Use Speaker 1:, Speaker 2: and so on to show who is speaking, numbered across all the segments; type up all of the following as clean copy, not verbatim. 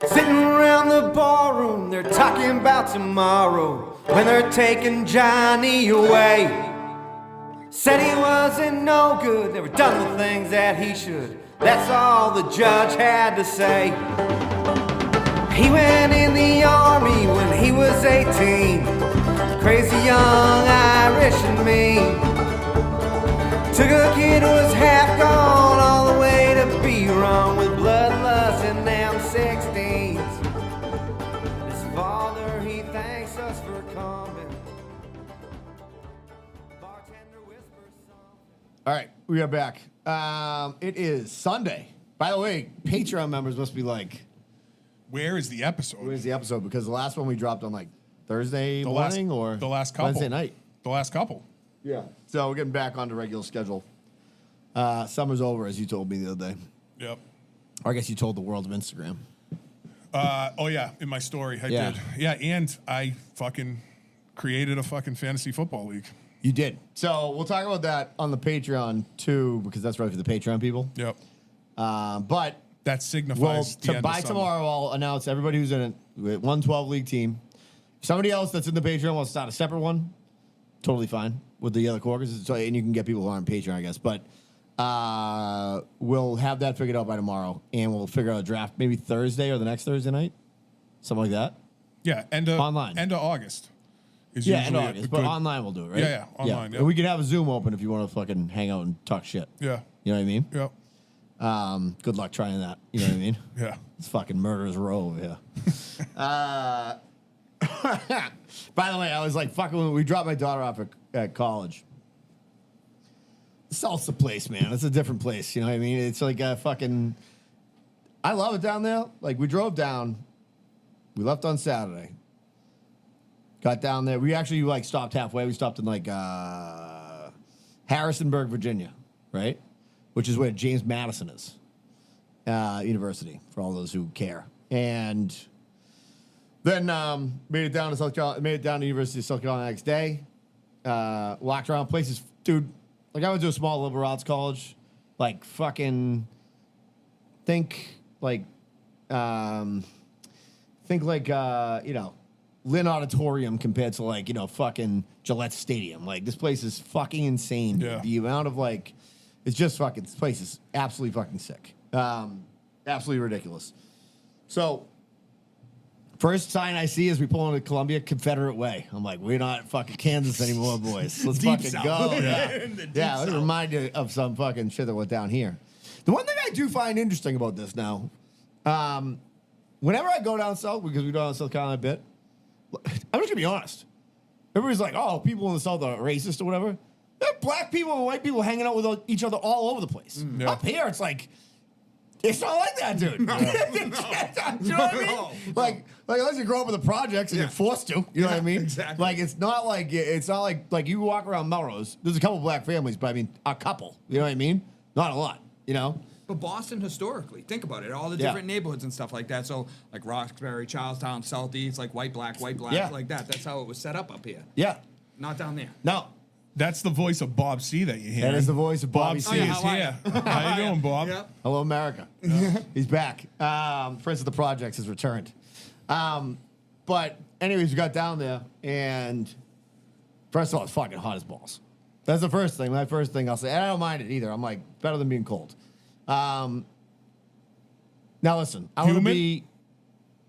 Speaker 1: Sitting around the ballroom, they're talking about tomorrow when they're taking Johnny away. Said he wasn't no good, never done the things that he should. That's all the judge had to say. He went in the army when he was 18. Crazy young Irish and mean. Took a kid who was half gone all the way to be wrong with bloodlust and them 16s. His father, he thanks us for coming. Bartender whispers something.
Speaker 2: All right, we are back. It is Sunday. By the way, Patreon members must be like,
Speaker 3: Where is the episode?
Speaker 2: where's the episode? Because the last one we dropped on like Thursday morning or
Speaker 3: the last couple.
Speaker 2: Wednesday night.
Speaker 3: The last couple.
Speaker 2: Yeah. So we're getting back on the regular schedule. Summer's over, as you told me the other day.
Speaker 3: Yep.
Speaker 2: Or I guess you told the world of Instagram.
Speaker 3: Oh yeah, in my story I
Speaker 2: Yeah.
Speaker 3: did. Yeah, and I fucking created a fucking fantasy football league.
Speaker 2: You did. So we'll talk about that on the Patreon too, because that's right for the Patreon people.
Speaker 3: Yep.
Speaker 2: But
Speaker 3: That signifies the end
Speaker 2: by
Speaker 3: of summer.
Speaker 2: tomorrow, I'll announce everybody who's in it. 112 league team. If somebody else that's in the Patreon wants to start a separate one, totally fine with the other quarters. So, and you can get people who aren't on Patreon, I guess. But we'll have that figured out by tomorrow, and we'll figure out a draft maybe Thursday or the next Thursday night, something like that.
Speaker 3: Yeah, end of
Speaker 2: Online.
Speaker 3: End of August. Is
Speaker 2: Yeah,
Speaker 3: usually
Speaker 2: in
Speaker 3: a
Speaker 2: August, but
Speaker 3: good-
Speaker 2: online we'll do it, right?
Speaker 3: Yeah, online, yeah.
Speaker 2: And we can have a Zoom open if you want to fucking hang out and talk shit.
Speaker 3: Yeah.
Speaker 2: You know what I mean?
Speaker 3: Yep.
Speaker 2: Good luck trying that. You know what I mean?
Speaker 3: Yeah.
Speaker 2: It's fucking murderer's row over here. By the way, I was like, fucking, when we dropped my daughter off at college. Salsa place, man. It's a different place. You know what I mean? It's like a fucking. I love it down there. Like, we drove down. We left on Saturday. Got down there. We actually, like, stopped halfway. We stopped in, like, Harrisonburg, Virginia, right? Which is where James Madison is. University, for all those who care. And then made it down to South Carolina, made it down to University of South Carolina the next day. Walked around places, dude. Like, I went to a small liberal arts college, like fucking think like Lynn Auditorium compared to like, fucking Gillette Stadium. Like, this place is fucking insane.
Speaker 3: Yeah.
Speaker 2: The amount of like, it's just fucking, this place is absolutely fucking sick. Absolutely ridiculous. So, first sign I see is we pull into Columbia Confederate Way. I'm like, we're not fucking Kansas anymore, boys. Let's
Speaker 3: Deep
Speaker 2: fucking
Speaker 3: South.
Speaker 2: go.
Speaker 3: The deep
Speaker 2: Let me
Speaker 3: South.
Speaker 2: remind you of some fucking shit that went down here. The one thing I do find interesting about this now, whenever I go down south, because we go down South Carolina a bit, I'm just gonna be honest. Everybody's like, oh, people in the South are racist or whatever. There are black people and white people hanging out with each other all over the place.
Speaker 3: Yeah.
Speaker 2: Up here, it's like, it's not like that, dude. You know what I mean? Like unless you grow up in the projects and you're forced to, you know what I mean?
Speaker 4: Exactly.
Speaker 2: Like it's not like you walk around Melrose. There's a couple black families, but I mean a couple. You know what I mean? Not a lot. You know?
Speaker 4: But Boston, historically, think about it. All the
Speaker 2: Yeah.
Speaker 4: different neighborhoods and stuff like that. So, like Roxbury, Charlestown, Southeast, like white, black,
Speaker 2: Yeah.
Speaker 4: like that. That's how it was set up here.
Speaker 2: Yeah.
Speaker 4: Not down there.
Speaker 2: No.
Speaker 3: That's the voice of Bob C that you hear.
Speaker 2: That is the voice of Bobby
Speaker 3: Bob
Speaker 2: C.
Speaker 3: C
Speaker 4: Oh, yeah,
Speaker 3: is
Speaker 4: how are
Speaker 3: here. How you doing, Bob?
Speaker 4: Yep.
Speaker 2: Hello, America. He's back. Prince of the Projects has returned. But anyways, we got down there, and first of all, it's fucking hot as balls. That's the first thing. My first thing I'll say. And I don't mind it either. I'm like, better than being cold. Now listen, I want to
Speaker 3: Humid?
Speaker 2: be.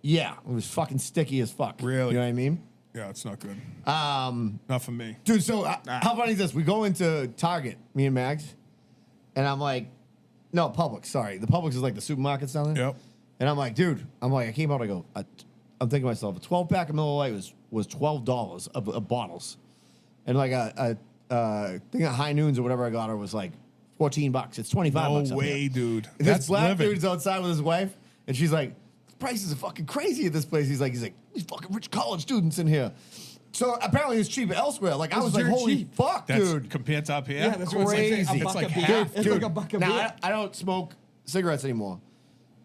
Speaker 2: Yeah, it was fucking sticky as fuck.
Speaker 3: Really?
Speaker 2: You know what I mean?
Speaker 3: Yeah, it's not good. Not for me.
Speaker 2: Dude, so how funny is this? We go into Target, me and Mags, and I'm like, no, Publix, sorry. The Publix is like the supermarkets down there.
Speaker 3: Yep.
Speaker 2: And I'm like, dude, I came out, I'm thinking to myself, a 12-pack of Miller Lite was $12 of bottles. And like a thing of High Noons or whatever I got her was like $14. It's $25
Speaker 3: No
Speaker 2: up
Speaker 3: way,
Speaker 2: here.
Speaker 3: dude.
Speaker 2: This
Speaker 3: That's
Speaker 2: black
Speaker 3: living.
Speaker 2: dude's outside with his wife, and she's like, prices are fucking crazy at this place. He's like, these fucking rich college students in here. So apparently it's cheaper elsewhere. Like I was like,
Speaker 4: dirt
Speaker 2: holy
Speaker 4: cheap.
Speaker 2: fuck,
Speaker 3: That's
Speaker 2: dude.
Speaker 3: compared to up here.
Speaker 4: Yeah, that's what
Speaker 2: Crazy.
Speaker 4: it's like.
Speaker 3: It's like
Speaker 4: beer.
Speaker 3: half.
Speaker 4: It's like a buck of
Speaker 2: now,
Speaker 4: beer.
Speaker 2: I don't smoke cigarettes anymore,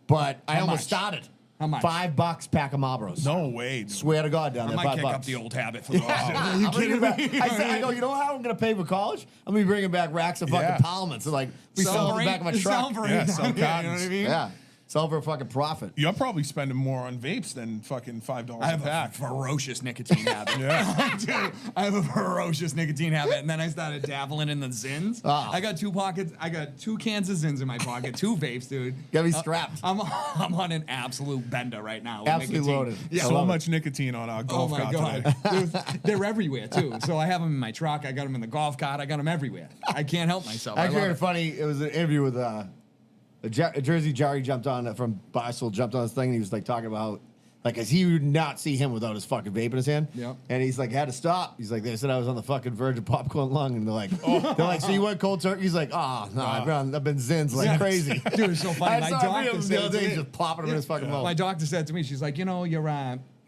Speaker 2: but I
Speaker 4: How
Speaker 2: almost
Speaker 4: much?
Speaker 2: started.
Speaker 4: How much?
Speaker 2: $5 pack of Marlboros.
Speaker 3: No way, dude.
Speaker 2: Swear to God, down
Speaker 4: I
Speaker 2: there,
Speaker 4: might
Speaker 2: $5.
Speaker 4: kick up the old habit for the
Speaker 2: Are you kidding me? I go, you know how I'm going to pay for college? I'm going to be bringing back racks of fucking
Speaker 3: Yeah.
Speaker 2: Parliaments and like be selling the back of my truck.
Speaker 4: Selling for
Speaker 3: Yeah,
Speaker 4: $8.
Speaker 3: sell
Speaker 4: You know what I
Speaker 3: cottons.
Speaker 4: mean?
Speaker 2: Yeah. Sell for a fucking profit.
Speaker 3: You're probably spending more on vapes than fucking $5
Speaker 4: I
Speaker 3: a
Speaker 4: have a
Speaker 3: pack.
Speaker 4: ferocious nicotine habit.
Speaker 3: Yeah.
Speaker 4: Dude, I have a ferocious nicotine habit, and then I started dabbling in the Zins.
Speaker 2: Ah.
Speaker 4: I got 2 pockets. I got 2 cans of Zins in my pocket, 2 vapes, dude.
Speaker 2: Gotta be strapped.
Speaker 4: I'm on an absolute bender right now. with
Speaker 2: Absolutely
Speaker 4: nicotine.
Speaker 2: loaded.
Speaker 4: Yeah.
Speaker 2: I
Speaker 3: So
Speaker 2: love it.
Speaker 3: much nicotine on our
Speaker 4: Oh
Speaker 3: golf
Speaker 4: my
Speaker 3: cart
Speaker 4: god,
Speaker 3: today.
Speaker 4: they're everywhere too. So I have them in my truck. I got them in the golf cart. I got them everywhere. I can't help myself. I
Speaker 2: Actually,
Speaker 4: love
Speaker 2: heard
Speaker 4: it.
Speaker 2: funny. It was an interview with Jersey Jerry jumped on from Barstool, jumped on this thing, and he was like talking about like, cause he would not see him without his fucking vape in his hand.
Speaker 4: Yep.
Speaker 2: And he's like, had to stop. He's like, they said I was on the fucking verge of popcorn lung, and they're like, so you went cold turkey? He's like, oh no, I've been zins like crazy.
Speaker 4: Dude, it's so funny.
Speaker 2: I
Speaker 4: My
Speaker 2: saw a
Speaker 4: doctor
Speaker 2: video of him
Speaker 4: said
Speaker 2: the other
Speaker 4: to
Speaker 2: day,
Speaker 4: me-
Speaker 2: just popping him in his fucking mouth.
Speaker 4: My doctor said to me, she's like, your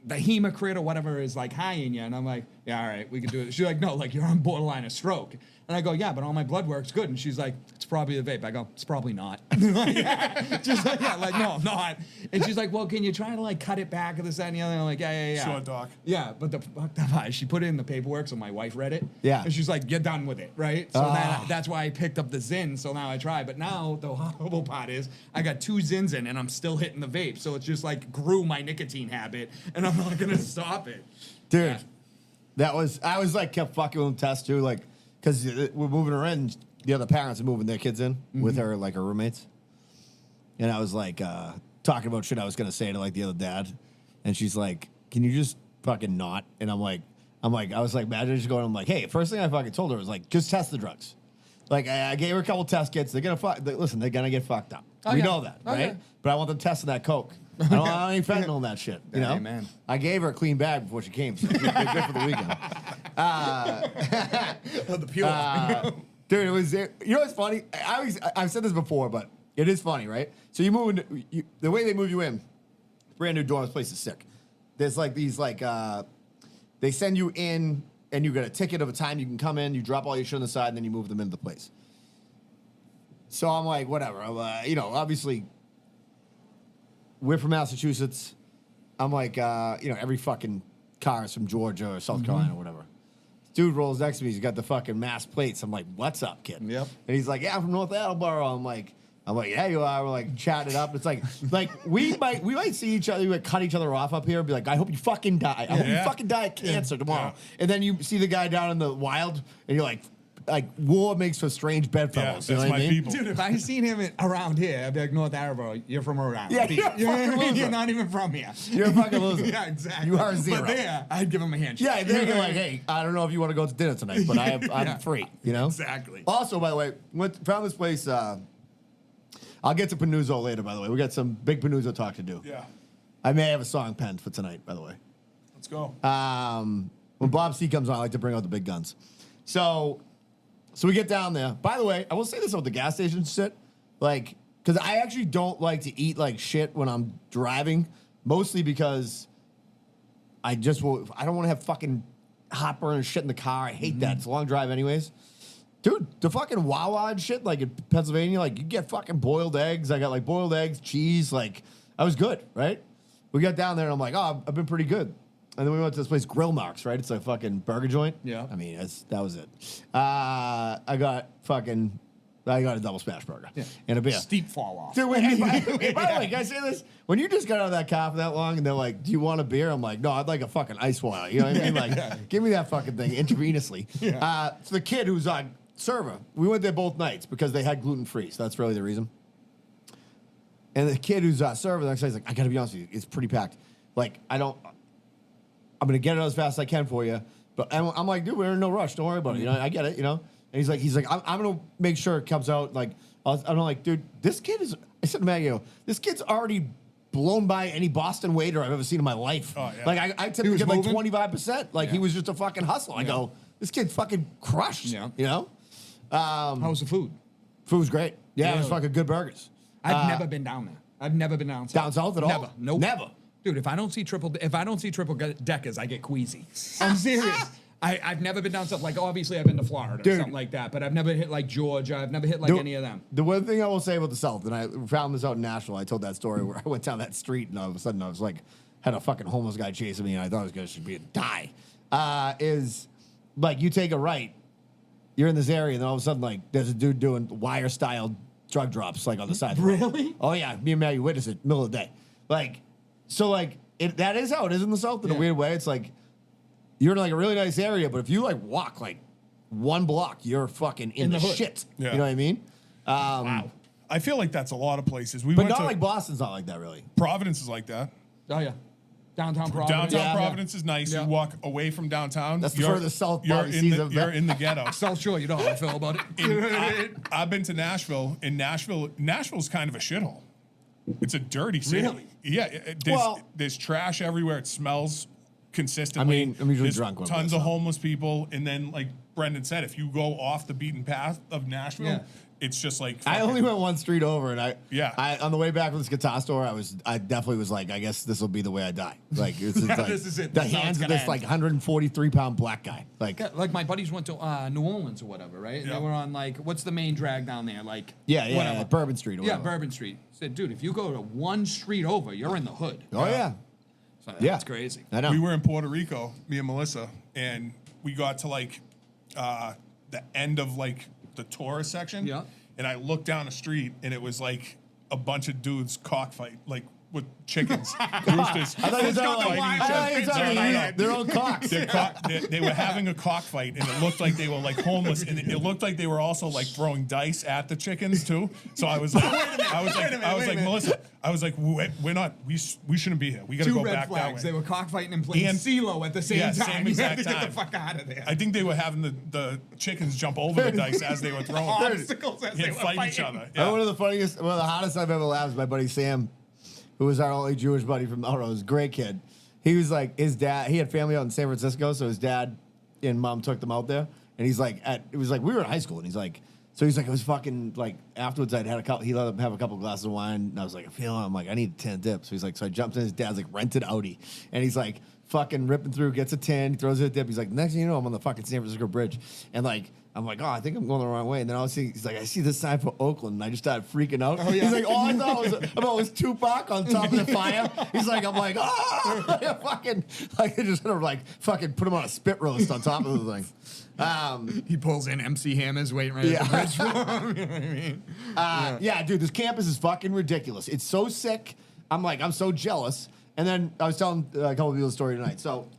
Speaker 4: the hematocrit or whatever is like high in you. And I'm like, yeah, all right, we can do it. She's like, no, like you're on borderline of stroke. And I go, yeah, but all my blood work's good. And she's like, it's probably the vape. I go, it's probably not. Just like, yeah, like, no, I'm not. And she's like, well, can you try to like cut it back or this, that, and the other? And I'm like, yeah.
Speaker 3: Sure, doc.
Speaker 4: Yeah, but the fuck the part is she put it in the paperwork, so my wife read it.
Speaker 2: Yeah.
Speaker 4: And she's like, you're done with it, right? So that's why I picked up the Zyn, so now I try. But now the horrible part is I got 2 Zyns in and I'm still hitting the vape. So it's just like grew my nicotine habit and I'm not gonna stop it.
Speaker 2: Dude, I was like, kept fucking with Tess too, like, because we're moving her in. The other parents are moving their kids in with her, like her roommates. And I was like, talking about shit I was gonna say to like the other dad. And she's like, can you just fucking not? And I was like, imagine just going, I'm like, hey, first thing I fucking told her was like, just test the drugs. Like, I gave her a couple test kits. They're gonna get fucked up. We
Speaker 4: Okay.
Speaker 2: know that, right?
Speaker 4: Okay.
Speaker 2: But I want them testing that coke. I don't want any fentanyl in that shit. You know?
Speaker 4: Amen.
Speaker 2: I gave her a clean bag before she came, so good for the weekend.
Speaker 4: The pure.
Speaker 2: Dude, it was. You know what's funny? I've said this before, but it is funny, right? So you move in. The way they move you in, brand new dorm. This place is sick. There's like these they send you in, and you get a ticket of a time you can come in. You drop all your shit on the side, and then you move them into the place. So I'm like, whatever. Obviously, we're from Massachusetts. I'm like, every fucking car is from Georgia or South Carolina or whatever. Dude rolls next to me. He's got the fucking mass plates. I'm like, what's up, kid?
Speaker 4: Yep.
Speaker 2: And he's like, yeah, I'm from North Attleboro. I'm like, yeah, you are. We're like chatting it up. It's like we might see each other, we might cut each other off up here and be like, I hope you fucking die. I hope you
Speaker 3: Yeah.
Speaker 2: fucking die of cancer tomorrow.
Speaker 3: Yeah.
Speaker 2: And then you see the guy down in the wild, and you're like war makes for strange bedfellows.
Speaker 3: Yeah,
Speaker 2: you know
Speaker 3: that's
Speaker 2: what I
Speaker 3: my
Speaker 2: mean?
Speaker 3: people.
Speaker 4: Dude, if I seen him around here, I'd be like, North Attleboro, you're from Rhode Island.
Speaker 2: Yeah,
Speaker 4: Peace.
Speaker 2: you're a
Speaker 4: You know what I
Speaker 2: fucking
Speaker 4: mean?
Speaker 2: loser.
Speaker 4: You're not even from here.
Speaker 2: You're a fucking loser.
Speaker 4: Yeah, exactly.
Speaker 2: You are a zero.
Speaker 4: But there, I'd give him a handshake.
Speaker 2: Yeah, then you're like, hey, I don't know if you want to go to dinner tonight, but I'm
Speaker 4: Yeah.
Speaker 2: free. You know?
Speaker 4: Exactly.
Speaker 2: Also, by the way, found this place. I'll get to Panuzzo later, by the way. We got some big Panuzzo talk to do.
Speaker 3: Yeah.
Speaker 2: I may have a song penned for tonight, by the way.
Speaker 3: Let's go.
Speaker 2: When Bob C comes on, I like to bring out the big guns. So we get down there. By the way, I will say this about the gas station shit. Like, because I actually don't like to eat like shit when I'm driving, mostly because I don't want to have fucking hot burn shit in the car. I hate that. It's a long drive anyways. Dude, the fucking Wawa and shit, like in Pennsylvania, like you get fucking boiled eggs. I got like boiled eggs, cheese, like I was good, right? We got down there and I'm like, oh, I've been pretty good. And then we went to this place, Grill Marks, right? It's a fucking burger joint.
Speaker 4: Yeah.
Speaker 2: I mean, that was it. I got a double smash burger and a beer.
Speaker 4: Steep fall off.
Speaker 2: Dude, by the way, can I say this? When you just got out of that car for that long and they're like, do you want a beer? I'm like, no, I'd like a fucking ice water. You know what I mean? Like, give me that fucking thing intravenously. So the kid who's on server, we went there both nights because they had gluten-free. So that's really the reason. And the kid who's server the next day is like, I got to be honest with you, it's pretty packed. Like, I'm going to get it as fast as I can for you. But I'm like, dude, we're in no rush. Don't worry about it. You know, I get it, you know? And he's like, I'm going to make sure it comes out. Like, I'm like, dude, this kid is, I said to Maggie, this kid's already blown by any Boston waiter I've ever seen in my life.
Speaker 3: Oh, yeah.
Speaker 2: Like, I typically
Speaker 4: was
Speaker 2: get like
Speaker 4: moving?
Speaker 2: 25%. Like, he was just a fucking hustle. I go, this kid fucking crushed.
Speaker 4: Yeah.
Speaker 2: You know?
Speaker 4: How's the food?
Speaker 2: Food was great. Yeah, it was
Speaker 4: Really?
Speaker 2: fucking good burgers.
Speaker 4: I've never been down there. I've never been down south.
Speaker 2: Down south at all?
Speaker 4: Never. Nope.
Speaker 2: Never.
Speaker 4: Dude, if I don't see triple deckers, I get queasy. I'm serious. I've never been down south. Like, obviously, I've been to Florida or
Speaker 2: Dude.
Speaker 4: something like that, but I've never hit like Georgia. I've never hit like any of them.
Speaker 2: The one thing I will say about the South, and I found this out in Nashville, I told that story where I went down that street and all of a sudden I was like, had a fucking homeless guy chasing me and I thought I was going to die. Is like you take a right, you're in this area, and then all of a sudden, like, there's a dude doing wire style drug drops like on the side. Of the road.
Speaker 4: Really?
Speaker 2: Oh yeah, me and Maggie witnessed it middle of the day. That is how it is in the South in a
Speaker 4: Yeah.
Speaker 2: weird way. It's like you're in like a really nice area, but if you like walk like one block, you're fucking in the
Speaker 4: the hood.
Speaker 2: shit.
Speaker 3: Yeah.
Speaker 2: You know what I mean?
Speaker 3: Wow. I feel like that's a lot of places. We
Speaker 2: But
Speaker 3: went
Speaker 2: not
Speaker 3: to
Speaker 2: like Boston's not like that really.
Speaker 3: Providence is like that.
Speaker 4: Oh yeah, downtown Providence.
Speaker 3: Downtown
Speaker 2: Yeah.
Speaker 3: Providence is nice.
Speaker 4: Yeah.
Speaker 3: You walk away from downtown.
Speaker 2: That's the furthest south
Speaker 3: You're
Speaker 2: Bobby
Speaker 3: in
Speaker 2: sees
Speaker 3: the,
Speaker 2: of
Speaker 3: you're
Speaker 2: that.
Speaker 3: in the ghetto.
Speaker 4: South Shore, you know how I feel about it.
Speaker 3: I've been to Nashville. In Nashville's kind of a shithole. It's a dirty city.
Speaker 4: Really?
Speaker 3: Yeah.
Speaker 2: Well-
Speaker 3: There's trash everywhere. It smells consistently.
Speaker 2: I mean, I'm usually
Speaker 3: There's
Speaker 2: drunk when I'm
Speaker 3: tons
Speaker 2: there,
Speaker 3: of
Speaker 2: so.
Speaker 3: homeless people, and then like Brendan said, if you go off the beaten path of Nashville,
Speaker 4: Yeah.
Speaker 3: it's just like
Speaker 2: I
Speaker 3: fucking-
Speaker 2: only went one street over, and
Speaker 3: Yeah.
Speaker 2: I on the way back from this guitar store, I definitely was like, I guess this will be the way I die. Like, this is like
Speaker 4: This is it.
Speaker 2: the
Speaker 4: This is how
Speaker 2: hands
Speaker 4: it's
Speaker 2: of
Speaker 4: gonna
Speaker 2: this
Speaker 4: end.
Speaker 2: like 143-pound black guy. Like,
Speaker 4: Yeah, like my buddies went to New Orleans or whatever, right?
Speaker 3: Yeah.
Speaker 4: They were on like what's the main drag down there? Like
Speaker 2: yeah, Bourbon Street or
Speaker 4: Yeah,
Speaker 2: whatever.
Speaker 4: Bourbon Street. Said, dude, if you go to one street over, you're in the hood.
Speaker 2: Oh yeah,
Speaker 4: So
Speaker 2: yeah,
Speaker 4: that's crazy.
Speaker 2: I know.
Speaker 3: We were in Puerto Rico, me and Melissa, and we got to like the end of like the tourist section.
Speaker 4: Yeah.
Speaker 3: And I looked down the street, and it was like a bunch of dudes cockfight, like with chickens, roosters.
Speaker 2: I thought you were talking
Speaker 3: fighting
Speaker 2: about-
Speaker 3: each
Speaker 2: I thought you were
Speaker 3: other.
Speaker 2: talking
Speaker 3: No, no,
Speaker 2: about their own cocks.
Speaker 3: They were having a cockfight, and it looked like they were like homeless, and it looked like they were also like throwing dice at the chickens too. So I was like, Melissa, I was like, we're not, we shouldn't be here. We got to
Speaker 4: Two
Speaker 3: go
Speaker 4: red
Speaker 3: back
Speaker 4: flags.
Speaker 3: that
Speaker 4: They
Speaker 3: way.
Speaker 4: were cockfighting and playing
Speaker 3: And-
Speaker 4: CeeLo at the same
Speaker 3: Yeah,
Speaker 4: time.
Speaker 3: same
Speaker 4: You had
Speaker 3: exact
Speaker 4: to get
Speaker 3: time.
Speaker 4: the fuck out of there.
Speaker 3: I think they were having the chickens jump over the dice as they were throwing.
Speaker 4: Obstacles as they
Speaker 3: and
Speaker 4: were
Speaker 3: fight each
Speaker 4: fighting.
Speaker 3: other.
Speaker 2: One of the funniest, one of the hottest I've ever laughed is my buddy Sam, who was our only Jewish buddy from Melrose. Great kid. He was like, his dad, he had family out in San Francisco, so his dad and mom took them out there. And he's like, it was like, we were in high school, and he's like, it was fucking, like, afterwards I'd had a couple, he let him have a couple glasses of wine, and I was like, I'm like, I need a 10 dip. So he's like, so I jumped in his dad's, like, rented Audi, and he's like, fucking ripping through, gets a 10, throws it a dip. He's like, next thing you know, I'm on the fucking San Francisco Bridge. And, like, I'm like, oh, I think I'm going the wrong way. And then he's like, I see this sign for Oakland. And I just started freaking out. He's like, all I thought was Tupac on top of the fire. He's like, I'm like, oh, fucking, like, I just sort of like, fucking put him on a spit roast on top of the thing.
Speaker 4: He pulls in MC Hammers waiting right
Speaker 2: Yeah.
Speaker 4: at the bridge for him. You know what I mean?
Speaker 2: Yeah, dude, this campus is fucking ridiculous. It's so sick. I'm so jealous. And then I was telling a couple of people the story tonight. So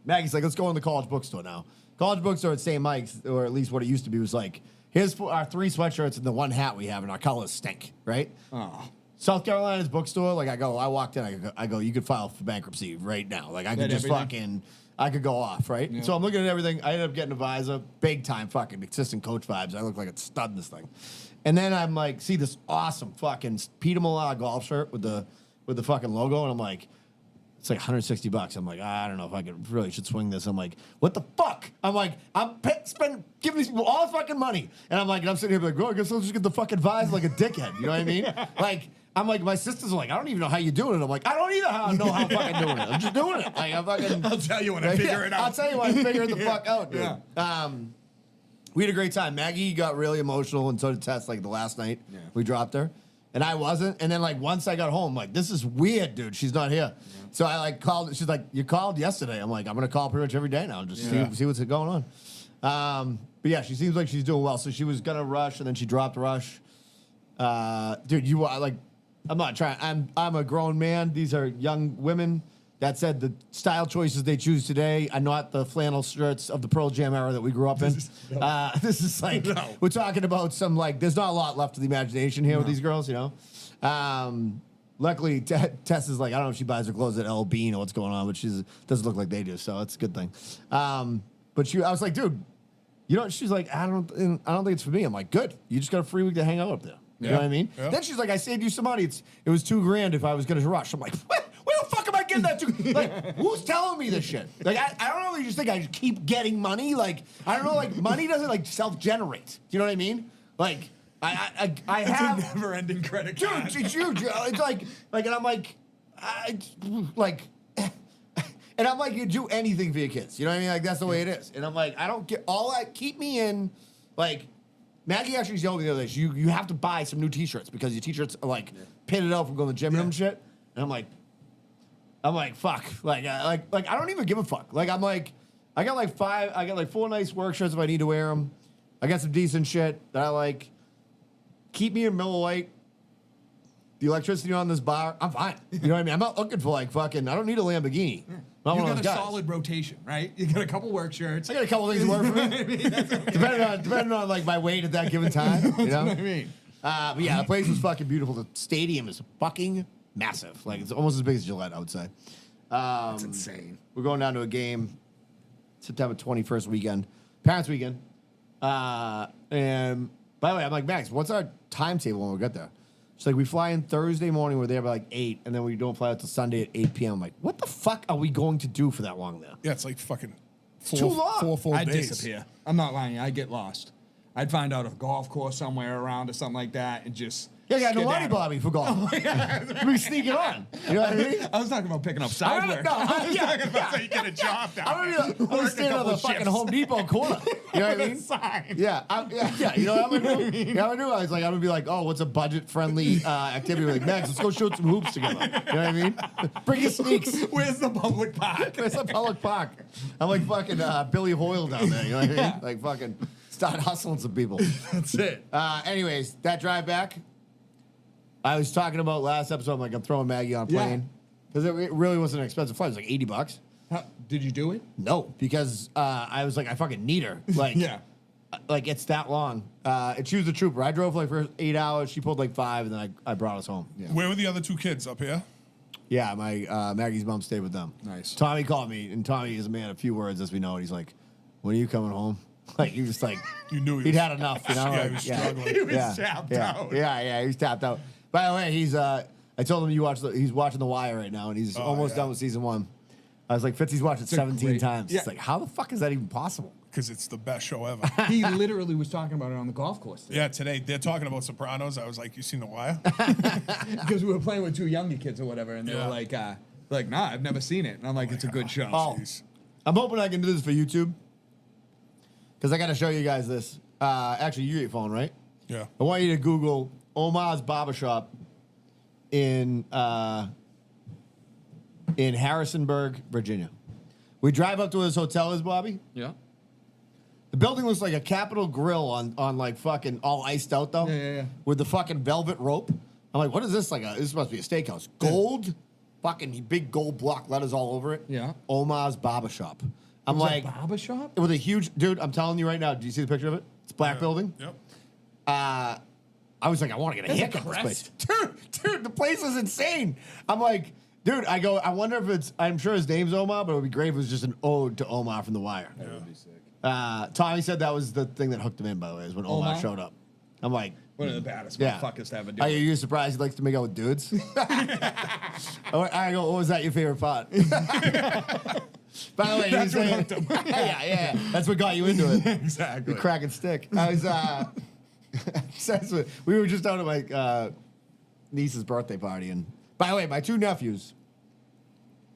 Speaker 2: Maggie's like, let's go in the college bookstore now. College bookstore at St. Mike's, or at least what it used to be, was like, here's our 3 sweatshirts and the 1 hat we have, and our colors stink, right?
Speaker 4: Oh.
Speaker 2: South Carolina's bookstore, like I walked in, I go, you could file for bankruptcy right now. Like I could
Speaker 4: That
Speaker 2: just
Speaker 4: everything?
Speaker 2: I could go off, right?
Speaker 4: Yeah.
Speaker 2: So I'm looking at everything. I ended up getting a visor, big time fucking assistant coach vibes. I look like a stud in this thing. And then I'm like, see this awesome fucking Peter Millar golf shirt with the fucking logo, and I'm like, it's like $160. I'm like, I don't know if I should swing this. I'm like, what the fuck? I'm like, giving these people all this fucking money. And I'm sitting here like, well, I guess I'll just get the fucking visor like a dickhead. You know what I mean? Like, I'm like, my sisters are like, I don't even know how you're doing it. I'm like, I don't either know how I'm fucking doing it. I'm just doing it. Like,
Speaker 4: I'll tell you when I figure it out.
Speaker 2: I'll tell you when I figure it the fuck out, dude.
Speaker 4: Yeah.
Speaker 2: We had a great time. Maggie got really emotional, and so did Tess, like, the last night we dropped her. And I wasn't. And then, like, once I got home, like, this is weird, dude. She's not here. Yeah. So I, like, called. She's like, you called yesterday. I'm like, I'm going to call pretty much every day now and just see what's going on. But, yeah, she seems like she's doing well. So she was going to rush, and then she dropped rush. Dude, you are, like, I'm not trying. I'm a grown man. These are young women. That said, the style choices they choose today are not the flannel shirts of the Pearl Jam era that we grew up in. This is like, we're talking about some, like, there's not a lot left of the imagination here with these girls, you know? Luckily, Tess is like, I don't know if she buys her clothes at L Bean or what's going on, but she doesn't look like they do, so it's a good thing. But I was like, dude, you know, she's like, I don't think it's for me. I'm like, good. You just got a free week to hang out up there. You know what I mean?
Speaker 3: Yeah.
Speaker 2: Then she's like, I saved you some money. It was $2,000 if I was going to rush. I'm like, what? Where the fuck am I getting that to? Like, who's telling me this shit? Like, I don't know. You just think I just keep getting money? Like, I don't know. Like, money doesn't like self-generate. Do you know what I mean? Like, I
Speaker 4: It's
Speaker 2: have
Speaker 4: a never-ending credit card.
Speaker 2: dude, it's huge. It's like, and I'm like, and I'm like, you do anything for your kids. You know what I mean? Like, that's the way it is. And I'm like, I don't get all that. Keep me in, like. Maggie actually told me the other day, you have to buy some new T-shirts because your T-shirts are like pitted out from going to the gym and shit. And I'm like, fuck. Like I don't even give a fuck. Like I'm like, I got like 4 nice work shirts if I need to wear them. I got some decent shit that I like. keep me in Miller Lite. The electricity on this bar, I'm fine. You know what I mean? I'm not looking for like fucking. I don't need a Lamborghini. I'm not
Speaker 4: You
Speaker 2: one
Speaker 4: got
Speaker 2: of those
Speaker 4: a
Speaker 2: guys.
Speaker 4: solid rotation, right? You got a couple work shirts.
Speaker 2: I got a couple things to work for me. depending on like my weight at that given time. You know
Speaker 4: what I mean?
Speaker 2: But yeah, the place was fucking beautiful. The stadium is fucking massive. Like it's almost as big as Gillette, I would say.
Speaker 4: That's insane.
Speaker 2: We're going down to a game September 21st weekend, Parents Weekend. And by the way, I'm like, Max, what's our timetable when we get there? She's like, we fly in Thursday morning. We're there by like 8, and then we don't fly out till Sunday at 8 p.m. I'm like, what the fuck are we going to do for that long there?
Speaker 3: Yeah, it's like fucking
Speaker 2: too long.
Speaker 3: 4 full
Speaker 4: I'd
Speaker 3: days.
Speaker 4: disappear. I'm not lying. I'd get lost. I'd find out a golf course somewhere around or something like that and just.
Speaker 2: Yeah, no
Speaker 4: skedaddle.
Speaker 2: money Bobby for golf. We sneak it on. You know what I mean?
Speaker 4: I was talking about picking up
Speaker 2: I
Speaker 4: side
Speaker 2: don't
Speaker 4: work.
Speaker 2: know.
Speaker 4: I was
Speaker 2: Yeah,
Speaker 4: talking about so you get a job down
Speaker 2: I'm
Speaker 4: there.
Speaker 2: gonna stand on the fucking Home Depot corner. You know what I mean?
Speaker 4: Sign.
Speaker 2: Yeah, yeah. You know what I'm gonna do? You know what I'm gonna do? I was like, I'm gonna be like, oh, what's a budget-friendly activity? We're like, Max, let's go shoot some hoops together. You know what I mean? Bring your sneaks.
Speaker 4: Where's the public park?
Speaker 2: It's a public park. I'm like fucking Billy Hoyle down there. You know what I mean?
Speaker 4: Yeah.
Speaker 2: Like fucking start hustling some people.
Speaker 4: That's it.
Speaker 2: Anyways, that drive back, I was talking about last episode. I'm like, I'm throwing Maggie on a
Speaker 4: Yeah.
Speaker 2: plane because it really wasn't an expensive flight. It was like $80.
Speaker 4: Did you do it?
Speaker 2: No, because I was like, I fucking need her. Like,
Speaker 4: Yeah.
Speaker 2: like it's that long. And she was the trooper. I drove like for 8 hours. She pulled like 5, and then I brought us home. Yeah,
Speaker 3: Where were the other 2 kids up here?
Speaker 2: yeah. My Maggie's mom stayed with them.
Speaker 4: Nice.
Speaker 2: Tommy called me, and Tommy is a man of few words, as we know. And he's like, "When are you coming home?" Like he was like,
Speaker 3: You knew he
Speaker 2: he'd
Speaker 3: was-
Speaker 2: had enough. You know,
Speaker 3: Yeah, he
Speaker 2: like,
Speaker 3: was struggling.
Speaker 4: He was
Speaker 2: yeah,
Speaker 4: tapped
Speaker 2: yeah,
Speaker 4: out.
Speaker 2: Yeah, he was tapped out. By the way, he's I told him he's watching The Wire right now, and he's almost
Speaker 3: yeah.
Speaker 2: done with season 1. I was like, Fitzy's watched it 17
Speaker 4: great-
Speaker 2: times.
Speaker 4: yeah.
Speaker 2: It's like, how the fuck is that even possible?
Speaker 3: Because it's the best show ever.
Speaker 4: He literally was talking about it on the golf course today.
Speaker 3: Yeah, today they're talking about Sopranos. I was like, you seen The Wire?
Speaker 4: Because we were playing with 2 younger kids or whatever, and they
Speaker 3: Yeah.
Speaker 4: were like, nah, I've never seen it. And I'm like, it's a good show.
Speaker 2: Oh.
Speaker 3: Jeez.
Speaker 2: I'm hoping I can do this for YouTube because I got to show you guys this. Actually, you your phone, right?
Speaker 3: Yeah.
Speaker 2: I want you to Google Omar's Barbershop in Harrisonburg, Virginia. We drive up to where this hotel is, Bobby.
Speaker 4: Yeah.
Speaker 2: The building looks like a Capitol Grill on like fucking all iced out though.
Speaker 4: Yeah.
Speaker 2: With the fucking velvet rope. I'm like, what is this? This must be a steakhouse. Gold, fucking big gold block letters all over it.
Speaker 4: Yeah.
Speaker 2: Omar's Barbershop. I'm
Speaker 4: Was
Speaker 2: like,
Speaker 4: that barber shop?
Speaker 2: with a huge dude. I'm telling you right now. Do you see the picture of it? It's a black building.
Speaker 3: Yep.
Speaker 2: I was like, I want to get a
Speaker 4: There's a
Speaker 2: haircut at this
Speaker 4: crest.
Speaker 2: place. Dude, the place is insane. I'm like, dude, I wonder if it's, I'm sure his name's Omar, but it would be great if it was just an ode to Omar from The Wire.
Speaker 4: That would be sick.
Speaker 2: Tommy said that was the thing that hooked him in, by the way, is when Omar
Speaker 4: Omar?
Speaker 2: showed up. I'm like,
Speaker 4: One of the baddest
Speaker 2: yeah.
Speaker 4: motherfuckers to ever do
Speaker 2: Are
Speaker 4: it.
Speaker 2: you surprised he likes to make out with dudes? I go, what was that your favorite part? By the way,
Speaker 4: That's
Speaker 2: he's
Speaker 4: what
Speaker 2: saying,
Speaker 4: hooked him.
Speaker 2: yeah. That's what got you into it.
Speaker 4: Exactly.
Speaker 2: The crack and stick. I was, we were just out at my niece's birthday party, and by the way, my 2 nephews,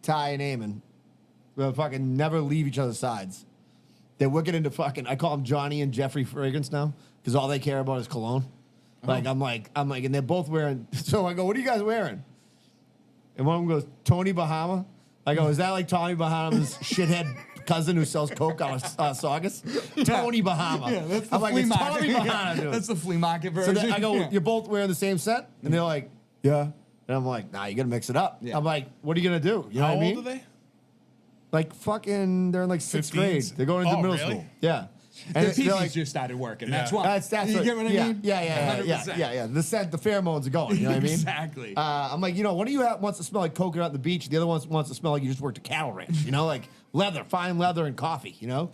Speaker 2: Ty and Eamon, will fucking never leave each other's sides. They're wicked into fucking. I call them Johnny and Jeffrey Fragrance now because all they care about is cologne. Like I'm like, and they're both wearing. So I go, what are you guys wearing? And one of them goes, Tony Bahama. I go, is that like Tommy Bahama's shithead cousin who sells coke out of Saugus? Tony Bahama.
Speaker 4: Yeah, that's the
Speaker 2: I'm like,
Speaker 4: flea
Speaker 2: it's
Speaker 4: market.
Speaker 2: Tommy Bahama, dude.
Speaker 4: That's the flea market
Speaker 2: So
Speaker 4: version.
Speaker 2: then I go,
Speaker 4: Yeah.
Speaker 2: you're both wearing the same set? And they're like, yeah. And I'm like, nah, you gotta mix it up.
Speaker 4: Yeah.
Speaker 2: I'm like, what are you gonna do? You know
Speaker 3: How
Speaker 2: what I mean?
Speaker 3: old are they?
Speaker 2: Like fucking, they're in like 6th
Speaker 3: 15s?
Speaker 2: grade. They're going into
Speaker 3: Oh,
Speaker 2: middle
Speaker 3: really?
Speaker 2: school. Yeah.
Speaker 4: Their
Speaker 2: they're
Speaker 4: PCs just started working.
Speaker 3: Yeah.
Speaker 4: That's why.
Speaker 2: that's
Speaker 4: you
Speaker 2: what,
Speaker 4: get what I
Speaker 2: yeah,
Speaker 4: mean?
Speaker 2: Yeah.
Speaker 4: 100%.
Speaker 2: The pheromones are going. You know what I mean?
Speaker 4: Exactly.
Speaker 2: I'm like, one of you wants to smell like coconut on the beach. The other one wants to smell like you just worked a cattle ranch. You know, like leather, fine leather, and coffee. You know,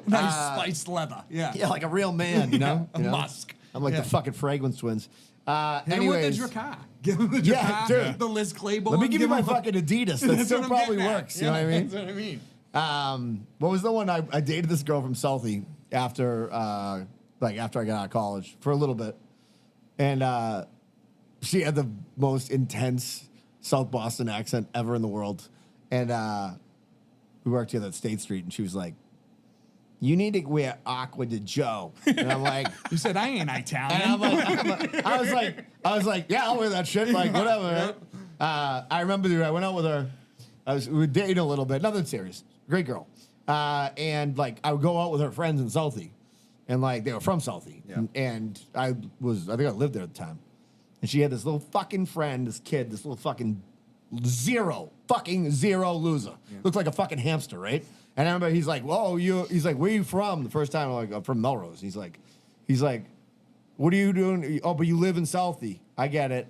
Speaker 4: Nice spiced leather. Yeah.
Speaker 2: yeah, like a real man. You know,
Speaker 4: A
Speaker 2: You know?
Speaker 4: musk.
Speaker 2: I'm like
Speaker 4: Yeah.
Speaker 2: the fucking fragrance twins.
Speaker 4: Hit him
Speaker 2: Anyways,
Speaker 4: with the Dracar. Give him the
Speaker 2: Yeah,
Speaker 4: Dracar,
Speaker 2: dude.
Speaker 4: the Liz Claiborne.
Speaker 2: let me give you my
Speaker 4: him a-
Speaker 2: fucking Adidas. That
Speaker 4: That's
Speaker 2: still
Speaker 4: what I'm
Speaker 2: probably
Speaker 4: getting at.
Speaker 2: works. You know what I mean?
Speaker 4: That's what I mean.
Speaker 2: What was the one I dated this girl from Southie after after I got out of college for a little bit, and she had the most intense South Boston accent ever in the world, and we worked together at State Street, and she was like, "You need to wear Aqua to Joe," and I'm like.
Speaker 4: You said I ain't
Speaker 2: And
Speaker 4: Italian.
Speaker 2: I was like, yeah, I'll wear that shit. Like, whatever. I remember I went out with her. We were dating a little bit, nothing serious. Great girl. And like, I would go out with her friends in Southie, and like they were from Southie, and I think I lived there at the time, and she had this little fucking friend, this kid, this little fucking zero loser, looked like a fucking hamster, right? And I remember he's like, "Whoa, he's like, where are you from?" The first time I'm like, "I'm from Melrose." He's like, "What are you doing?" "Oh, but you live in Southie." I get it.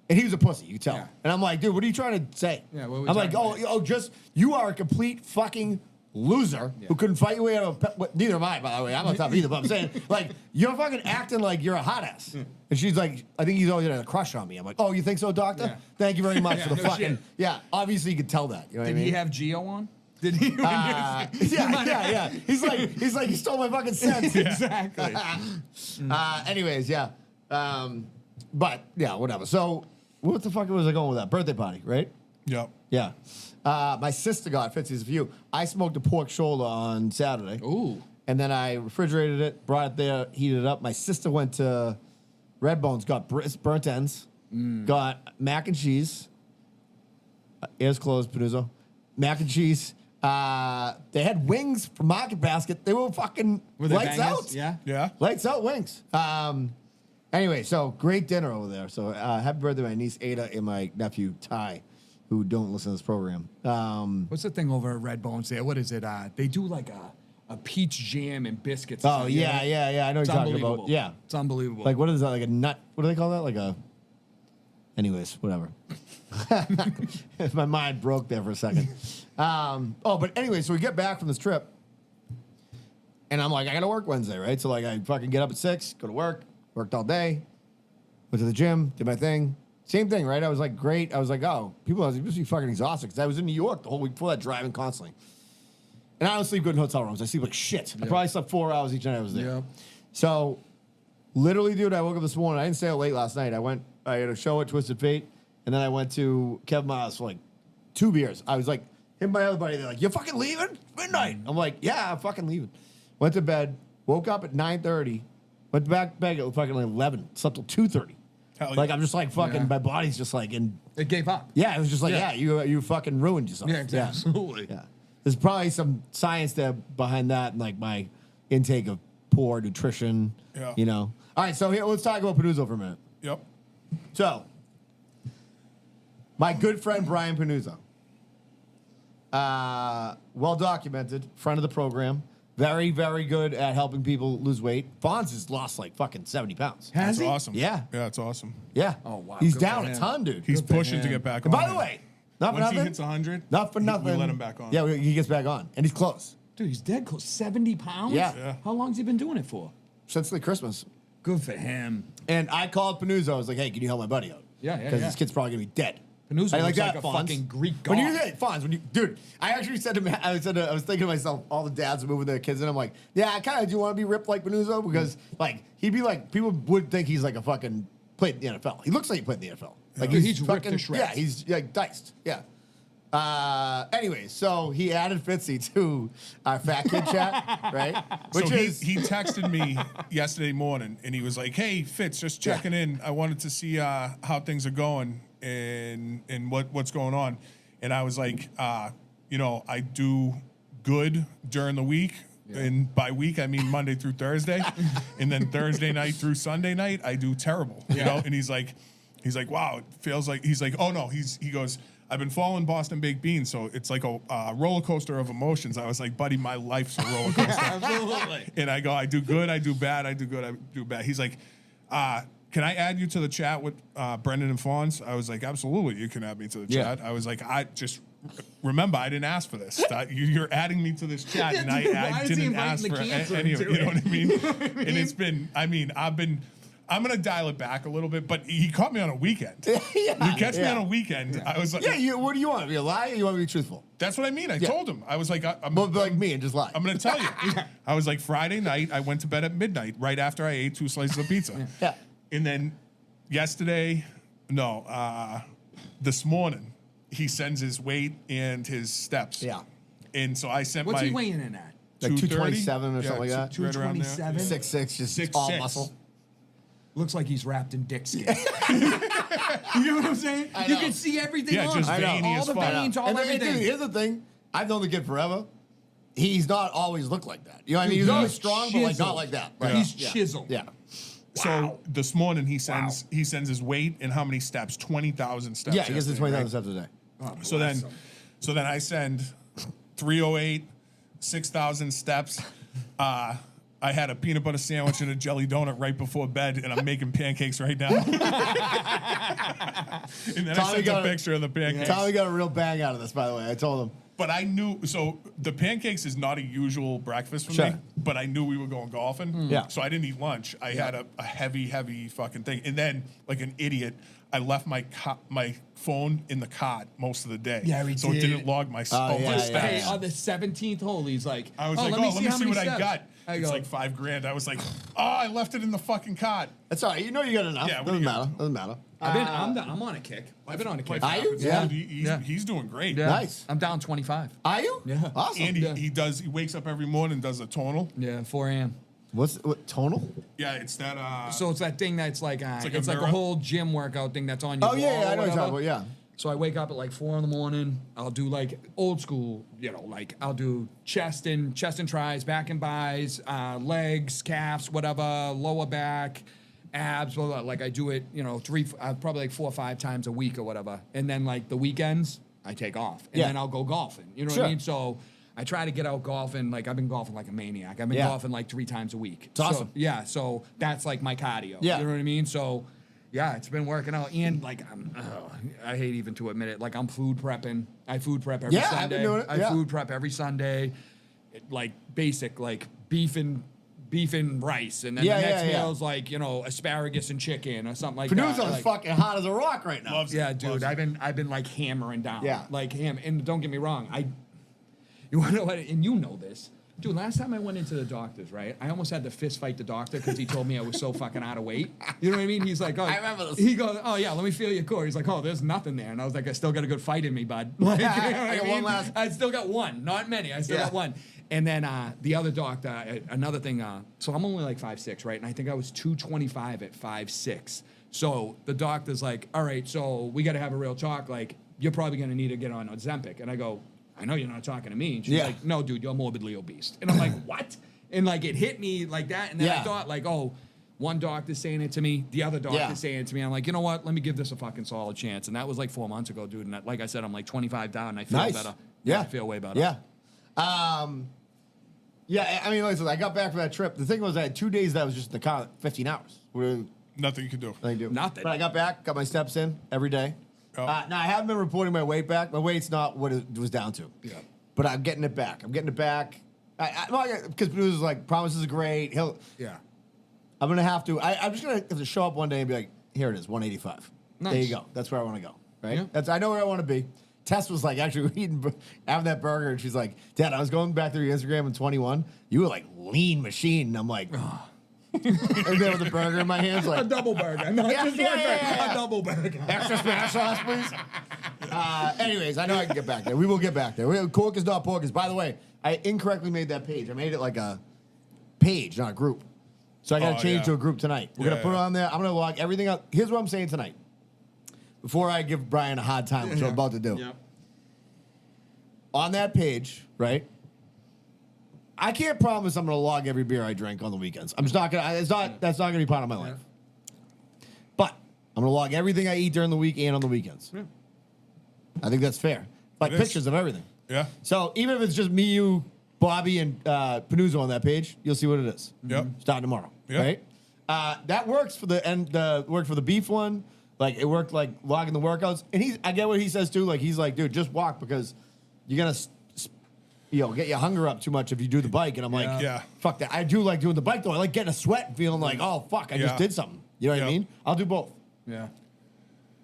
Speaker 2: And he was a pussy, you could tell.
Speaker 4: Yeah.
Speaker 2: And I'm like, dude, what are you trying to say?
Speaker 4: Yeah, what were we
Speaker 2: I'm like,
Speaker 4: trying to
Speaker 2: just you are a complete fucking loser who couldn't fight your way out of neither am I, by the way. I'm not tough either, but I'm saying, like, you're fucking acting like you're a hot ass. And she's like, I think he's always had a crush on me. I'm like, oh, you think so, doctor?
Speaker 4: Yeah.
Speaker 2: Thank you very much for the
Speaker 4: no
Speaker 2: fucking.
Speaker 4: shit.
Speaker 2: Yeah, obviously you could tell that. You know what I
Speaker 4: Did
Speaker 2: mean?
Speaker 4: he have Geo on? Did he?
Speaker 2: Yeah. He's like, you stole my fucking sense.
Speaker 4: Exactly.
Speaker 2: Anyways, yeah. But yeah, whatever. So what the fuck was I going with that? Birthday party, right?
Speaker 3: Yep.
Speaker 2: Yeah. My sister got Fitzy's view. I smoked a pork shoulder on Saturday.
Speaker 4: Ooh.
Speaker 2: And then I refrigerated it, brought it there, heated it up. My sister went to Red Bones, got burnt ends, got mac and cheese. Ears closed, Panuzzo. Mac and cheese. They had wings from Market Basket. They were fucking
Speaker 4: Were they
Speaker 2: lights
Speaker 4: bangers?
Speaker 2: out.
Speaker 4: Yeah.
Speaker 3: Yeah.
Speaker 2: Lights out wings. Anyway, so great dinner over there. So happy birthday to my niece Ada and my nephew Ty, who don't listen to this program.
Speaker 4: What's the thing over at Red Bones there? What is it? They do like a peach jam and biscuits.
Speaker 2: Oh, yeah. I know what
Speaker 4: It's
Speaker 2: you're talking
Speaker 4: unbelievable.
Speaker 2: about. Yeah.
Speaker 4: It's unbelievable.
Speaker 2: Like, what is that? Like a nut? What do they call that? Like a. Anyways, whatever. My mind broke there for a second. But anyway, so we get back from this trip, and I'm like, I gotta work Wednesday, right? So like, I fucking get up at 6, go to work, worked all day, went to the gym, did my thing. Same thing, right? I was like, great. I was like, oh, people must be fucking exhausted because I was in New York the whole week before that, driving constantly. And I don't sleep good in hotel rooms. I sleep like shit. I probably slept 4 hours each night I was there.
Speaker 4: Yeah.
Speaker 2: So, literally, dude, I woke up this morning. I didn't stay out late last night. I had a show at Twisted Fate, and then I went to Kevin Miles for like 2 beers. I was like, him and my other buddy, they're like, you're fucking leaving? Midnight. I'm like, yeah, I'm fucking leaving. Went to bed, woke up at 9:30, went back to bed at fucking like 11, slept till 2:30.
Speaker 3: Hell
Speaker 2: Like,
Speaker 3: yeah.
Speaker 2: I'm just like fucking,
Speaker 4: Yeah.
Speaker 2: my body's just like in.
Speaker 4: it gave up.
Speaker 2: Yeah, it was just like,
Speaker 4: Yeah.
Speaker 2: you fucking ruined yourself.
Speaker 4: Yeah, absolutely.
Speaker 2: Yeah. There's probably some science there behind that, and like my intake of poor nutrition.
Speaker 3: Yeah.
Speaker 2: You know. All right, so here, let's talk about Panuzzo for a minute.
Speaker 3: Yep.
Speaker 2: So, my good friend Brian Panuzzo, well documented, friend of the program, very, very good at helping people lose weight. Fonz has lost like fucking 70 pounds.
Speaker 4: Has
Speaker 3: That's
Speaker 4: he?
Speaker 3: awesome.
Speaker 2: Yeah.
Speaker 3: Yeah, it's awesome.
Speaker 2: Yeah.
Speaker 4: Oh, wow,
Speaker 2: He's
Speaker 4: good
Speaker 2: down
Speaker 4: for
Speaker 2: a
Speaker 4: him.
Speaker 2: ton, dude.
Speaker 3: He's
Speaker 4: Good for
Speaker 3: pushing to
Speaker 4: him.
Speaker 3: get back
Speaker 2: And
Speaker 3: on.
Speaker 2: by the way, not for
Speaker 3: once
Speaker 2: nothing.
Speaker 3: he hits 100,
Speaker 2: Not for nothing.
Speaker 3: we let him back on.
Speaker 2: Yeah, he gets back on, and he's close
Speaker 4: Dude, he's dead close. 70 pounds?
Speaker 2: Yeah.
Speaker 3: Yeah.
Speaker 4: How long's he been doing it for?
Speaker 2: since like Christmas.
Speaker 4: Good for him.
Speaker 2: And I called Panuzzo. I was like, "Hey, can you help my buddy out?
Speaker 4: Yeah, yeah,
Speaker 2: Because
Speaker 4: yeah.
Speaker 2: this kid's probably gonna be dead."
Speaker 4: Panuzzo
Speaker 2: I
Speaker 4: looks like a
Speaker 2: Fonz.
Speaker 4: fucking Greek
Speaker 2: When you
Speaker 4: god.
Speaker 2: say Fonz, dude, I actually said to him, I was thinking to myself, all the dads are moving their kids, and I'm like, yeah, I kind of do want to be ripped like Panuzzo because like he'd be like, people would think he's like a fucking played in the NFL. He looks like he played in the NFL. Like
Speaker 4: Dude, he's ripped to shreds.
Speaker 2: Yeah, he's like diced. Yeah. Anyway, so he added Fitzy to our fat kid chat, right?
Speaker 3: So
Speaker 2: Which is
Speaker 3: he texted me yesterday morning, and he was like, "Hey, Fitz, just checking in. I wanted to see how things are going and what's going on." And I was like, you know, I do good during the week, and by week I mean Monday through Thursday, and then Thursday night through Sunday night I do terrible. You know, and he's like, wow, it feels like oh no, he goes. I've been following Boston Baked Beans, so it's like a roller coaster of emotions. I was like, buddy, my life's a roller coaster.
Speaker 4: Absolutely.
Speaker 3: And I go, I do good, I do bad, I do good, I do bad. He's like, can I add you to the chat with Brendan and Fonz? I was like, absolutely, you can add me to the
Speaker 2: Yeah.
Speaker 3: chat. I was like, I just remember, I didn't ask for this. You're adding me to this chat,
Speaker 4: Yeah,
Speaker 3: and
Speaker 4: dude,
Speaker 3: I
Speaker 4: why is he
Speaker 3: didn't
Speaker 4: inviting
Speaker 3: ask
Speaker 4: the
Speaker 3: for
Speaker 4: cancer
Speaker 3: any of it.
Speaker 4: into
Speaker 3: You know
Speaker 4: it?
Speaker 3: what I mean?
Speaker 4: You know what I mean?
Speaker 3: And it's been, I'm gonna dial it back a little bit, but he caught me on a weekend.
Speaker 2: Yeah,
Speaker 3: You catch me
Speaker 2: yeah.
Speaker 3: on a weekend. I was like,
Speaker 2: yeah. What do you want? Be a lie or you want to be truthful?
Speaker 3: that's what I mean. I
Speaker 2: Yeah.
Speaker 3: told him. I was like, I'm
Speaker 2: Well, be like me and just lie.
Speaker 3: I'm going to tell you. I was like, Friday night, I went to bed at midnight, right after I ate 2 slices of pizza.
Speaker 2: Yeah.
Speaker 3: And then this morning, he sends his weight and his steps.
Speaker 2: Yeah.
Speaker 3: And so I sent
Speaker 4: What's
Speaker 3: my
Speaker 4: he weighing in at?
Speaker 2: Like
Speaker 3: 230?
Speaker 2: 227 or something like that?
Speaker 3: Right around there.
Speaker 4: 227?
Speaker 2: 6'6", just
Speaker 3: 6'6".
Speaker 2: all muscle.
Speaker 4: Looks like he's wrapped in dick skin. You know what I'm saying?
Speaker 2: I
Speaker 4: You
Speaker 2: know.
Speaker 4: can see everything
Speaker 3: Yeah,
Speaker 4: on
Speaker 3: just
Speaker 4: it.
Speaker 3: veiny
Speaker 4: all
Speaker 3: as
Speaker 4: the
Speaker 3: fuck.
Speaker 4: veins, all
Speaker 2: And then,
Speaker 4: everything.
Speaker 2: dude, here's the thing. I've known the kid forever. he's not always looked like that. You know what I mean? He's always strong, but like not like that. Right?
Speaker 4: He's
Speaker 2: Yeah.
Speaker 4: chiseled.
Speaker 2: Yeah.
Speaker 3: So this morning he sends his weight and how many steps? 20,000 steps.
Speaker 2: Yeah, he gets to
Speaker 3: yesterday,
Speaker 2: 20,000 steps a day.
Speaker 4: Oh,
Speaker 3: So
Speaker 4: bless
Speaker 3: then,
Speaker 4: him.
Speaker 3: so then I send 308, 6,000 steps. I had a peanut butter sandwich and a jelly donut right before bed, and I'm making pancakes right now. And then
Speaker 2: Tommy
Speaker 3: I sent
Speaker 2: got
Speaker 3: a
Speaker 2: a-
Speaker 3: picture of the pancakes.
Speaker 2: Tommy got a real bang out of this, by the way. I told him.
Speaker 3: But I knew, so the pancakes is not a usual breakfast for
Speaker 2: Sure.
Speaker 3: me, but I knew we were going golfing.
Speaker 2: Yeah.
Speaker 3: So I didn't eat lunch. I had a heavy fucking thing. And then, like an idiot, I left my phone in the cot most of the day.
Speaker 4: Yeah, we
Speaker 3: so it
Speaker 4: did.
Speaker 3: didn't log my
Speaker 2: yeah,
Speaker 3: my
Speaker 2: yeah,
Speaker 3: steps.
Speaker 4: Hey, on the 17th hole, he's like,
Speaker 3: I was like, let me see
Speaker 4: how many
Speaker 3: what I
Speaker 4: steps."
Speaker 3: got.
Speaker 4: I
Speaker 3: It's
Speaker 4: go,
Speaker 3: like $5,000. I was like, oh, I left it in the fucking cot.
Speaker 2: That's all right. You know you got enough.
Speaker 3: Yeah, what
Speaker 2: Doesn't
Speaker 3: do you
Speaker 2: matter. Doesn't matter.
Speaker 4: I'm on a kick. I've been on a kick.
Speaker 2: Are you?
Speaker 3: Yeah.
Speaker 4: Yeah.
Speaker 3: He's doing great.
Speaker 4: Yeah.
Speaker 2: Nice.
Speaker 4: I'm down 25.
Speaker 2: Are you?
Speaker 4: Yeah.
Speaker 2: Awesome.
Speaker 3: And
Speaker 4: Yeah.
Speaker 3: he wakes up every morning and does a tonal.
Speaker 4: Yeah, 4 a.m.
Speaker 2: What tonal?
Speaker 3: Yeah, it's that.
Speaker 4: So it's that thing that's like,
Speaker 3: like
Speaker 4: it's
Speaker 3: a
Speaker 4: like a
Speaker 3: mirror?
Speaker 4: whole gym workout thing that's on your
Speaker 2: Oh
Speaker 4: wall
Speaker 2: yeah,
Speaker 4: or
Speaker 2: I know what you're
Speaker 4: whatever.
Speaker 2: talking about. Yeah.
Speaker 4: So I wake up at like 4 in the morning. I'll do like old school, like I'll do chest and tries, back and buys, legs, calves, whatever, lower back, abs, blah, blah. Like I do it, probably like 4 or 5 times a week or whatever. And then like the weekends, I take off and
Speaker 2: Yeah.
Speaker 4: then I'll go golfing. You know what
Speaker 2: Sure.
Speaker 4: I mean? So I try to get out golfing. Like I've been golfing like a maniac. I've been
Speaker 2: Yeah.
Speaker 4: golfing like 3 times a week.
Speaker 2: It's awesome.
Speaker 4: So that's like my cardio.
Speaker 2: Yeah.
Speaker 4: You know what I mean? So yeah, it's been working out. And like I hate even to admit it. Like I'm food prepping. I food prep every
Speaker 2: Yeah,
Speaker 4: Sunday.
Speaker 2: I've been doing it,
Speaker 4: I
Speaker 2: yeah.
Speaker 4: food prep every Sunday. Like basic, like beef and rice, and then
Speaker 2: Yeah,
Speaker 4: the next
Speaker 2: yeah, yeah.
Speaker 4: meal's like asparagus and chicken or something like
Speaker 2: Panuzo's
Speaker 4: that. Like,
Speaker 2: fucking hot as a rock right now.
Speaker 3: Loves it.
Speaker 4: yeah, dude,
Speaker 3: Loves it.
Speaker 4: I've been like hammering down.
Speaker 2: Yeah.
Speaker 4: Like and don't get me wrong, you want to know what, and you know this. Dude, last time I went into the doctor's, right? I almost had to fist fight the doctor because he told me I was so fucking out of weight. You know what I mean? He's like, oh,
Speaker 2: I remember this.
Speaker 4: He goes, oh yeah, let me feel your core. He's like, oh, there's nothing there, and I was like, I still got a good fight in me, bud. Like, you know what
Speaker 2: I got one last-
Speaker 4: I still got one, not many. I still
Speaker 2: Yeah.
Speaker 4: got one. And then the other doctor, another thing. So I'm only like 5'6", right? And I think I was 225 at 5'6". So the doctor's like, all right, so we got to have a real talk. Like, you're probably going to need to get on Ozempic. And I go, I know you're not talking to me. And she's
Speaker 2: Yeah.
Speaker 4: like, no, dude, you're morbidly obese. And I'm like, what? And like, it hit me like that. And then
Speaker 2: Yeah.
Speaker 4: I thought like, oh, one doctor's saying it to me, the other doctor's
Speaker 2: Yeah.
Speaker 4: saying it to me. I'm like, you know what? Let me give this a fucking solid chance. And that was like 4 months ago, dude. And like I said, I'm like 25 down and I feel
Speaker 2: Nice.
Speaker 4: better.
Speaker 2: Yeah.
Speaker 4: I feel way better.
Speaker 2: Yeah. Yeah, I mean, listen, I got back from that trip. The thing was, I had 2 days that I was just in the car, 15 hours.
Speaker 3: Nothing you can do.
Speaker 2: I do.
Speaker 4: Nothing.
Speaker 2: But I got back, got my steps in every day.
Speaker 3: Oh.
Speaker 2: Now, I haven't been reporting my weight back. My weight's not what it was down to.
Speaker 4: Yeah.
Speaker 2: But I'm getting it back. Because Bruce is like, promises are great.
Speaker 4: Yeah.
Speaker 2: I'm going to have to, I'm just going to have to show up one day and be like, here it is, 185. There
Speaker 4: Nice.
Speaker 2: you go. That's where I want to go. Right?
Speaker 4: Yeah.
Speaker 2: I know where I want to be. Tess was like, actually, having that burger, and she's like, Dad, I was going back through your Instagram in 21. You were like lean machine. And I'm like, and there with the burger in my hands,
Speaker 4: A
Speaker 2: like,
Speaker 4: double burger. Not
Speaker 2: Yeah,
Speaker 4: just
Speaker 2: yeah,
Speaker 4: one
Speaker 2: yeah,
Speaker 4: burger.
Speaker 2: yeah.
Speaker 4: A double burger.
Speaker 2: extra smash sauce, please. Anyways, I know I can get back there. We will get back there. Cork is not pork. By the way, I incorrectly made that page. I made it like a page, not a group. So I got to
Speaker 3: Oh,
Speaker 2: change
Speaker 3: yeah.
Speaker 2: to a group tonight. We're
Speaker 3: Yeah,
Speaker 2: going to put it
Speaker 3: yeah.
Speaker 2: on there. I'm going to log everything up. Here's what I'm saying tonight. Before I give Brian a hard time, which I'm about to do.
Speaker 4: Yeah.
Speaker 2: On that page, right? I can't promise I'm going to log every beer I drink on the weekends. I'm just not going to. That's not going to be part of my life. But I'm going to log everything I eat during the week and on the weekends.
Speaker 4: Yeah.
Speaker 2: I think that's fair. Like
Speaker 3: It is.
Speaker 2: pictures of everything.
Speaker 3: Yeah.
Speaker 2: So even if it's just me, you, Bobby, and Panuzzo on that page, you'll see what it is.
Speaker 3: Yep.
Speaker 2: Starting tomorrow.
Speaker 3: Yep.
Speaker 2: Right? That works for worked for the beef one. Like it worked like logging the workouts. And I get what he says too. Like he's like, dude, just walk because you're gonna get your hunger up too much if you do the bike. And I'm like,
Speaker 3: Yeah.
Speaker 2: fuck that. I do like doing the bike though. I like getting a sweat and feeling like, oh fuck, I just
Speaker 3: Yeah.
Speaker 2: did something. You know what I
Speaker 3: Yeah.
Speaker 2: mean? I'll do both.
Speaker 4: Yeah.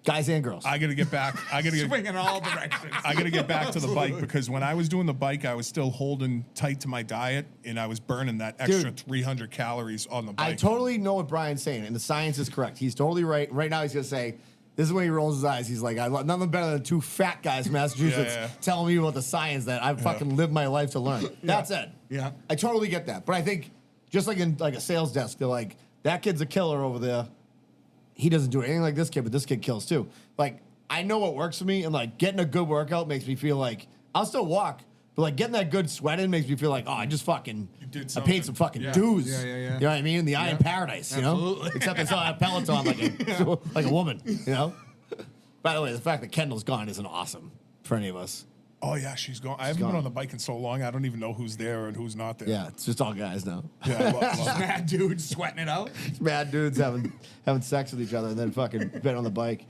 Speaker 2: Guys and girls.
Speaker 3: I got to get back. I got to get.
Speaker 4: Swing in all directions.
Speaker 3: I got to get back to the bike because when I was doing the bike, I was still holding tight to my diet and I was burning that extra
Speaker 2: Dude.
Speaker 3: 300 calories on the bike.
Speaker 2: I totally know what Brian's saying, and the science is correct. He's totally right. Right now, he's gonna say, "This is when he rolls his eyes." He's like, "I love nothing better than 2 fat guys from Massachusetts
Speaker 3: Yeah.
Speaker 2: telling me about the science that I've fucking lived my life to learn." That's it.
Speaker 4: Yeah.
Speaker 2: I totally get that, but I think just like in like a sales desk, they're like, "That kid's a killer over there. He doesn't do anything like this kid, but this kid kills too." Like I know what works for me, and like getting a good workout makes me feel like I'll still walk, But like getting that good sweat in makes me feel like, oh, I just fucking,
Speaker 3: did
Speaker 2: I
Speaker 3: something.
Speaker 2: paid some fucking
Speaker 3: Yeah.
Speaker 2: dues.
Speaker 4: Yeah, yeah, yeah.
Speaker 2: You know what I mean? In the eye of paradise, you know?
Speaker 4: Absolutely.
Speaker 2: Except I saw that Peloton like a woman, you know? By the way, the fact that Kendall's gone isn't awesome for any of us.
Speaker 3: Oh yeah, she's gone. I haven't
Speaker 2: gone.
Speaker 3: been on the bike in so long. I don't even know who's there and who's not there.
Speaker 2: Yeah, it's just all guys now.
Speaker 3: Yeah, I love it.
Speaker 4: Mad dude sweating it out.
Speaker 2: Mad dudes having sex with each other and then fucking been on the bike.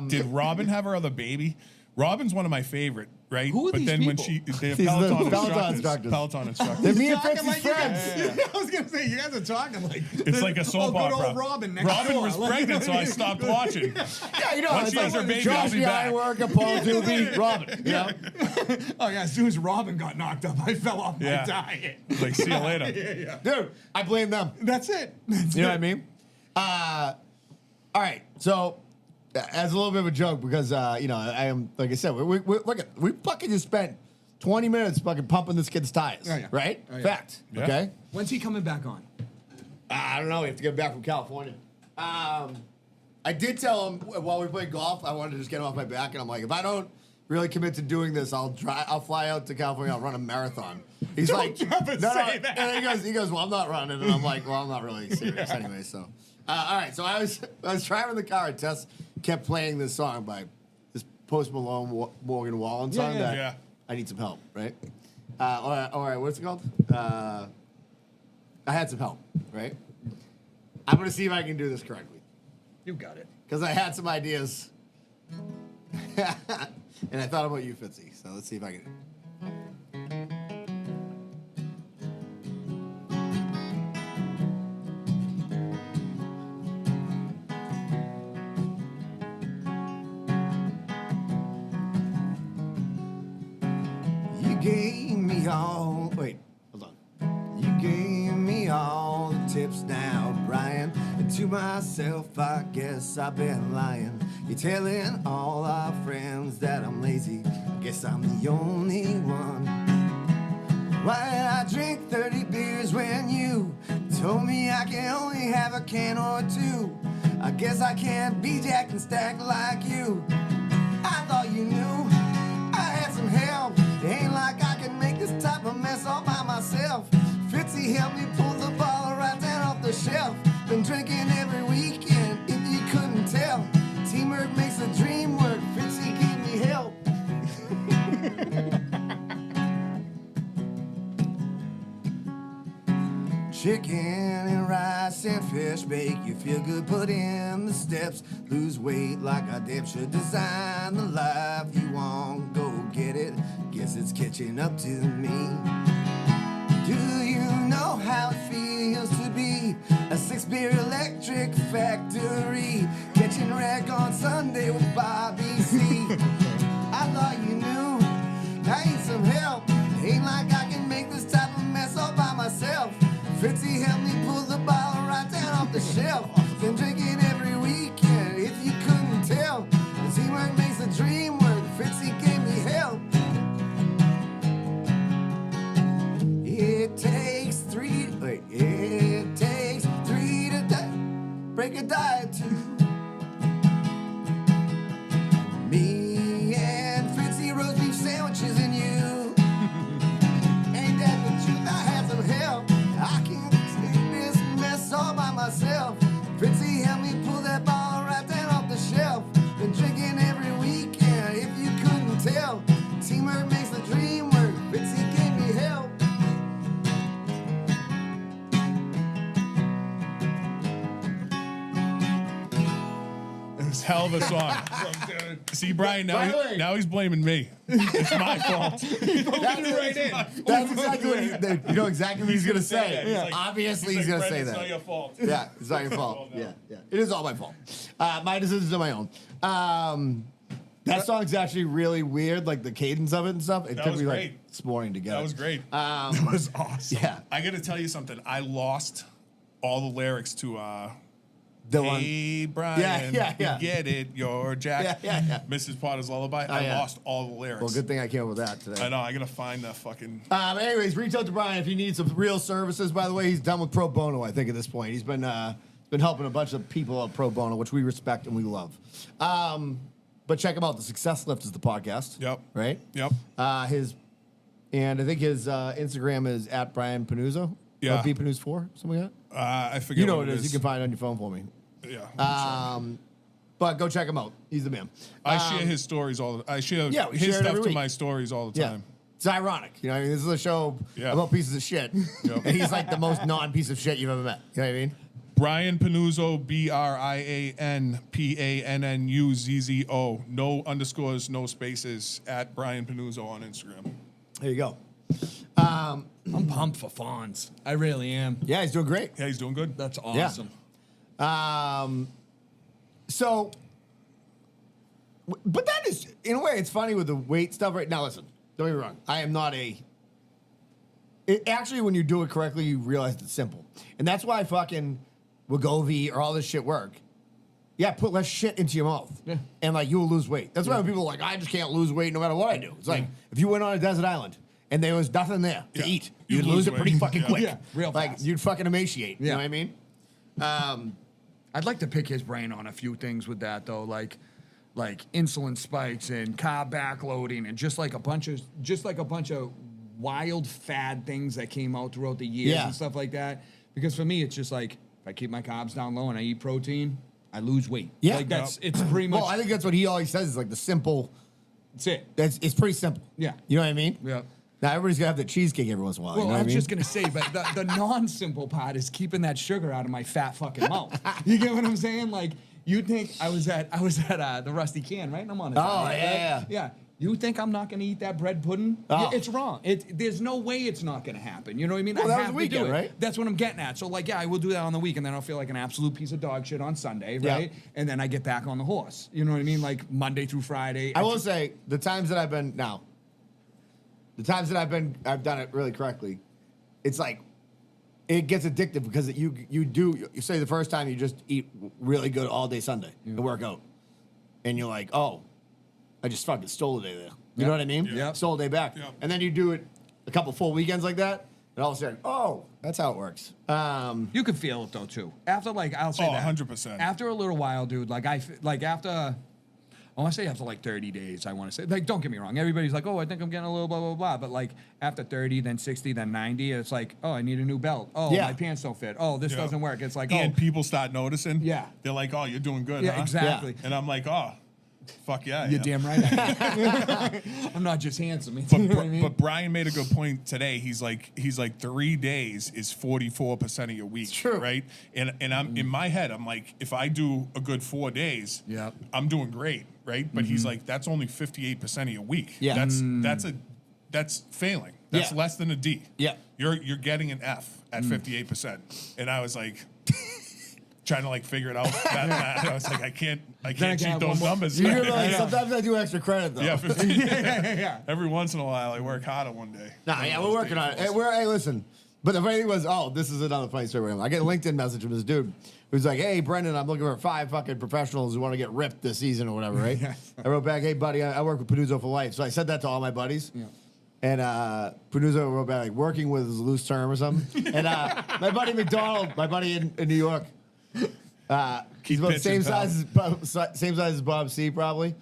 Speaker 3: Did Robin have her other baby? Robin's one of my favorite, right?
Speaker 4: Who are
Speaker 3: but
Speaker 4: these
Speaker 3: then when
Speaker 4: people?
Speaker 3: they're
Speaker 2: These are the
Speaker 3: Peloton
Speaker 2: Peloton
Speaker 3: instructors.
Speaker 2: instructors.
Speaker 3: Peloton instructors.
Speaker 2: They're me and
Speaker 4: Talking
Speaker 2: Fritzy's
Speaker 4: like you
Speaker 2: friends.
Speaker 4: guys- I was gonna say you guys are talking like
Speaker 3: It's like a soap
Speaker 4: good
Speaker 3: opera.
Speaker 4: old Robin next
Speaker 3: Robin
Speaker 4: door.
Speaker 3: was
Speaker 4: Like-
Speaker 3: pregnant, so I stopped watching.
Speaker 2: Yeah, you know,
Speaker 3: Once
Speaker 2: it's
Speaker 3: she has her baby,
Speaker 2: Josh
Speaker 3: I'll be
Speaker 2: the
Speaker 3: back.
Speaker 2: Ironworker, Paul Doobie, Robin. You know?
Speaker 4: Oh yeah, as soon as Robin got knocked up, I fell off my
Speaker 3: Yeah.
Speaker 4: diet.
Speaker 3: Like, see you later.
Speaker 4: Yeah.
Speaker 2: Dude, I blame them.
Speaker 4: That's it. That's
Speaker 2: You know
Speaker 4: it.
Speaker 2: what I mean? All right, so as a little bit of a joke, because you know, I am like I said, we look at we fucking just spent 20 minutes fucking pumping this kid's tires,
Speaker 4: Oh, yeah.
Speaker 2: right?
Speaker 4: Oh, yeah.
Speaker 2: Fact.
Speaker 3: Yeah.
Speaker 2: Okay.
Speaker 4: When's he coming back on?
Speaker 2: I don't know. We have to get back from California. I did tell him while we played golf, I wanted to just get him off my back, and I'm like, if I don't really commit to doing this, I'll fly out to California, I'll run a marathon. He's like,
Speaker 4: ever say that.
Speaker 2: And he goes, well, I'm not running, and I'm like, well, I'm not really serious anyway. So, all right. So I was driving the car, and Tess kept playing this song by this Post Malone, Morgan Wallen song
Speaker 4: yeah.
Speaker 2: that
Speaker 3: Yeah.
Speaker 2: I need some help, right? All right. What's it called? I had some help, right? I'm gonna see if I can do this correctly
Speaker 4: You got it.
Speaker 2: because I had some ideas, and I thought about you, Fitzy. So let's see if I can. You gave me all. Wait, hold on. You gave me all the tips now, Brian. And to myself, I guess I've been lying. You're telling all our friends that I'm lazy. I guess I'm the only one. Why did I drink 30 beers when you told me I can only have a can or two? I guess I can't be jacked and stacked like you. I thought you knew I had some help. It ain't like I can make this type of mess all by myself. Fitzy helped me pull the bottle right down off the shelf. Been drinking every weekend, if you couldn't tell. Teamwork makes the dream work. Fitzy gave me help. Chicken and rice and fish make you feel good. Put in the steps, lose weight like a dip. Should design the life you want. Go get it. Guess it's catching up to me. Do you know how it feels to be a 6-beer electric factory? Catching wreck on Sunday with Bobby C. I thought you knew I need some help. Ain't like I can make this type of mess all by myself. Fritzy helped me pull the bottle right down off the shelf. Been drinking every weekend, if you couldn't tell. Teamwork makes the dream work. Fritzy gave me help. It takes three to break a diet too. Me and Fritzy roast beef sandwiches and you. Ain't that the truth? I had some help. I can't take this mess all by myself. Fritzy helped me pull that ball right down off the shelf. Been drinking every weekend, if you couldn't tell. Teamwork makes the dream work. Fritzy gave me help.
Speaker 3: It was hell of a song. See, Brian,
Speaker 2: By the way-
Speaker 3: now he's blaming me. It's my fault.
Speaker 2: That's exactly what you know exactly what he's gonna say.
Speaker 3: He's like-
Speaker 2: Obviously, he's gonna
Speaker 3: "Brett,
Speaker 2: say
Speaker 3: it's
Speaker 2: that.
Speaker 3: not your fault.
Speaker 2: Yeah, it's not your fault.
Speaker 3: no.
Speaker 2: Yeah. It is all my fault. My decisions are my own. That song's actually really weird, like the cadence of it and stuff. It
Speaker 3: That
Speaker 2: took
Speaker 3: was
Speaker 2: me
Speaker 3: great.
Speaker 2: like this morning to get
Speaker 3: That
Speaker 2: it.
Speaker 3: was great.
Speaker 4: That was awesome.
Speaker 2: Yeah.
Speaker 3: I got to tell you something. I lost all the lyrics to
Speaker 2: The one.
Speaker 3: Hey, Brian,
Speaker 2: Yeah.
Speaker 3: you get it, you're Jack.
Speaker 2: Yeah.
Speaker 3: Mrs. Potter's Lullaby. I
Speaker 2: yeah.
Speaker 3: lost all the lyrics.
Speaker 2: Well, good thing I came up with that today.
Speaker 3: I know. I got to find the fucking...
Speaker 2: Anyways, reach out to Brian if you need some real services. By the way, he's done with pro bono, I think, at this point. He's been helping a bunch of people out pro bono, which we respect and we love. But check him out. The Success Lift is the podcast.
Speaker 3: Yep.
Speaker 2: Right?
Speaker 3: Yep.
Speaker 2: His And I think his Instagram is at Brian Panuzzo.
Speaker 3: Yeah.
Speaker 2: Or bpanuz4, something like that.
Speaker 3: I forget.
Speaker 2: You know
Speaker 3: what
Speaker 2: what it is. You can find it on your phone for me.
Speaker 3: Yeah.
Speaker 2: But go check him out. He's the man.
Speaker 3: I share his stories all. I share
Speaker 2: Yeah, we
Speaker 3: his
Speaker 2: share it every
Speaker 3: stuff to
Speaker 2: week.
Speaker 3: my stories all the
Speaker 2: Yeah.
Speaker 3: time.
Speaker 2: It's ironic. You know what I mean? This is a show
Speaker 3: Yeah.
Speaker 2: about pieces of shit.
Speaker 3: Yep.
Speaker 2: And he's like the most non-piece of shit you've ever met. You know what I mean?
Speaker 3: Brian Panuzzo, BrianPannuzzo. No underscores, no spaces at Brian Panuzzo on Instagram.
Speaker 2: There you go.
Speaker 4: I'm pumped for Fonz. I really am.
Speaker 2: Yeah, he's doing great.
Speaker 3: Yeah, he's doing good.
Speaker 4: That's awesome.
Speaker 2: So, but that is, in a way, it's funny with the weight stuff right now. Listen, don't get me wrong. I am not actually, when you do it correctly, you realize it's simple. And that's why fucking Wegovy or all this shit work. Yeah, put less shit into your mouth.
Speaker 4: Yeah.
Speaker 2: And like, you will lose weight. That's why when people are like, I just can't lose weight no matter what I do. It's like, if you went on a desert island and there was nothing there to
Speaker 3: Yeah.
Speaker 2: eat,
Speaker 3: You'd
Speaker 2: you'd lose it
Speaker 3: lose
Speaker 2: pretty
Speaker 3: weight.
Speaker 2: fucking
Speaker 3: Yeah.
Speaker 2: quick.
Speaker 4: Yeah, real
Speaker 2: Like,
Speaker 4: fast.
Speaker 2: you'd fucking emaciate. You
Speaker 4: Yeah.
Speaker 2: know what I mean?
Speaker 4: I'd like to pick his brain on a few things with that though, like insulin spikes and carb backloading and just like a bunch of wild fad things that came out throughout the years
Speaker 2: Yeah.
Speaker 4: and stuff like that. Because for me, it's just like if I keep my carbs down low and I eat protein, I lose weight.
Speaker 2: Yeah.
Speaker 4: like it's pretty much
Speaker 2: Well, I think that's what he always says is like the simple.
Speaker 4: that's it.
Speaker 2: It's pretty simple.
Speaker 4: Yeah.
Speaker 2: You know what I mean?
Speaker 4: Yeah.
Speaker 2: Now everybody's gonna have the cheesecake every once in a while.
Speaker 4: Well,
Speaker 2: you know
Speaker 4: I
Speaker 2: what
Speaker 4: was
Speaker 2: I mean?
Speaker 4: just gonna say, but the non-simple part is keeping that sugar out of my fat fucking mouth. You get what I'm saying? Like you think I was at the Rusty Can, right? And I'm on it.
Speaker 2: Oh, yeah.
Speaker 4: Yeah. You think I'm not gonna eat that bread pudding?
Speaker 2: Oh.
Speaker 4: Yeah, it's wrong. There's no way it's not gonna happen. You know what I mean?
Speaker 2: Well,
Speaker 4: I
Speaker 2: that was
Speaker 4: have
Speaker 2: the
Speaker 4: to do
Speaker 2: weekend,
Speaker 4: it.
Speaker 2: right?
Speaker 4: That's what I'm getting at. So like, yeah, I will do that on the week, and then I'll feel like an absolute piece of dog shit on Sunday,
Speaker 2: Yeah.
Speaker 4: right? And then I get back on the horse. You know what I mean? Like Monday through Friday.
Speaker 2: I will say the times that I've done it really correctly. It's like it gets addictive because you say the first time you just eat really good all day Sunday and work out, and you're like, oh, I just fucking stole a day there. You know what I mean?
Speaker 4: Yeah.
Speaker 2: Stole a day back,
Speaker 3: Yeah.
Speaker 2: and then you do it a couple full weekends like that, and all of a sudden, oh, that's how it works.
Speaker 4: You could feel it though too. After like I'll say
Speaker 3: Oh,
Speaker 4: that
Speaker 3: 100%.
Speaker 4: After a little while, dude. Like after, I want to say after like 30 days. I want to say like don't get me wrong. Everybody's like, oh, I think I'm getting a little blah blah blah. But like after 30, then 60, then 90, it's like, oh, I need a new belt. Oh,
Speaker 2: Yeah.
Speaker 4: my pants don't fit. Oh, this
Speaker 3: Yeah.
Speaker 4: doesn't work. It's like
Speaker 3: And people start noticing.
Speaker 4: Yeah.
Speaker 3: They're like, oh, you're doing good,
Speaker 4: yeah,
Speaker 3: huh?
Speaker 4: exactly.
Speaker 3: And I'm like, oh, fuck yeah. I
Speaker 4: You're
Speaker 3: am.
Speaker 4: damn right. I am. I'm not just handsome. You know what I mean?
Speaker 3: But Brian made a good point today. He's like 3 days is 44% of your week,
Speaker 2: True.
Speaker 3: right? And I'm in my head, I'm like, if I do a good 4 days,
Speaker 4: Yep.
Speaker 3: I'm doing great, right? But he's like, that's only 58% of your week.
Speaker 2: Yeah.
Speaker 3: That's failing. That's
Speaker 2: Yeah.
Speaker 3: less than a D.
Speaker 2: Yeah.
Speaker 3: You're getting an F at 58%. And I was like, trying to like figure it out. I was like, I can't
Speaker 4: I
Speaker 3: cheat
Speaker 4: have
Speaker 3: those
Speaker 4: one more-
Speaker 3: numbers.
Speaker 2: You realize sometimes I do extra credit though.
Speaker 3: Yeah, 15.
Speaker 4: yeah.
Speaker 3: Every once in a while, I work harder one day.
Speaker 2: Nah, yeah, we're working on it. Hey, listen. But the funny thing was, this is another funny story. I get a LinkedIn message from this dude who's like, hey, Brendan, I'm looking for 5 fucking professionals who want to get ripped this season or whatever, right? I wrote back, hey, buddy, I work with Panuzzo for life. So I said that to all my buddies.
Speaker 4: Yeah.
Speaker 2: And Panuzzo wrote back, like, working with is a loose term or something. And my buddy McDonald, my buddy in New York, he's about the
Speaker 3: pitching,
Speaker 2: same size as Bob C, probably.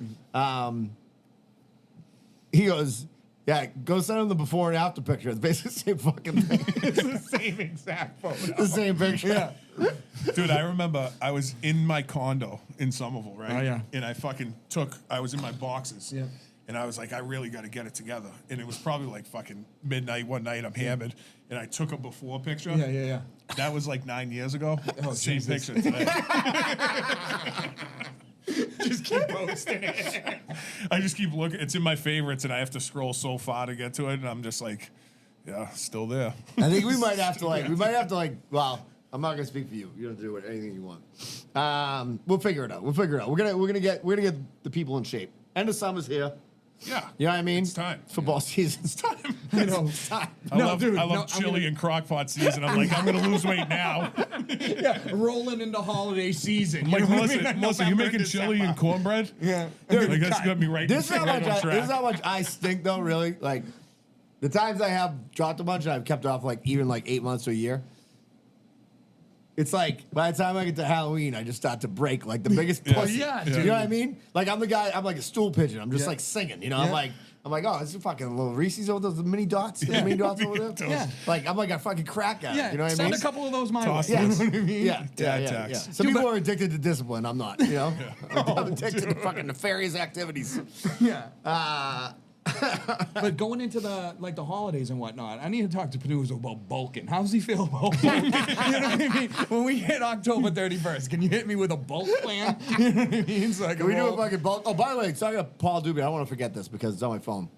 Speaker 2: He goes, yeah, go send him the before and after picture. It's basically the same fucking thing.
Speaker 4: It's the same exact photo.
Speaker 2: The same picture.
Speaker 4: Yeah.
Speaker 3: Dude, I remember I was in my condo in Somerville, right?
Speaker 4: Oh, yeah.
Speaker 3: And I was in my boxes.
Speaker 4: Yeah.
Speaker 3: And I was like, I really got to get it together. And it was probably like fucking midnight one night. I'm hammered. And I took a before picture.
Speaker 4: Yeah.
Speaker 3: That was like 9 years ago. Same
Speaker 4: Jesus.
Speaker 3: picture today.
Speaker 4: Just keep posting it.
Speaker 3: I just keep looking. It's in my favorites, and I have to scroll so far to get to it. And I'm just like, yeah, still there.
Speaker 2: I think we might have to well, I'm not gonna speak for you. You don't do it anything you want. We'll figure it out. We're gonna get the people in shape. End of summer's here.
Speaker 3: Yeah.
Speaker 2: You know what I mean?
Speaker 3: It's time.
Speaker 2: Football season.
Speaker 3: It's time.
Speaker 4: I know.
Speaker 2: It's time.
Speaker 3: I
Speaker 4: No,
Speaker 3: love
Speaker 4: dude,
Speaker 3: I love
Speaker 4: no, I'm
Speaker 3: chili
Speaker 4: gonna-
Speaker 3: and crockpot season. I'm like, I'm going to lose weight now.
Speaker 4: Yeah, rolling into holiday season.
Speaker 3: I'm like,
Speaker 4: You know what I mean?
Speaker 3: Melissa, you
Speaker 4: November,
Speaker 3: making chili
Speaker 4: December.
Speaker 3: and cornbread?
Speaker 4: Yeah.
Speaker 3: Like, that's got me right,
Speaker 2: This is how
Speaker 3: right
Speaker 2: much.
Speaker 3: on track.
Speaker 2: This is how much I stink, though. Really, like the times I have dropped a bunch and I've kept off like even like 8 months to a year. It's like by the time I get to Halloween, I just start to break like the biggest
Speaker 3: Yeah.
Speaker 2: pussy.
Speaker 4: Yeah,
Speaker 2: You
Speaker 4: dude.
Speaker 2: know what I mean? Like I'm the guy. I'm like a stool pigeon. I'm just
Speaker 4: Yeah.
Speaker 2: like singing. You know,
Speaker 4: Yeah.
Speaker 2: I'm like I'm like, oh, it's a fucking little Reese's over those mini dots. The mini dots over there.
Speaker 4: Yeah.
Speaker 2: Like, I'm like a fucking crack guy.
Speaker 4: Yeah,
Speaker 2: You know what I
Speaker 4: send
Speaker 2: mean?
Speaker 4: a couple of those my way.
Speaker 3: Toss
Speaker 4: You know
Speaker 2: Yes.
Speaker 4: what I mean?
Speaker 2: Yeah,
Speaker 3: Dad
Speaker 2: yeah.
Speaker 3: tax.
Speaker 2: Some
Speaker 4: Dude,
Speaker 2: people
Speaker 4: but-
Speaker 2: are addicted to discipline. I'm not. You know, I'm addicted to fucking nefarious activities.
Speaker 4: Yeah. But going into the holidays and whatnot, I need to talk to Panuzo about bulking. How's he feel about bulking? You know what I mean? When we hit October 31st, can you hit me with a bulk plan? You know what I mean? So I
Speaker 2: Can we do a
Speaker 4: roll-
Speaker 2: fucking bulk? Oh, by the way, talking to Paul Doobie, I don't want to forget this because it's on my phone.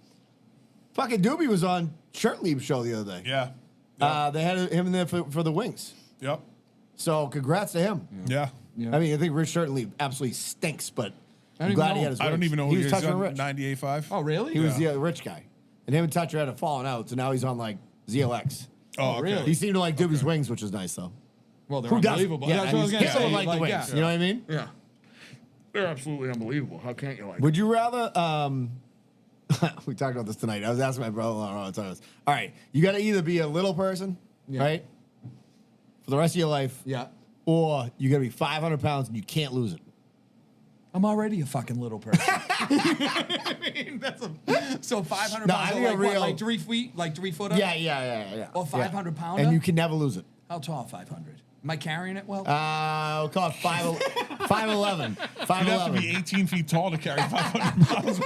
Speaker 2: Fucking Doobie was on Shirt Leave show the other day.
Speaker 3: Yeah.
Speaker 2: They had him in there for the wings.
Speaker 3: Yep.
Speaker 2: So congrats to him.
Speaker 3: Yeah.
Speaker 4: Yeah.
Speaker 2: I mean, I think Rich Shirt Leave absolutely stinks, but
Speaker 4: I
Speaker 2: I'm
Speaker 4: don't
Speaker 2: glad
Speaker 4: even
Speaker 2: he
Speaker 4: know.
Speaker 2: had his
Speaker 3: I
Speaker 2: wings.
Speaker 3: don't even know
Speaker 2: he
Speaker 3: who
Speaker 2: was
Speaker 3: he is.
Speaker 2: touching
Speaker 3: On
Speaker 2: Rich.
Speaker 3: 98.5.
Speaker 4: Oh, really?
Speaker 2: He was the rich guy. And him and Toucher had fallen out, so now he's on like ZLX.
Speaker 3: Oh, okay.
Speaker 4: really?
Speaker 2: He seemed to like Doobie's wings, which is nice though.
Speaker 4: Well, they're
Speaker 2: Who doesn't?
Speaker 4: unbelievable.
Speaker 2: Yeah,
Speaker 4: That's what I was
Speaker 2: he's-
Speaker 4: gonna
Speaker 2: someone
Speaker 4: say.
Speaker 2: like the wings.
Speaker 4: yeah.
Speaker 2: You know what I mean?
Speaker 4: Yeah. They're absolutely unbelievable. How can't you like
Speaker 2: Would you rather? We talked about this tonight. I was asking my brother-in-law all the time. All right, you got to either be a little person,
Speaker 4: Yeah.
Speaker 2: right, for the rest of your life,
Speaker 4: Yeah.
Speaker 2: or you got to be 500 pounds and you can't lose it.
Speaker 4: I'm already a fucking little person. I mean, so 500
Speaker 2: No,
Speaker 4: pounds,
Speaker 2: I
Speaker 4: are
Speaker 2: think a
Speaker 4: like, what,
Speaker 2: real-
Speaker 4: like 3 feet, like 3 foot up?
Speaker 2: Yeah.
Speaker 4: Or 500 pounder?
Speaker 2: and you can never lose it.
Speaker 4: How tall? 500. Am I carrying it well?
Speaker 2: We'll call it 5'11".
Speaker 3: You'd have to be 18 feet tall to carry 500 pounds.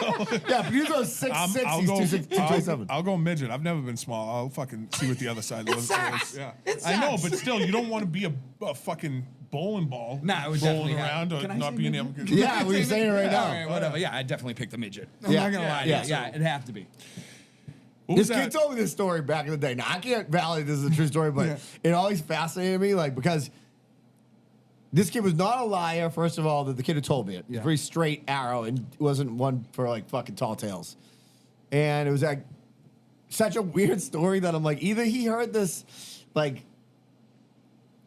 Speaker 2: Yeah, but you go 6'6",
Speaker 3: I'll
Speaker 2: he's
Speaker 3: go.
Speaker 2: 227.
Speaker 3: I'll go midget. I've never been small. I'll fucking see what the other side looks like.
Speaker 4: sucks.
Speaker 3: Yeah,
Speaker 4: It
Speaker 3: I know,
Speaker 4: sucks.
Speaker 3: but still, you don't want to be a fucking bowling ball.
Speaker 4: Nah, I would
Speaker 3: rolling
Speaker 4: definitely have-
Speaker 3: around or
Speaker 4: Can I
Speaker 3: not
Speaker 4: say
Speaker 3: being
Speaker 4: midget?
Speaker 3: able to.
Speaker 2: Yeah, we're saying it right now.
Speaker 4: All right, whatever. Yeah, I'd definitely pick the midget. I'm
Speaker 2: Yeah.
Speaker 4: not going to lie.
Speaker 2: Yeah.
Speaker 4: Yeah, it'd have to be.
Speaker 3: What
Speaker 2: This
Speaker 3: was
Speaker 2: kid
Speaker 3: that?
Speaker 2: told me this story back in the day. Now, I can't validate this is a true story, but
Speaker 4: Yeah.
Speaker 2: it always fascinated me, like, because this kid was not a liar, first of all, the kid who told me it.
Speaker 4: Yeah.
Speaker 2: Very straight arrow and wasn't one for, like, fucking tall tales. And it was, like, such a weird story that I'm like, either he heard this, like,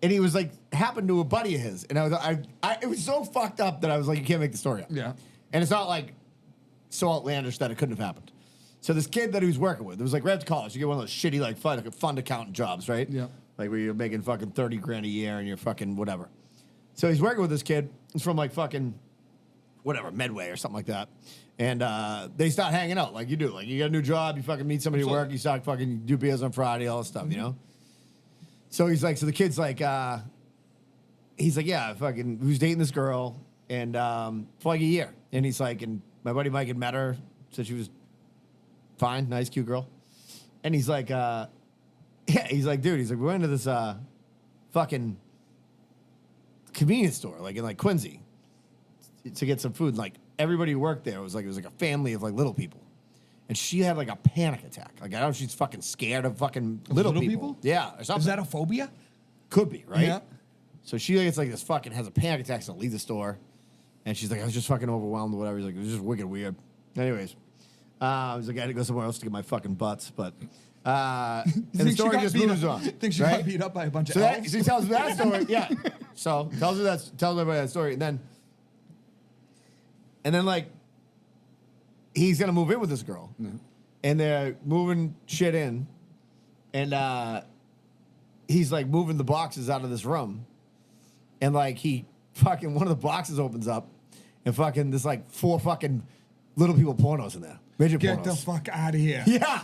Speaker 2: and he was, like, happened to a buddy of his. And it was so fucked up that I was like, you can't make the story up.
Speaker 4: Yeah.
Speaker 2: And it's not, like, so outlandish that it couldn't have happened. So this kid that he was working with, it was like right after college, you get one of those shitty like fund accountant jobs, right?
Speaker 4: Yeah.
Speaker 2: Like where you're making fucking 30 grand a year and you're fucking whatever. So he's working with this kid. He's from like fucking whatever, Medway or something like that. And they start hanging out like you do. Like you get a new job, you fucking meet somebody at work, you start fucking do beers on Friday, all this stuff, you know? So he's like, so the kid's like, he's like, yeah, fucking, who's dating this girl and for like a year. And he's like, and my buddy Mike had met her, said she was fine, nice, cute girl. And he's like, yeah, he's like, dude, he's like, we went to this fucking convenience store, like in like Quincy, to get some food. And, like everybody who worked there was like, it was like a family of like little people. And she had like a panic attack. Like I don't know if she's fucking scared of fucking little
Speaker 4: little
Speaker 2: people.
Speaker 4: people?
Speaker 2: Yeah, or something.
Speaker 4: Is that a phobia?
Speaker 2: Could be, right?
Speaker 4: Yeah.
Speaker 2: So she gets like this fucking has a panic attack, so leave the store. And she's like, I was just fucking overwhelmed or whatever. He's like, it was just wicked weird. Anyways, I was like, I had to go somewhere else to get my fucking butts. But and the
Speaker 4: Think she
Speaker 2: story
Speaker 4: got
Speaker 2: just
Speaker 4: beat
Speaker 2: moves
Speaker 4: up-
Speaker 2: on.
Speaker 4: Think she
Speaker 2: right?
Speaker 4: got beat up by a bunch
Speaker 2: So
Speaker 4: of
Speaker 2: that,
Speaker 4: elves?
Speaker 2: so he tells me that story. Yeah. So tells everybody that story, and then like he's gonna move in with this girl, and they're moving shit in, and he's like moving the boxes out of this room, and like he fucking one of the boxes opens up, and fucking there's like 4 fucking little people pornos in there, midget
Speaker 4: Get
Speaker 2: pornos.
Speaker 4: the fuck out of here.
Speaker 2: Yeah.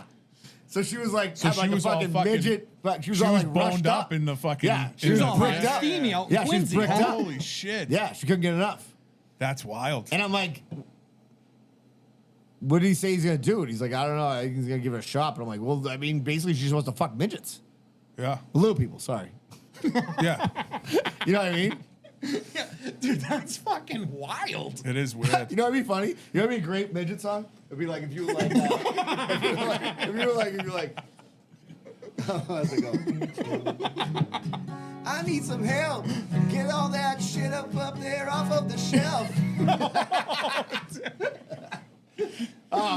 Speaker 2: So she was like,
Speaker 3: So
Speaker 2: had
Speaker 3: she
Speaker 2: like
Speaker 3: was
Speaker 2: a
Speaker 3: all
Speaker 2: fucking
Speaker 3: fucking-
Speaker 2: midget. But she was
Speaker 3: She
Speaker 2: all
Speaker 3: was
Speaker 2: like
Speaker 3: boned
Speaker 2: rushed
Speaker 3: up in the fucking.
Speaker 2: Yeah, she
Speaker 3: in
Speaker 2: was
Speaker 3: the-
Speaker 2: all
Speaker 4: all
Speaker 2: bricked up.
Speaker 4: steamy out in
Speaker 2: Yeah, she's
Speaker 4: Quincy,
Speaker 2: bricked
Speaker 4: huh?
Speaker 2: up.
Speaker 3: Holy shit.
Speaker 2: Yeah, she couldn't get enough.
Speaker 3: That's wild.
Speaker 2: And I'm like, what did he say he's gonna do? And he's like, I don't know. I think he's gonna give it a shot. But I'm like, well, I mean, basically, she just wants to fuck midgets,
Speaker 3: Yeah.
Speaker 2: little people. Sorry,
Speaker 3: Yeah.
Speaker 2: you know what I mean?
Speaker 4: Dude, that's fucking wild.
Speaker 3: It is weird.
Speaker 2: You know what'd be funny? You know what'd be a great midget song? It'd be like if you were like, if you were like, how's it go? I need some help. Get all that shit up there off of the shelf.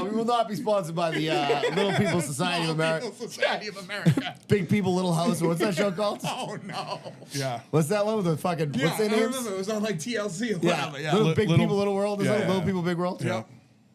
Speaker 2: We will not be sponsored by the Little People Society of America.
Speaker 4: Society of America.
Speaker 2: Big People, Little House. What's that show called?
Speaker 4: Oh no.
Speaker 3: Yeah.
Speaker 2: What's that one with the fucking?
Speaker 4: Yeah,
Speaker 2: what's their
Speaker 4: I
Speaker 2: names?
Speaker 4: remember it was on like TLC or
Speaker 2: Yeah,
Speaker 4: whatever. Yeah.
Speaker 2: Little
Speaker 3: Li-
Speaker 2: Big
Speaker 3: little-
Speaker 2: People, Little World. Is
Speaker 3: yeah,
Speaker 2: that
Speaker 3: yeah.
Speaker 2: Little People, Big World?
Speaker 3: Yeah.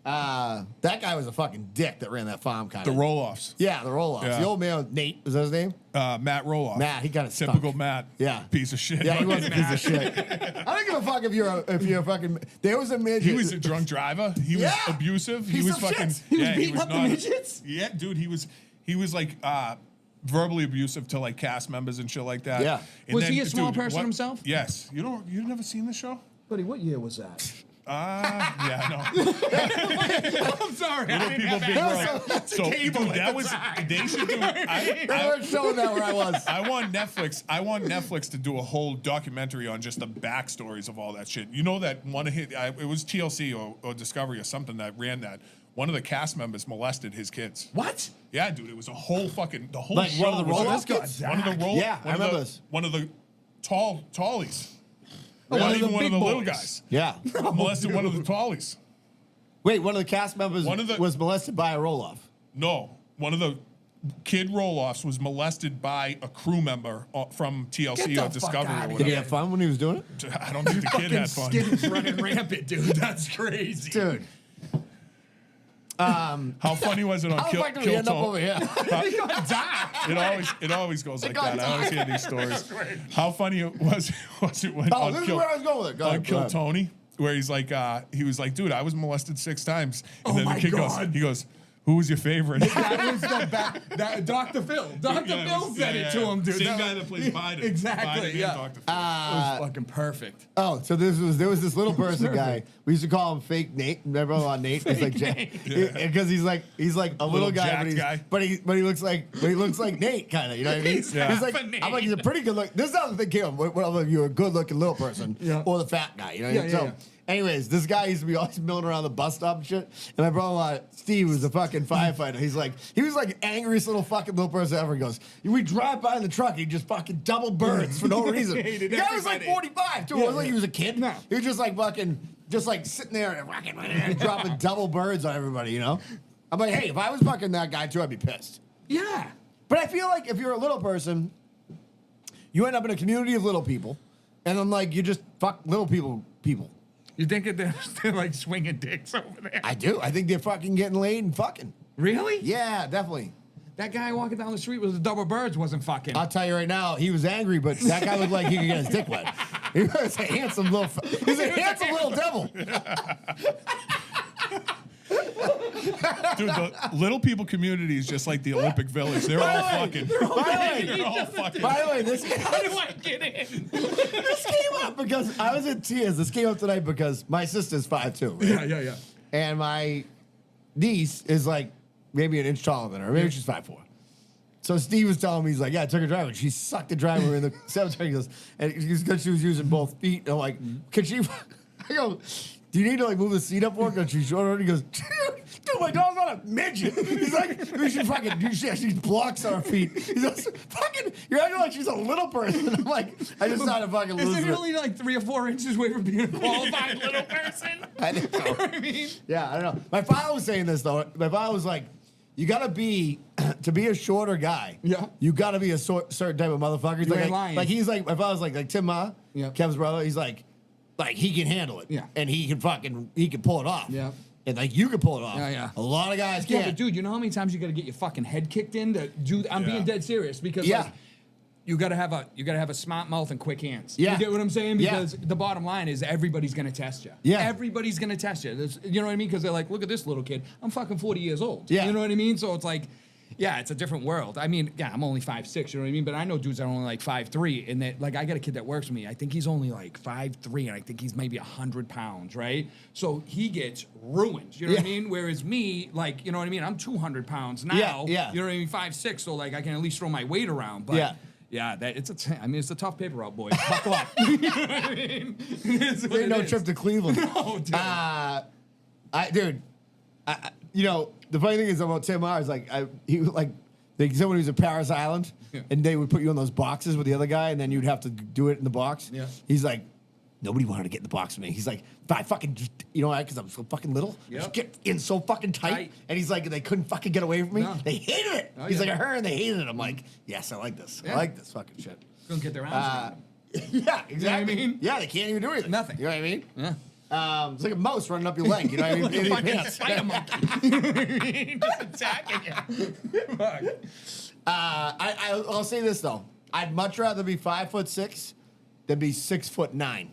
Speaker 2: That guy was a fucking dick that ran that farm kind
Speaker 3: The
Speaker 2: of.
Speaker 3: roll-offs.
Speaker 2: Yeah, the roll-offs.
Speaker 3: Yeah.
Speaker 2: The old man, Nate, was that his name?
Speaker 3: Matt Roloff.
Speaker 2: Matt, he kinda stunk.
Speaker 3: Typical Matt.
Speaker 2: Yeah.
Speaker 3: Piece of shit.
Speaker 2: Yeah, he was a piece of shit. I don't give a fuck if you're a fucking. There was a midget.
Speaker 3: He was a drunk driver. He was
Speaker 2: Yeah.
Speaker 3: abusive. He
Speaker 2: Piece
Speaker 3: was
Speaker 2: of
Speaker 3: fucking.
Speaker 2: shit. He was
Speaker 3: yeah,
Speaker 4: beating up the
Speaker 3: not-
Speaker 4: midgets?
Speaker 3: Yeah, dude. He was like verbally abusive to like cast members and shit like that.
Speaker 2: Yeah.
Speaker 3: And
Speaker 4: Was
Speaker 3: then,
Speaker 4: he a small
Speaker 3: dude,
Speaker 4: person
Speaker 3: what-
Speaker 4: himself?
Speaker 3: Yes. You've never seen this show?
Speaker 4: Buddy, what year was that?
Speaker 3: Yeah, no.
Speaker 4: I'm sorry.
Speaker 3: Little people, big world. So, dude, that was. They should do.
Speaker 2: They weren't showing that where I was.
Speaker 3: I want Netflix to do a whole documentary on just the backstories of all that shit. You know that one of his, it was TLC or Discovery or something that ran that. One of the cast members molested his kids.
Speaker 4: What?
Speaker 3: Yeah, dude, it was a whole fucking the whole
Speaker 2: Like
Speaker 3: show.
Speaker 2: one of the
Speaker 3: was
Speaker 2: roll-offs
Speaker 3: like-
Speaker 2: kids?
Speaker 3: One of the roll.
Speaker 2: Yeah, I
Speaker 3: one of
Speaker 2: remember
Speaker 3: the-
Speaker 2: this.
Speaker 3: One of the tallies.
Speaker 4: one
Speaker 3: Not
Speaker 4: of the
Speaker 3: even one of
Speaker 4: big
Speaker 3: the little
Speaker 4: boys.
Speaker 3: guys.
Speaker 2: Yeah.
Speaker 3: Molested one of the tallies.
Speaker 2: Wait, one of the cast members was molested by a roll-off.
Speaker 3: No, one of the kid roll-offs was molested by a crew member from TLC
Speaker 4: Get the
Speaker 3: or
Speaker 4: fuck
Speaker 3: Discovery
Speaker 4: outta
Speaker 3: or
Speaker 4: here.
Speaker 2: Did he
Speaker 3: whatever.
Speaker 2: have fun when he was doing it?
Speaker 3: I don't think the kid had fun.
Speaker 4: Skin's running rampant, dude. That's crazy.
Speaker 2: Dude.
Speaker 3: How funny was it on
Speaker 2: How the
Speaker 3: Kill,
Speaker 2: fuck did we
Speaker 3: Kill
Speaker 2: end up
Speaker 3: Tony?
Speaker 2: over here?
Speaker 3: It always goes like
Speaker 2: got
Speaker 3: that. I always hear these stories. How funny was it when
Speaker 2: Oh,
Speaker 3: on
Speaker 2: this is
Speaker 3: Kill,
Speaker 2: where I was going with it. Go
Speaker 3: on
Speaker 2: ahead, go
Speaker 3: Kill
Speaker 2: ahead.
Speaker 3: Tony, where he's like, he was like, dude, I was molested 6 times. And
Speaker 4: Oh
Speaker 3: then
Speaker 4: my
Speaker 3: the kid
Speaker 4: God.
Speaker 3: goes, who was your favorite?
Speaker 4: That was the that Dr. Phil. Dr.
Speaker 3: Yeah,
Speaker 4: Phil said it to him, dude.
Speaker 3: Same
Speaker 4: That
Speaker 3: guy
Speaker 4: was-
Speaker 3: that plays Biden.
Speaker 4: Exactly,
Speaker 3: Biden and
Speaker 4: yeah.
Speaker 3: Dr. Phil.
Speaker 4: It was fucking perfect.
Speaker 2: Oh, so there was this little person guy. We used to call him Fake Nate. Remember on Nate? He's like because he's like a little guy,
Speaker 3: jacked guy.
Speaker 2: but he looks like Nate kind of. You know what I mean?
Speaker 3: Yeah.
Speaker 2: He's like I'm like he's a pretty good look. This is how the thing came. What you're a good looking little person
Speaker 4: Yeah.
Speaker 2: or the fat guy. You know what I mean?
Speaker 4: Yeah,
Speaker 2: So.
Speaker 4: yeah.
Speaker 2: Anyways, this guy used to be always milling around the bus stop and shit. And my brother-in-law, Steve, was a fucking firefighter. He was like angriest little person ever. He goes, we drive by in the truck, he just fucking double birds for no reason. The
Speaker 4: Hated
Speaker 2: guy was like
Speaker 4: everybody.
Speaker 2: 45 too.
Speaker 4: Yeah,
Speaker 2: It wasn't like
Speaker 4: yeah.
Speaker 2: he was a kid.
Speaker 4: No.
Speaker 2: He was just like sitting there and fucking dropping double birds on everybody, you know? I'm like, hey, if I was fucking that guy too, I'd be pissed.
Speaker 4: Yeah.
Speaker 2: But I feel like if you're a little person, you end up in a community of little people, and then like you just fuck little people.
Speaker 4: You think that they're like swinging dicks over there?
Speaker 2: I do. I think they're fucking getting laid and fucking.
Speaker 4: Really?
Speaker 2: Yeah, definitely.
Speaker 4: That guy walking down the street with the double birds wasn't fucking.
Speaker 2: I'll tell you right now, he was angry, but that guy looked like he could get his dick wet. He was a handsome little. He's a handsome little devil.
Speaker 3: Dude, the little people community is just like the Olympic Village. They're all fucking.
Speaker 2: By
Speaker 3: They're all fucking.
Speaker 2: the way, this
Speaker 4: How do I get in?
Speaker 2: this came up because I was in tears. This came up tonight because my sister's 5'2", right?
Speaker 4: Yeah.
Speaker 2: And my niece is like maybe an inch taller than her. Maybe she's 5'4". So Steve was telling me, he's like, yeah, I took her driving. She sucked the driver in the cemetery. He goes, and because she was using both feet. And I'm like, could she? I go, do you need to like move the seat up for her because she's shorter? And he goes, dude, my dog's not a midget. He's like, we should fucking do shit. She blocks on her feet. He goes, fucking, you're acting like she's a little person. I'm like, I just started fucking
Speaker 4: Is
Speaker 2: losing
Speaker 4: it
Speaker 2: it.
Speaker 4: really like 3 or 4 inches away from being a qualified little person?
Speaker 2: I think so.
Speaker 4: You know what I mean?
Speaker 2: Yeah, I don't know. My father was saying this though. My father was like, "You gotta be to be a shorter guy.
Speaker 4: Yeah.
Speaker 2: you gotta be a certain type of motherfucker." He's
Speaker 4: You
Speaker 2: like,
Speaker 4: ain't lying.
Speaker 2: like he's like my father's like Tim Ma,
Speaker 4: Yeah.
Speaker 2: Kev's brother. He's like he can handle it.
Speaker 4: Yeah.
Speaker 2: and he can pull it off.
Speaker 4: Yeah.
Speaker 2: and like you can pull it off.
Speaker 4: Yeah.
Speaker 2: A lot of guys
Speaker 4: Yeah,
Speaker 2: can't.
Speaker 4: but dude, you know how many times you got to get your fucking head kicked in to do? I'm being dead serious because
Speaker 2: Yeah.
Speaker 4: like, you gotta have a smart mouth and quick hands.
Speaker 2: Yeah.
Speaker 4: You get what I'm saying?
Speaker 2: Yeah.
Speaker 4: Because the bottom line is everybody's gonna test you.
Speaker 2: Yeah.
Speaker 4: Everybody's gonna test you. You know what I mean? Because they're like, look at this little kid. I'm fucking 40 years old.
Speaker 2: Yeah.
Speaker 4: You know what I mean? So it's like, yeah, it's a different world. I mean, yeah, I'm only 5'6", you know what I mean? But I know dudes that are only like 5'3", and that like I got a kid that works with me. I think he's only like 5'3", and I think he's maybe 100 pounds, right? So he gets ruined. You know what I
Speaker 2: Yeah.
Speaker 4: mean? Whereas me, like, you know what I mean? I'm 200 pounds now.
Speaker 2: Yeah.
Speaker 4: You know what I mean? 5'6", so like I can at least throw my weight around. But
Speaker 2: Yeah.
Speaker 4: yeah, I mean, it's a tough paper out, boys. Buckle up. You know what I mean? It is what
Speaker 2: Ain't
Speaker 4: it
Speaker 2: no
Speaker 4: is.
Speaker 2: trip to Cleveland.
Speaker 4: No, dude.
Speaker 2: You know, the funny thing is about Tim Mars, he was like, they said when he was at Paris Island,
Speaker 4: Yeah.
Speaker 2: and they would put you in those boxes with the other guy, and then you'd have to do it in the box.
Speaker 4: Yeah.
Speaker 2: He's like, nobody wanted to get in the box with me. He's like, if I fucking, you know, because I'm so fucking little,
Speaker 4: Yep.
Speaker 2: just get in so fucking tight.
Speaker 4: Tight.
Speaker 2: And he's like, they couldn't fucking get away from me.
Speaker 4: No.
Speaker 2: They hated it.
Speaker 4: Oh,
Speaker 2: He's
Speaker 4: yeah.
Speaker 2: like, I heard and they hated it. I'm like, yes, I like this. I
Speaker 4: Yeah.
Speaker 2: like this fucking shit.
Speaker 4: Couldn't get their arms around him.
Speaker 2: Yeah, exactly.
Speaker 4: mean?
Speaker 2: Yeah, they can't even do anything.
Speaker 4: Nothing.
Speaker 2: You know what I mean?
Speaker 4: Yeah.
Speaker 2: It's like a mouse running up your leg. You know what I mean? In your pants.
Speaker 4: Spider monkey. Just attacking you. Fuck.
Speaker 2: I'll say this though. I'd much rather be 5'6" than be 6'9".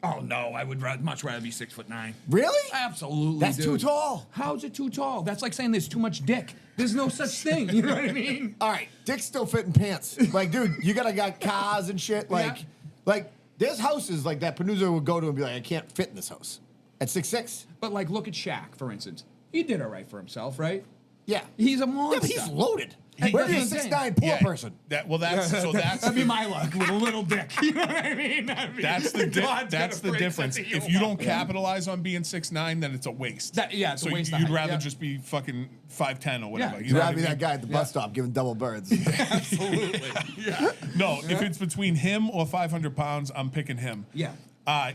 Speaker 4: Oh no, I would much rather be 6'9".
Speaker 2: Really?
Speaker 4: Absolutely.
Speaker 2: That's
Speaker 4: dude.
Speaker 2: too tall.
Speaker 4: How's it too tall? That's like saying there's too much dick. There's no such thing. You know what I mean?
Speaker 2: All right, dicks still fit in pants. Like, dude, you gotta got cars and shit. Like there's houses like that Panuzzo would go to and be like, I can't fit in this house at 6'6".
Speaker 4: But like, look at Shaq, for instance. He did all right for himself, right?
Speaker 2: Yeah,
Speaker 4: He's a
Speaker 2: yeah,
Speaker 4: monster.
Speaker 2: but he's loaded.
Speaker 4: Hey,
Speaker 2: Where's a
Speaker 4: that's what I'm
Speaker 2: 6'9" poor
Speaker 3: Yeah,
Speaker 2: person?
Speaker 4: That'd be my luck with a little dick. You know what I mean?
Speaker 3: That's the difference. If you don't capitalize on being 6'9", then it's a waste.
Speaker 4: It's a waste of
Speaker 3: You'd
Speaker 4: height,
Speaker 3: rather
Speaker 4: yeah.
Speaker 3: just be fucking 5'10" or whatever.
Speaker 4: Yeah.
Speaker 3: You
Speaker 2: You'd
Speaker 3: know
Speaker 2: rather
Speaker 3: what
Speaker 2: be
Speaker 3: I
Speaker 2: that
Speaker 3: mean?
Speaker 2: guy at the bus stop giving double birds.
Speaker 4: Absolutely. Yeah.
Speaker 3: No, if it's between him or 500 pounds, I'm picking him.
Speaker 4: Yeah.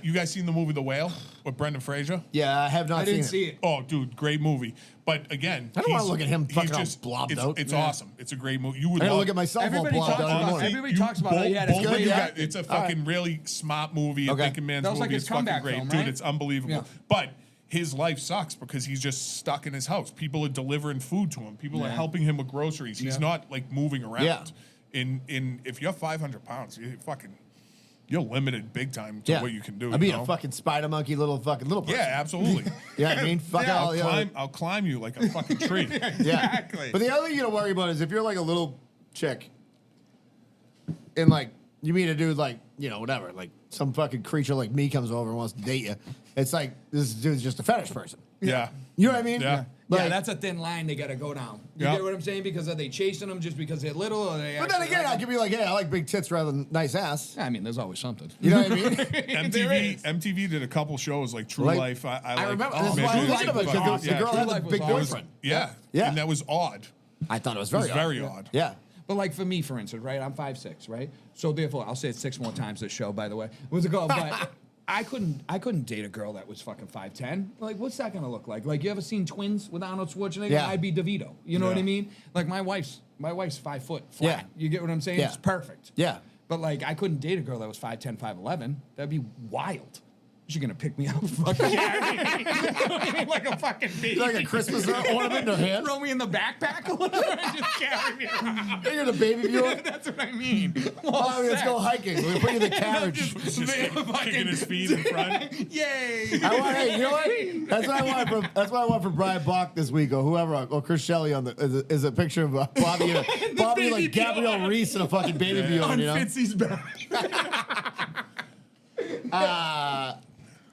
Speaker 3: You guys seen the movie The Whale with Brendan Fraser?
Speaker 2: Yeah, I have not
Speaker 4: I
Speaker 2: seen
Speaker 4: didn't see it.
Speaker 3: Oh, dude, great movie. But again,
Speaker 2: I don't wanna
Speaker 3: he's-
Speaker 2: look at him
Speaker 3: he's
Speaker 2: fucking all blobbed out.
Speaker 3: It's
Speaker 2: Yeah.
Speaker 3: awesome. It's a great movie. You would
Speaker 2: I gotta
Speaker 3: love
Speaker 2: look at myself all
Speaker 4: Everybody
Speaker 2: blobbed
Speaker 4: talks
Speaker 2: out in the
Speaker 4: about
Speaker 2: morning.
Speaker 4: it. Everybody talks about it. Yeah, it's
Speaker 3: both
Speaker 2: good,
Speaker 3: of you
Speaker 2: yeah?
Speaker 3: guys- it's a
Speaker 2: All
Speaker 3: fucking
Speaker 2: right.
Speaker 3: really smart movie. A
Speaker 2: Okay.
Speaker 3: thinking man's
Speaker 4: That was like
Speaker 3: movie.
Speaker 4: his
Speaker 3: It's fucking
Speaker 4: comeback
Speaker 3: great.
Speaker 4: film,
Speaker 3: Dude,
Speaker 4: right?
Speaker 3: it's unbelievable.
Speaker 4: Yeah.
Speaker 3: But his life sucks because he's just stuck in his house. People are delivering food to him. People are
Speaker 4: Yeah.
Speaker 3: helping him with groceries. He's
Speaker 4: Yeah.
Speaker 3: not like moving around.
Speaker 2: Yeah.
Speaker 3: In if you're 500 pounds, you're limited big time to what you can do.
Speaker 2: I'd be
Speaker 3: you
Speaker 2: a
Speaker 3: know?
Speaker 2: fucking spider monkey, little person.
Speaker 3: Yeah, absolutely.
Speaker 2: You know what I mean? Fuck
Speaker 3: Yeah,
Speaker 2: all the other-
Speaker 3: I'll climb you like a fucking tree.
Speaker 2: Yeah.
Speaker 4: Exactly.
Speaker 2: But the other thing you gotta worry about is if you're like a little chick and like you meet a dude like, you know, whatever, like some fucking creature like me comes over and wants to date you, it's like this dude's just a fetish person.
Speaker 3: Yeah.
Speaker 2: You know what I mean?
Speaker 3: Yeah.
Speaker 2: Like,
Speaker 4: Yeah, that's a thin line they got to go down. You
Speaker 3: Yeah.
Speaker 4: get what I'm saying? Because are they chasing them just because they're little? Or they
Speaker 2: but then
Speaker 4: actually
Speaker 2: again,
Speaker 4: like
Speaker 2: I could be like, hey, I like big tits rather than nice ass.
Speaker 4: I mean, there's always something.
Speaker 2: You know what I mean?
Speaker 3: MTV did a couple shows like True
Speaker 2: Like-
Speaker 3: Life. I
Speaker 2: I
Speaker 3: like,
Speaker 2: remember.
Speaker 3: oh,
Speaker 2: That's
Speaker 3: man,
Speaker 2: why I was
Speaker 3: dude,
Speaker 2: thinking about it,
Speaker 3: but-
Speaker 2: because the
Speaker 3: yeah,
Speaker 2: girl
Speaker 4: True
Speaker 2: had a
Speaker 4: Life was
Speaker 2: big
Speaker 4: awesome.
Speaker 2: boyfriend.
Speaker 3: Yeah.
Speaker 2: Yeah.
Speaker 3: And that was odd.
Speaker 2: I thought it was
Speaker 3: It was
Speaker 2: very
Speaker 3: very
Speaker 2: odd.
Speaker 3: odd.
Speaker 2: Yeah.
Speaker 4: But like for me, for instance, right? I'm 5'6", right? So therefore, I'll say it 6 more times this show. By the way, what's it called? But I couldn't date a girl that was fucking 5'10". Like, what's that gonna look like? Like, you ever seen Twins with Arnold Schwarzenegger?
Speaker 2: Yeah.
Speaker 4: I'd be DeVito. You know what I
Speaker 3: Yeah.
Speaker 4: mean? Like my wife's 5 foot flat.
Speaker 2: Yeah.
Speaker 4: You get what I'm saying?
Speaker 2: Yeah.
Speaker 4: It's perfect.
Speaker 2: Yeah.
Speaker 4: But like, I couldn't date a girl that was 5'10", 5'11". That'd be wild. She's gonna pick me up, fucking carry me like a fucking baby.
Speaker 2: Like a Christmas ornament in her hand.
Speaker 4: Throw me in the backpack or whatever and just carry me around.
Speaker 2: You're the baby viewer.
Speaker 4: That's what I mean.
Speaker 2: Oh, let's go hiking. We'll put you in the carriage.
Speaker 3: Just kicking his feet in front.
Speaker 4: Yay!
Speaker 2: I want, hey, you know what? That's what I want from Brian Bach this week, or whoever, or Chris Shelley on the is a picture of Bobby and Bobby like Gabrielle Reese in a fucking baby view,
Speaker 4: On
Speaker 2: you know?
Speaker 4: Fitzy's back.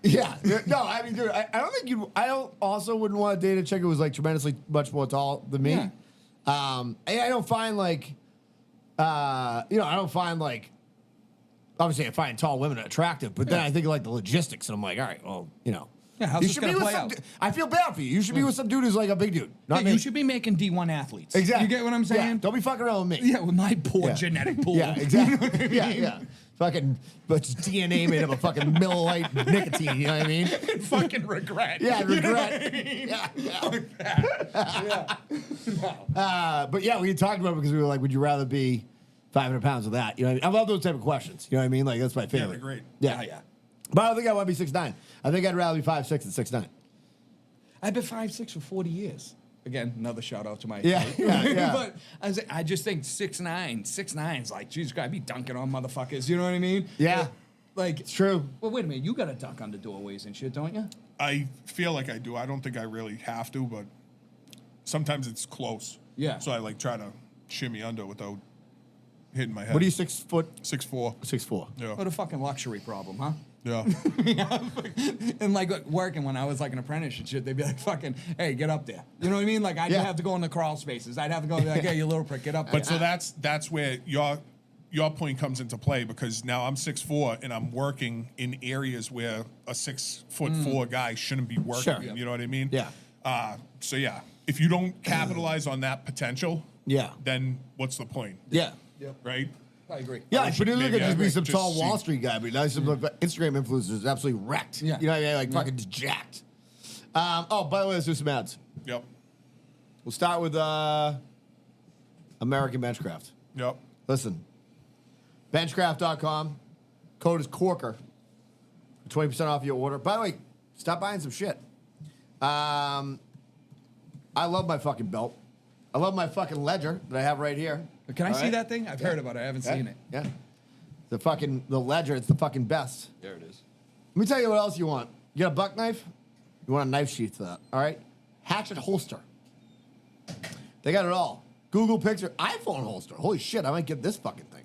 Speaker 2: Yeah. No, I mean, dude, I don't think you. I don't also wouldn't want to date a chick who was like tremendously much more tall than me.
Speaker 4: Yeah.
Speaker 2: And I don't find like, I don't find like. Obviously, I find tall women attractive, but then I think of like the logistics, and I'm like, all right, well, you know.
Speaker 4: Yeah, how's
Speaker 2: you
Speaker 4: this
Speaker 2: should
Speaker 4: gonna
Speaker 2: be with
Speaker 4: play
Speaker 2: some.
Speaker 4: out?
Speaker 2: I feel bad for you. You should be with some dude who's like a big dude, not
Speaker 4: Yeah,
Speaker 2: me.
Speaker 4: you should be making D1 athletes.
Speaker 2: Exactly.
Speaker 4: You get what I'm
Speaker 2: Yeah,
Speaker 4: saying?
Speaker 2: don't be fucking around with me.
Speaker 4: Yeah, with my poor
Speaker 2: Yeah.
Speaker 4: genetic pool.
Speaker 2: Yeah, exactly. Yeah. Fucking, but DNA made of a fucking millilite nicotine. You know what I mean?
Speaker 4: Fucking regret.
Speaker 2: Yeah,
Speaker 4: You know
Speaker 2: regret.
Speaker 4: what I mean?
Speaker 2: Yeah. But yeah, we talked about it because we were like, would you rather be 500 pounds of that? You know what I mean? I love those type of questions. You know what I mean? Like, that's my favorite.
Speaker 3: they're great.
Speaker 2: Yeah.
Speaker 4: Yeah.
Speaker 2: But I don't think I want to be 6'9". I think I'd rather be 5'6" than 6'9".
Speaker 4: I've been 5'6" for 40 years. Again, another shout out to my
Speaker 2: Yeah, yeah.
Speaker 4: But I just think 6'9's like, Jesus Christ, I'd be dunking on motherfuckers. You know what I mean?
Speaker 2: Yeah.
Speaker 4: Like,
Speaker 2: It's true.
Speaker 4: well, wait a minute. You got to duck under doorways and shit, don't you?
Speaker 3: I feel like I do. I don't think I really have to, but sometimes it's close.
Speaker 4: Yeah.
Speaker 3: So I like try to shimmy under without hitting my head.
Speaker 2: What are you, 6 foot?
Speaker 3: 6'4".
Speaker 2: 6'4".
Speaker 3: Yeah.
Speaker 4: What a fucking luxury problem, huh?
Speaker 3: Yeah.
Speaker 4: And like working when I was like an apprentice and shit, they'd be like, fucking, hey, get up there. You know what I mean? Like, I'd
Speaker 2: Yeah.
Speaker 4: have to go in the crawl spaces. I'd have to go and be like, hey, you little prick, get up there.
Speaker 3: But so that's where your point comes into play, because now I'm 6'4" and I'm working in areas where a 6'4" guy shouldn't be working.
Speaker 2: Sure.
Speaker 3: In, you know what I mean?
Speaker 2: Yeah.
Speaker 3: So yeah, if you don't capitalize on that potential,
Speaker 2: Yeah.
Speaker 3: then what's the point?
Speaker 2: Yeah.
Speaker 3: Right?
Speaker 4: I agree.
Speaker 2: Yeah,
Speaker 3: I
Speaker 2: but
Speaker 3: should-
Speaker 2: it could
Speaker 3: maybe
Speaker 2: just
Speaker 3: I
Speaker 2: be some
Speaker 3: just
Speaker 2: tall Wall
Speaker 3: see-
Speaker 2: Street guy, but now some Instagram influencers absolutely wrecked.
Speaker 4: Yeah.
Speaker 2: You know what I mean? Like fucking just jacked. Oh, by the way, let's do some ads.
Speaker 3: Yep.
Speaker 2: We'll start with American Benchcraft.
Speaker 3: Yep.
Speaker 2: Listen, benchcraft.com. Code is Corker. 20% off your order. By the way, stop buying some shit. I love my fucking belt. I love my fucking ledger that I have right here.
Speaker 4: Can I
Speaker 2: All
Speaker 4: see
Speaker 2: right?
Speaker 4: that thing? I've heard about it. I haven't seen it.
Speaker 2: Yeah. The ledger, it's the fucking best.
Speaker 4: There it is.
Speaker 2: Let me tell you what else you want. You got a buck knife? You want a knife sheath for that, all right? Hatchet holster. They got it all. Google Picture, iPhone holster. Holy shit, I might get this fucking thing.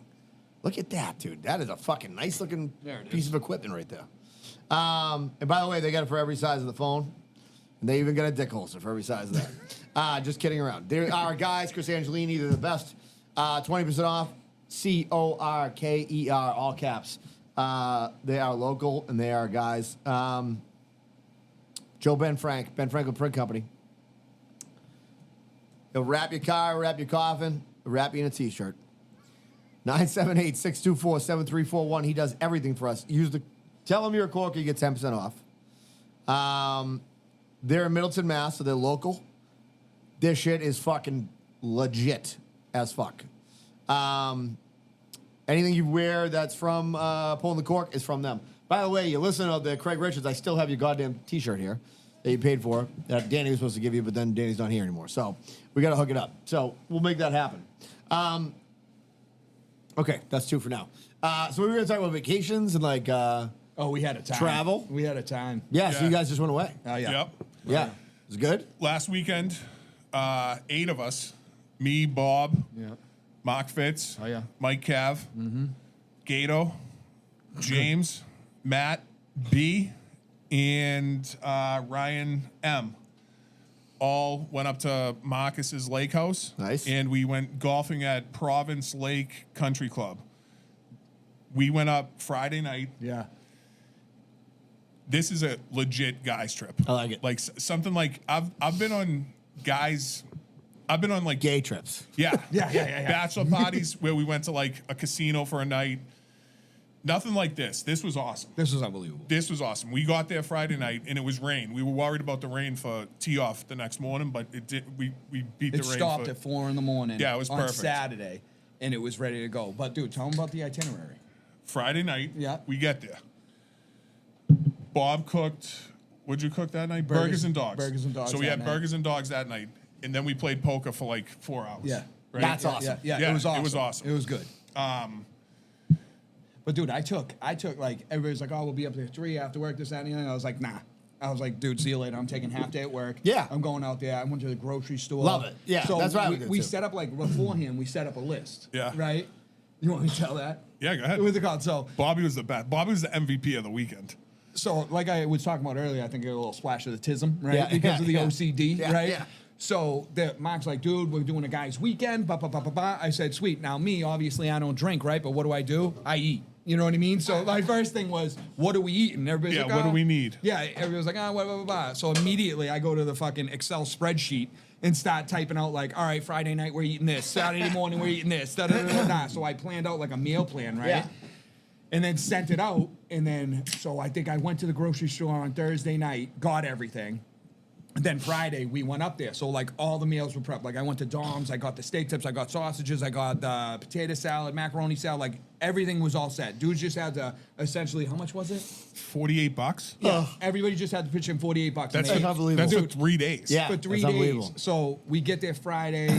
Speaker 2: Look at that, dude. That is a fucking nice looking
Speaker 4: There it
Speaker 2: piece
Speaker 4: is.
Speaker 2: of equipment right there. And by the way, they got it for every size of the phone. And they even got a dick holster for every size of that. Just kidding around. There are guys, Chris Angelini, they're the best. 20% off. CORKER, all caps. They are local and they are guys. Joe Ben Franklin Print Company. He'll wrap your car, wrap your coffin, wrap you in a t-shirt. 978-624-7341. He does everything for us. Tell him you're a corker, you get 10% off. They're in Middleton, Mass, so they're local. This shit is fucking legit as fuck. Anything you wear that's from Pulling the Cork is from them. By the way, you listen out there, Craig Richards, I still have your goddamn t-shirt here that you paid for. That Danny was supposed to give you, but then Danny's not here anymore. So we got to hook it up. So we'll make that happen. Okay, that's 2 for now. So we were going to talk about vacations and like,
Speaker 4: Oh, we had a time.
Speaker 2: Travel?
Speaker 4: We had a time.
Speaker 2: yeah, so
Speaker 3: Yeah.
Speaker 2: you guys just went away.
Speaker 4: Oh, yeah.
Speaker 3: Yep.
Speaker 2: Yeah. It was good?
Speaker 3: Last weekend, 8 of us, me, Bob,
Speaker 4: Yeah.
Speaker 3: Mark Fitz,
Speaker 4: Oh, yeah.
Speaker 3: Mike Cav, Gato, James, Matt B, and Ryan M. All went up to Marcus's lake house.
Speaker 2: Nice.
Speaker 3: And we went golfing at Province Lake Country Club. We went up Friday night.
Speaker 4: Yeah.
Speaker 3: This is a legit guys trip.
Speaker 2: I like it.
Speaker 3: Like something like I've been on guys. I've been on like
Speaker 2: Gay trips.
Speaker 3: yeah,
Speaker 4: Yeah.
Speaker 3: bachelor parties where we went to like a casino for a night. Nothing like this. This was awesome.
Speaker 4: This was unbelievable.
Speaker 3: This was awesome. We got there Friday night and it was rain. We were worried about the rain for tee off the next morning, but it did. We beat the
Speaker 4: It
Speaker 3: rain.
Speaker 4: stopped
Speaker 3: for,
Speaker 4: at 4 in the morning.
Speaker 3: Yeah, it was
Speaker 4: on
Speaker 3: perfect.
Speaker 4: Saturday, and it was ready to go. But dude, tell them about the itinerary.
Speaker 3: Friday night.
Speaker 4: Yeah.
Speaker 3: We get there. Bob cooked. What'd you cook that night? Burgers and dogs.
Speaker 4: Burgers and dogs
Speaker 3: So we
Speaker 4: that
Speaker 3: had
Speaker 4: night.
Speaker 3: burgers and dogs that night, and then we played poker for like 4 hours.
Speaker 4: Yeah.
Speaker 3: Right?
Speaker 2: That's awesome.
Speaker 4: Yeah,
Speaker 3: Yeah,
Speaker 4: it was awesome.
Speaker 3: it was awesome.
Speaker 4: It was good. But dude, I took like everybody's like, oh, we'll be up there at 3 after work, this, that, and the other. I was like, nah. I was like, dude, see you later. I'm taking half day at work.
Speaker 2: Yeah.
Speaker 4: I'm going out there. I went to the grocery store.
Speaker 2: Love it. Yeah,
Speaker 4: So
Speaker 2: that's what I would do,
Speaker 4: we
Speaker 2: too.
Speaker 4: set up like beforehand. We set up a list.
Speaker 3: Yeah.
Speaker 4: Right. You want me to tell that?
Speaker 3: Yeah, go ahead.
Speaker 4: What's it called? So
Speaker 3: Bobby was the best. Bobby was the MVP of the weekend.
Speaker 4: like I was talking about earlier, I think a little splash of the tism, right?
Speaker 2: Yeah,
Speaker 4: Because of the
Speaker 2: yeah.
Speaker 4: OCD,
Speaker 2: Yeah,
Speaker 4: right?
Speaker 2: yeah.
Speaker 4: So Mark's like, dude, we're doing a guy's weekend. I said, sweet. Now me, obviously, I don't drink, right? But what do? I eat. You know what I mean? So my first thing was, what are we eating? Everybody's
Speaker 3: Yeah,
Speaker 4: like,
Speaker 3: what do
Speaker 4: "Oh."
Speaker 3: we need?
Speaker 4: Yeah, everybody's like, blah. So immediately I go to the fucking Excel spreadsheet and start typing out like, all right, Friday night we're eating this. Saturday morning we're eating this. Da. So I planned out like a meal plan, right?
Speaker 2: Yeah.
Speaker 4: And then sent it out. And then, so I think I went to the grocery store on Thursday night, got everything. And then Friday, we went up there. So, like, all the meals were prepped. Like, I went to Dom's, I got the steak tips, I got sausages, I got the potato salad, macaroni salad. Like, everything was all set. Dudes just had to, essentially, how much was it?
Speaker 3: $48.
Speaker 4: Yeah. Everybody just had to pitch in $48.
Speaker 3: That's
Speaker 4: And
Speaker 3: for,
Speaker 4: they-
Speaker 2: unbelievable.
Speaker 3: that's for 3 days.
Speaker 2: Yeah.
Speaker 4: for 3
Speaker 2: that's
Speaker 4: days.
Speaker 2: unbelievable.
Speaker 4: So we get there Friday.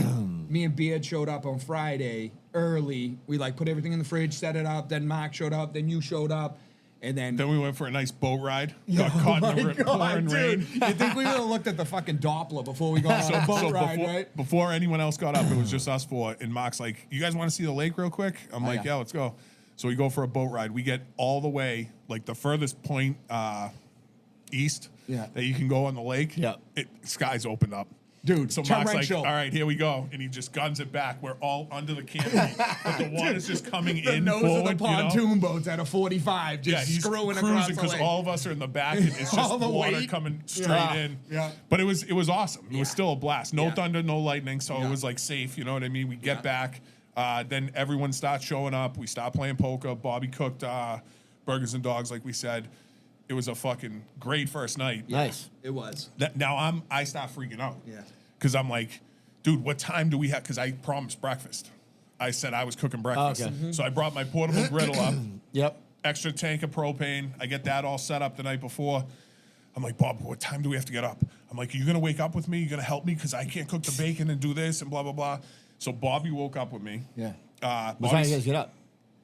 Speaker 4: Me and Beard showed up on Friday early. We like put everything in the fridge, set it up. Then Mark showed up. Then you showed up. And then
Speaker 3: Then we went for a nice boat ride. Got caught in the pouring rain.
Speaker 4: You think we would have looked at the fucking Doppler before we got on a boat ride,
Speaker 3: before,
Speaker 4: right?
Speaker 3: before anyone else got up, it was just us four. And Mark's like, "You guys want to see the lake real quick?" I'm like,
Speaker 4: yeah.
Speaker 3: "Yeah, let's go." So we go for a boat ride. We get all the way, like the furthest point east
Speaker 4: Yeah.
Speaker 3: that you can go on the lake.
Speaker 2: Yeah.
Speaker 3: Sky's opened up.
Speaker 4: Dude,
Speaker 3: So Mark's like,
Speaker 4: torrential.
Speaker 3: all right, here we go. And he just guns it back. We're all under the canopy. But the water's just coming
Speaker 4: The
Speaker 3: in
Speaker 4: nose
Speaker 3: forward,
Speaker 4: of the
Speaker 3: you know?
Speaker 4: pontoon boats at a 45, just
Speaker 3: Yeah, he's
Speaker 4: screwing across
Speaker 3: cruising
Speaker 4: the
Speaker 3: because
Speaker 4: lake.
Speaker 3: all of us are in the back and it's just
Speaker 4: All the
Speaker 3: water
Speaker 4: weight.
Speaker 3: coming straight
Speaker 4: Yeah,
Speaker 3: in.
Speaker 4: yeah.
Speaker 3: But it was awesome. It was
Speaker 4: Yeah.
Speaker 3: still a blast. No
Speaker 4: Yeah.
Speaker 3: thunder, no lightning, so
Speaker 4: Yeah.
Speaker 3: it was like safe. You know what I mean? We get
Speaker 4: Yeah.
Speaker 3: back, then everyone starts showing up. We start playing poker. Bobby cooked burgers and dogs, like we said. It was a fucking great first night.
Speaker 2: Nice.
Speaker 4: It was.
Speaker 3: Now I start freaking out.
Speaker 4: Yeah.
Speaker 3: Because I'm like, dude, what time do we have? Because I promised breakfast. I said I was cooking breakfast.
Speaker 2: Okay.
Speaker 3: So I brought my portable griddle up.
Speaker 2: Yep.
Speaker 3: extra tank of propane. I get that all set up the night before. I'm like, Bob, what time do we have to get up? I'm like, are you going to wake up with me? You going to help me? Because I can't cook the bacon and do this and blah, blah, blah. So Bobby woke up with me.
Speaker 2: Yeah. What time
Speaker 3: Bobby's-
Speaker 2: do you guys get up?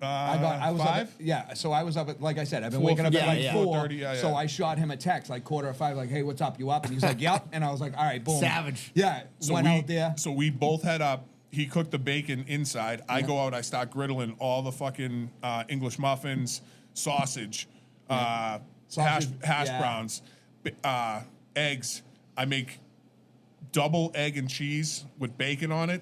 Speaker 4: I was up
Speaker 3: 5?
Speaker 4: so I was up at, like I said, I've been waking up at like 4.
Speaker 3: 4:30, yeah,
Speaker 4: So
Speaker 3: yeah.
Speaker 4: I shot him a text like 4:45, like, hey, what's up? You up? And he's like, yep. And I was like, all right, boom.
Speaker 2: Savage.
Speaker 4: Yeah. Went out there.
Speaker 3: So we both head up. He cooked the bacon inside. I go out. I start griddling all the fucking English muffins, sausage,
Speaker 4: Sausage,
Speaker 3: hash
Speaker 4: yeah.
Speaker 3: browns, eggs. I make double egg and cheese with bacon on it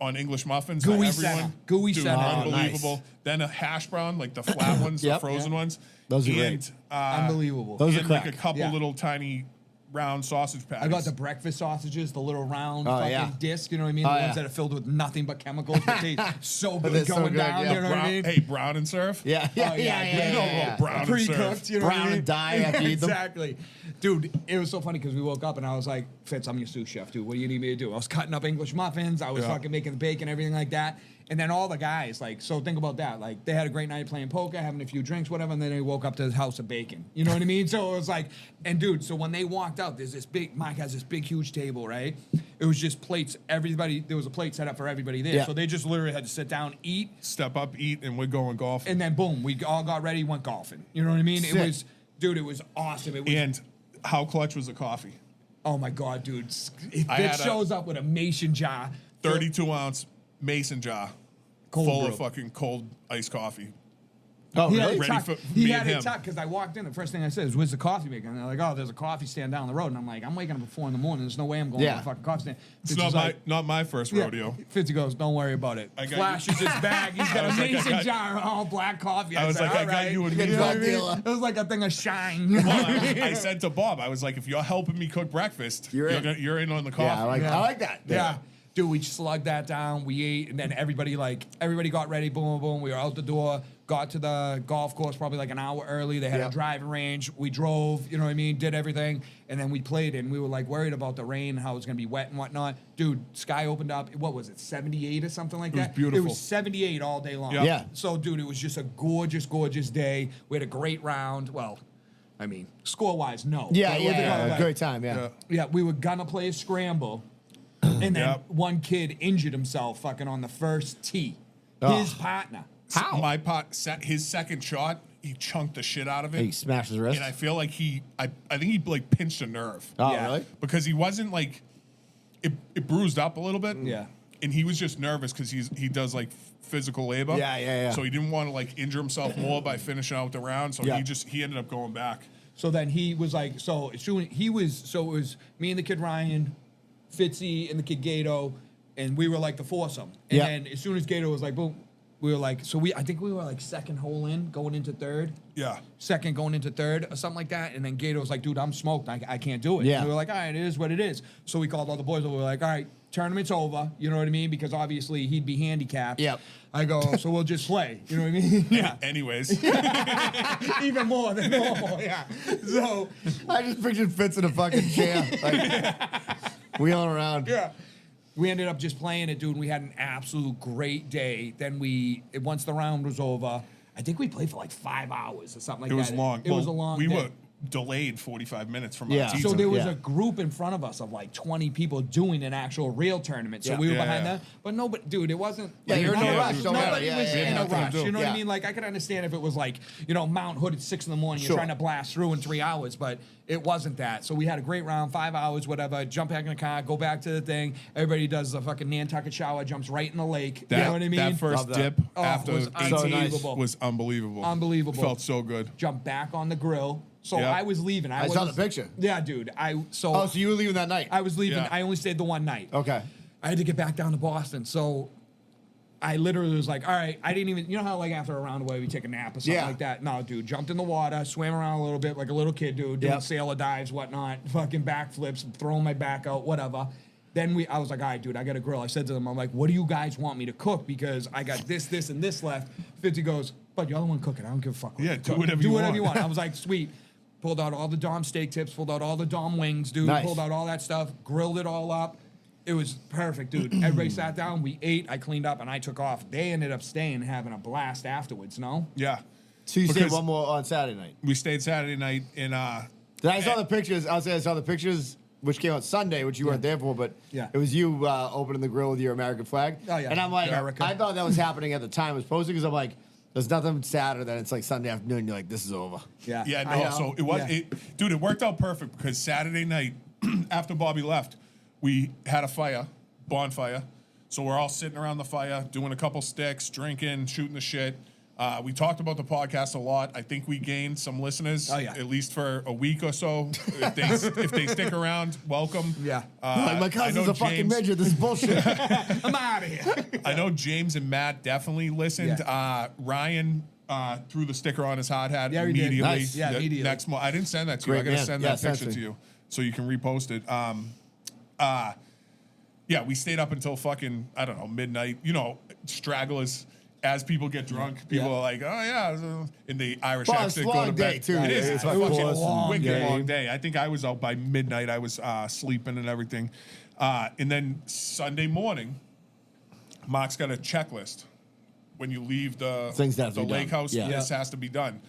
Speaker 3: on English muffins.
Speaker 4: Gooey
Speaker 3: for everyone.
Speaker 4: center. Gooey
Speaker 3: Dude,
Speaker 4: center. Oh,
Speaker 3: unbelievable.
Speaker 2: nice.
Speaker 3: Then a hash brown, like the flat ones,
Speaker 2: Yep.
Speaker 3: the frozen ones.
Speaker 2: Those are
Speaker 3: and,
Speaker 2: great.
Speaker 4: Unbelievable.
Speaker 2: Those are
Speaker 3: and like a
Speaker 2: crack.
Speaker 3: couple
Speaker 4: Yeah.
Speaker 3: little tiny round sausage patties.
Speaker 4: I got the breakfast sausages, the little round
Speaker 2: Oh,
Speaker 4: fucking
Speaker 2: yeah.
Speaker 4: disc, you know what I mean?
Speaker 2: Oh,
Speaker 4: The
Speaker 2: yeah.
Speaker 4: ones that are filled with nothing but chemicals, but they so
Speaker 2: But
Speaker 4: good
Speaker 2: they're so
Speaker 4: going
Speaker 2: good,
Speaker 4: down,
Speaker 2: yeah.
Speaker 4: you know what I mean?
Speaker 3: Hey, brown and serve.
Speaker 2: Yeah. Yeah.
Speaker 4: Oh,
Speaker 2: Yeah.
Speaker 4: yeah,
Speaker 2: Yeah.
Speaker 3: You know
Speaker 2: yeah,
Speaker 3: about brown and serve.
Speaker 4: Pre-cooked, you know what I
Speaker 2: Brown
Speaker 4: mean?
Speaker 2: and dye after you eat them.
Speaker 4: Exactly. Dude, it was so funny because we woke up and I was like, Fitz, I'm your sous chef, dude. What do you need me to do? I was cutting up English muffins. I was
Speaker 3: Yeah.
Speaker 4: fucking making the bacon, everything like that. And then all the guys, like, so think about that. Like, they had a great night playing poker, having a few drinks, whatever, and then they woke up to his house of bacon. You know what I mean? So it was like, and dude, so when they walked out, there's this big, Mike has this big, huge table, right? It was just plates. Everybody, there was a plate set up for everybody there.
Speaker 2: Yeah.
Speaker 4: So they just literally had to sit down, eat,
Speaker 3: Step up, eat, and we're going golf.
Speaker 4: and then boom, we all got ready, went golfing. You know what I mean?
Speaker 2: Sick.
Speaker 4: It was, dude, it was awesome. It was,
Speaker 3: And how clutch was the coffee?
Speaker 4: oh my God, dude. It
Speaker 3: I had a-
Speaker 4: shows up with a mason jar.
Speaker 3: 32-ounce mason jar
Speaker 4: Cold
Speaker 3: full
Speaker 4: brew.
Speaker 3: of fucking cold iced coffee.
Speaker 2: Oh,
Speaker 4: He
Speaker 2: really?
Speaker 4: had it
Speaker 3: Ready
Speaker 4: tucked.
Speaker 3: for
Speaker 4: He
Speaker 3: me
Speaker 4: had
Speaker 3: and
Speaker 4: it
Speaker 3: him.
Speaker 4: tucked because I walked in. The first thing I said is, "Where's the coffee maker?" And they're like, "Oh, there's a coffee stand down the road." And I'm like, "I'm waking up at 4 in the morning. There's no way I'm going
Speaker 2: Yeah.
Speaker 4: to a fucking coffee stand."
Speaker 3: It's
Speaker 4: Fitz
Speaker 3: not
Speaker 4: was
Speaker 3: my
Speaker 4: like,
Speaker 3: not my first
Speaker 4: yeah.
Speaker 3: rodeo.
Speaker 4: Fitzy goes, "Don't worry about it."
Speaker 3: I got
Speaker 4: Flashes his bag. He's got
Speaker 3: I
Speaker 4: a
Speaker 3: was like, I
Speaker 4: mason
Speaker 3: got-
Speaker 4: jar of all black coffee.
Speaker 3: I was
Speaker 4: said,
Speaker 3: like, I
Speaker 4: "All
Speaker 3: got
Speaker 4: right."
Speaker 3: you and
Speaker 2: You
Speaker 3: me.
Speaker 2: got
Speaker 4: know what I
Speaker 2: drug
Speaker 4: mean?
Speaker 2: dealer.
Speaker 4: It was like a thing of shine.
Speaker 3: I said to Bob, I was like, if you're helping me cook breakfast,
Speaker 2: You're in.
Speaker 3: you're in on the coffee.
Speaker 2: Yeah, I like that.
Speaker 4: Yeah. Dude, we slugged that down. We ate, and then everybody got ready. Boom, boom, boom. We were out the door. Got to the golf course probably like an hour early. They had
Speaker 2: Yeah.
Speaker 4: a driving range. We drove. You know what I mean? Did everything, and then we played. And we were like worried about the rain, how it was gonna be wet and whatnot. Dude, sky opened up. What was it? 78 or something like
Speaker 3: was
Speaker 4: that. It
Speaker 3: beautiful.
Speaker 4: was 78 all day long.
Speaker 3: Yeah.
Speaker 2: Yeah.
Speaker 4: So, dude, it was just a gorgeous, gorgeous day. We had a great round. Well, I mean, score-wise, no.
Speaker 2: Yeah,
Speaker 4: But
Speaker 2: yeah,
Speaker 4: with the-
Speaker 2: yeah.
Speaker 4: like-
Speaker 2: Great time, yeah.
Speaker 3: Yeah.
Speaker 4: yeah, we were gonna play a scramble, and then
Speaker 3: Yep.
Speaker 4: one kid injured himself fucking on the first tee.
Speaker 2: Oh.
Speaker 4: His partner.
Speaker 2: How?
Speaker 3: My pot set his second shot. He chunked the shit out of it.
Speaker 2: He smashed his wrist.
Speaker 3: And I feel like I think he like pinched a nerve.
Speaker 2: Oh,
Speaker 4: Yeah.
Speaker 2: really?
Speaker 3: Because he wasn't like it bruised up a little bit.
Speaker 4: Yeah.
Speaker 3: And he was just nervous because he does like physical labor.
Speaker 2: Yeah, yeah, yeah.
Speaker 3: So he didn't want to like injure himself more by finishing out the round. So
Speaker 2: Yeah.
Speaker 3: he ended up going back.
Speaker 4: So then he was like, so as soon he was, so it was me and the kid Ryan, Fitzy and the kid Gato, and we were like the foursome. And
Speaker 2: Yeah.
Speaker 4: then as soon as Gato was like, boom, we were like, so I think we were like second hole in, going into third.
Speaker 3: Yeah.
Speaker 4: Second going into third or something like that. And then Gato was like, dude, I'm smoked. I can't do it.
Speaker 2: Yeah.
Speaker 4: And we were like, all right, it is what it is. So we called all the boys over. We were like, all right, tournament's over. You know what I mean? Because obviously he'd be handicapped.
Speaker 2: Yep.
Speaker 4: I go, so we'll just play. You know what I mean? Yeah.
Speaker 3: Anyways,
Speaker 4: Even more than normal. Yeah. So,
Speaker 2: I just pictured Fitz in a fucking chair, like wheeling around.
Speaker 4: yeah. We ended up just playing it, dude. And we had an absolute great day. Then once the round was over, I think we played for like 5 hours or something like
Speaker 3: it
Speaker 4: that.
Speaker 3: was long.
Speaker 4: It was a long
Speaker 3: We
Speaker 4: day.
Speaker 3: were delayed 45 minutes from
Speaker 2: Yeah.
Speaker 3: our tee
Speaker 4: So
Speaker 3: time.
Speaker 4: there was
Speaker 2: Yeah.
Speaker 4: a group in front of us of like 20 people doing an actual real tournament. So
Speaker 2: Yeah.
Speaker 4: we were
Speaker 3: Yeah,
Speaker 4: behind
Speaker 3: yeah.
Speaker 4: that. But nobody, dude, it wasn't.
Speaker 2: Yeah, you're in no
Speaker 3: rush,
Speaker 2: don't matter.
Speaker 4: Nobody
Speaker 2: Yeah,
Speaker 4: was
Speaker 2: yeah,
Speaker 4: in
Speaker 2: yeah.
Speaker 4: a rush. You know what I
Speaker 2: Yeah.
Speaker 4: mean? Like I could understand if it was like, Mount Hood at 6 in the morning,
Speaker 2: Sure.
Speaker 4: you're trying to blast through in 3 hours, but it wasn't that. So we had a great round, 5 hours, whatever. Jump back in the car, go back to the thing. Everybody does the fucking Nantucket shower, jumps right in the lake.
Speaker 3: that,
Speaker 4: you know what I mean?
Speaker 3: that first
Speaker 2: Love that.
Speaker 3: dip
Speaker 4: Oh,
Speaker 3: after
Speaker 4: was
Speaker 3: 18
Speaker 4: unbelievable.
Speaker 3: was unbelievable.
Speaker 4: Unbelievable.
Speaker 3: Felt so good.
Speaker 4: Jump back on the grill. So
Speaker 3: Yeah.
Speaker 4: I was leaving.
Speaker 2: I saw the picture.
Speaker 4: Yeah, dude.
Speaker 2: Oh, so you were leaving that night?
Speaker 4: I was leaving.
Speaker 3: Yeah.
Speaker 4: I only stayed the one night.
Speaker 2: Okay.
Speaker 4: I had to get back down to Boston. So I literally was like, all right, I didn't even, how like after a round away we take a nap or something
Speaker 2: Yeah.
Speaker 4: like that? No, dude, jumped in the water, swam around a little bit like a little kid, dude, doing
Speaker 2: Yep.
Speaker 4: sailor dives, whatnot, fucking backflips, throwing my back out, whatever. Then I was like, all right, dude, I got a grill. I said to them, I'm like, what do you guys want me to cook? Because I got this, this, and this left. 50 goes, but you're the one cooking. I don't give a fuck. what
Speaker 3: Yeah,
Speaker 4: you
Speaker 3: do
Speaker 4: cook.
Speaker 3: whatever
Speaker 4: do
Speaker 3: you
Speaker 4: whatever you
Speaker 3: want."
Speaker 4: want. I was like, sweet. Pulled out all the Dom steak tips, pulled out all the Dom wings, dude.
Speaker 2: Nice.
Speaker 4: Pulled out all that stuff, grilled it all up. It was perfect, dude. Everybody sat down, we ate, I cleaned up, and I took off. They ended up staying, having a blast afterwards, no?
Speaker 3: Yeah.
Speaker 2: So you stayed
Speaker 3: Because
Speaker 2: one more on Saturday night.
Speaker 3: we stayed Saturday night in
Speaker 2: I saw the pictures. I saw the pictures, which came out Sunday, which you weren't there for, but
Speaker 4: Yeah.
Speaker 2: it was you opening the grill with your American flag.
Speaker 4: Oh, yeah.
Speaker 2: And I'm like,
Speaker 4: America.
Speaker 2: I thought that was happening at the time it was posted because I'm like, there's nothing sadder than it's like Sunday afternoon. You're like, this is over.
Speaker 4: Yeah.
Speaker 3: Yeah,
Speaker 2: I
Speaker 3: no.
Speaker 2: know.
Speaker 3: So it was,
Speaker 4: Yeah.
Speaker 3: dude. It worked out perfect because Saturday night, after Bobby left, we had a bonfire. So we're all sitting around the fire, doing a couple sticks, drinking, shooting the shit. We talked about the podcast a lot. I think we gained some listeners,
Speaker 4: Oh, yeah.
Speaker 3: at least for a week or so. If they stick around, welcome.
Speaker 4: Yeah.
Speaker 2: Like, my
Speaker 3: I
Speaker 2: cousin's
Speaker 3: know
Speaker 2: a fucking
Speaker 3: James-
Speaker 2: midget. This is bullshit.
Speaker 4: I'm out of here.
Speaker 3: I know James and Matt definitely listened.
Speaker 4: Yeah.
Speaker 3: Ryan threw the sticker on his hard hat
Speaker 4: Yeah, he did.
Speaker 3: immediately.
Speaker 2: Nice.
Speaker 4: Yeah, immediately.
Speaker 3: Next I didn't send that to you.
Speaker 2: Great
Speaker 3: I gotta
Speaker 2: man.
Speaker 3: send
Speaker 2: Yeah,
Speaker 3: that
Speaker 2: send it
Speaker 3: picture
Speaker 2: to
Speaker 3: to
Speaker 2: me.
Speaker 3: you so you can repost it. Yeah, we stayed up until fucking, I don't know, midnight. You know, stragglers. As people get drunk, people
Speaker 4: Yeah.
Speaker 3: are like, "Oh yeah," in the Irish
Speaker 2: Well, it's
Speaker 3: accent.
Speaker 2: a
Speaker 3: Go
Speaker 2: long
Speaker 3: to
Speaker 2: day,
Speaker 3: bed.
Speaker 2: too.
Speaker 3: It is.
Speaker 2: It's
Speaker 3: It's
Speaker 2: like
Speaker 3: a fucking
Speaker 2: a long
Speaker 3: wicked
Speaker 2: game.
Speaker 3: long day. I think I was out by midnight. I was sleeping and everything. And then Sunday morning, Mark's got a checklist. When you leave the
Speaker 2: Things that have to be
Speaker 3: lake
Speaker 2: done.
Speaker 3: house,
Speaker 2: Yeah.
Speaker 3: this has to be done.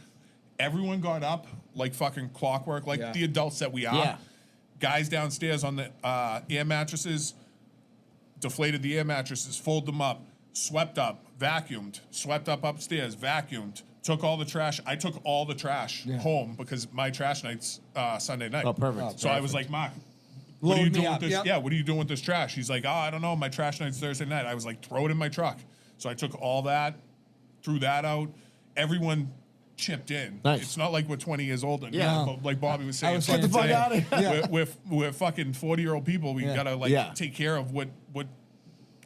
Speaker 3: Everyone got up like fucking clockwork, like
Speaker 4: Yeah.
Speaker 3: the adults that we are.
Speaker 2: Yeah.
Speaker 3: Guys downstairs on the air mattresses, deflated the air mattresses, folded them up, swept up, vacuumed, swept up upstairs, vacuumed, took all the trash. I took all the trash
Speaker 4: Yeah.
Speaker 3: home because my trash night's Sunday night.
Speaker 2: Oh, perfect.
Speaker 3: So I was like, Mark, what are
Speaker 4: Load
Speaker 3: you
Speaker 4: me
Speaker 3: doing with
Speaker 4: up,
Speaker 3: this?
Speaker 4: yep.
Speaker 3: Yeah, what are you doing with this trash? He's like, I don't know. My trash night's Thursday night. I was like, throw it in my truck. So I took all that, threw that out. Everyone chipped in.
Speaker 2: Nice.
Speaker 3: It's not like we're 20 years old anymore.
Speaker 2: Yeah.
Speaker 3: But like Bobby was saying,
Speaker 4: was
Speaker 3: fucking
Speaker 4: saying
Speaker 2: Get the fuck
Speaker 3: today,
Speaker 2: outta
Speaker 4: here.
Speaker 3: we're fucking 40-year-old people. We
Speaker 4: Yeah.
Speaker 3: gotta like
Speaker 2: Yeah.
Speaker 3: take care of what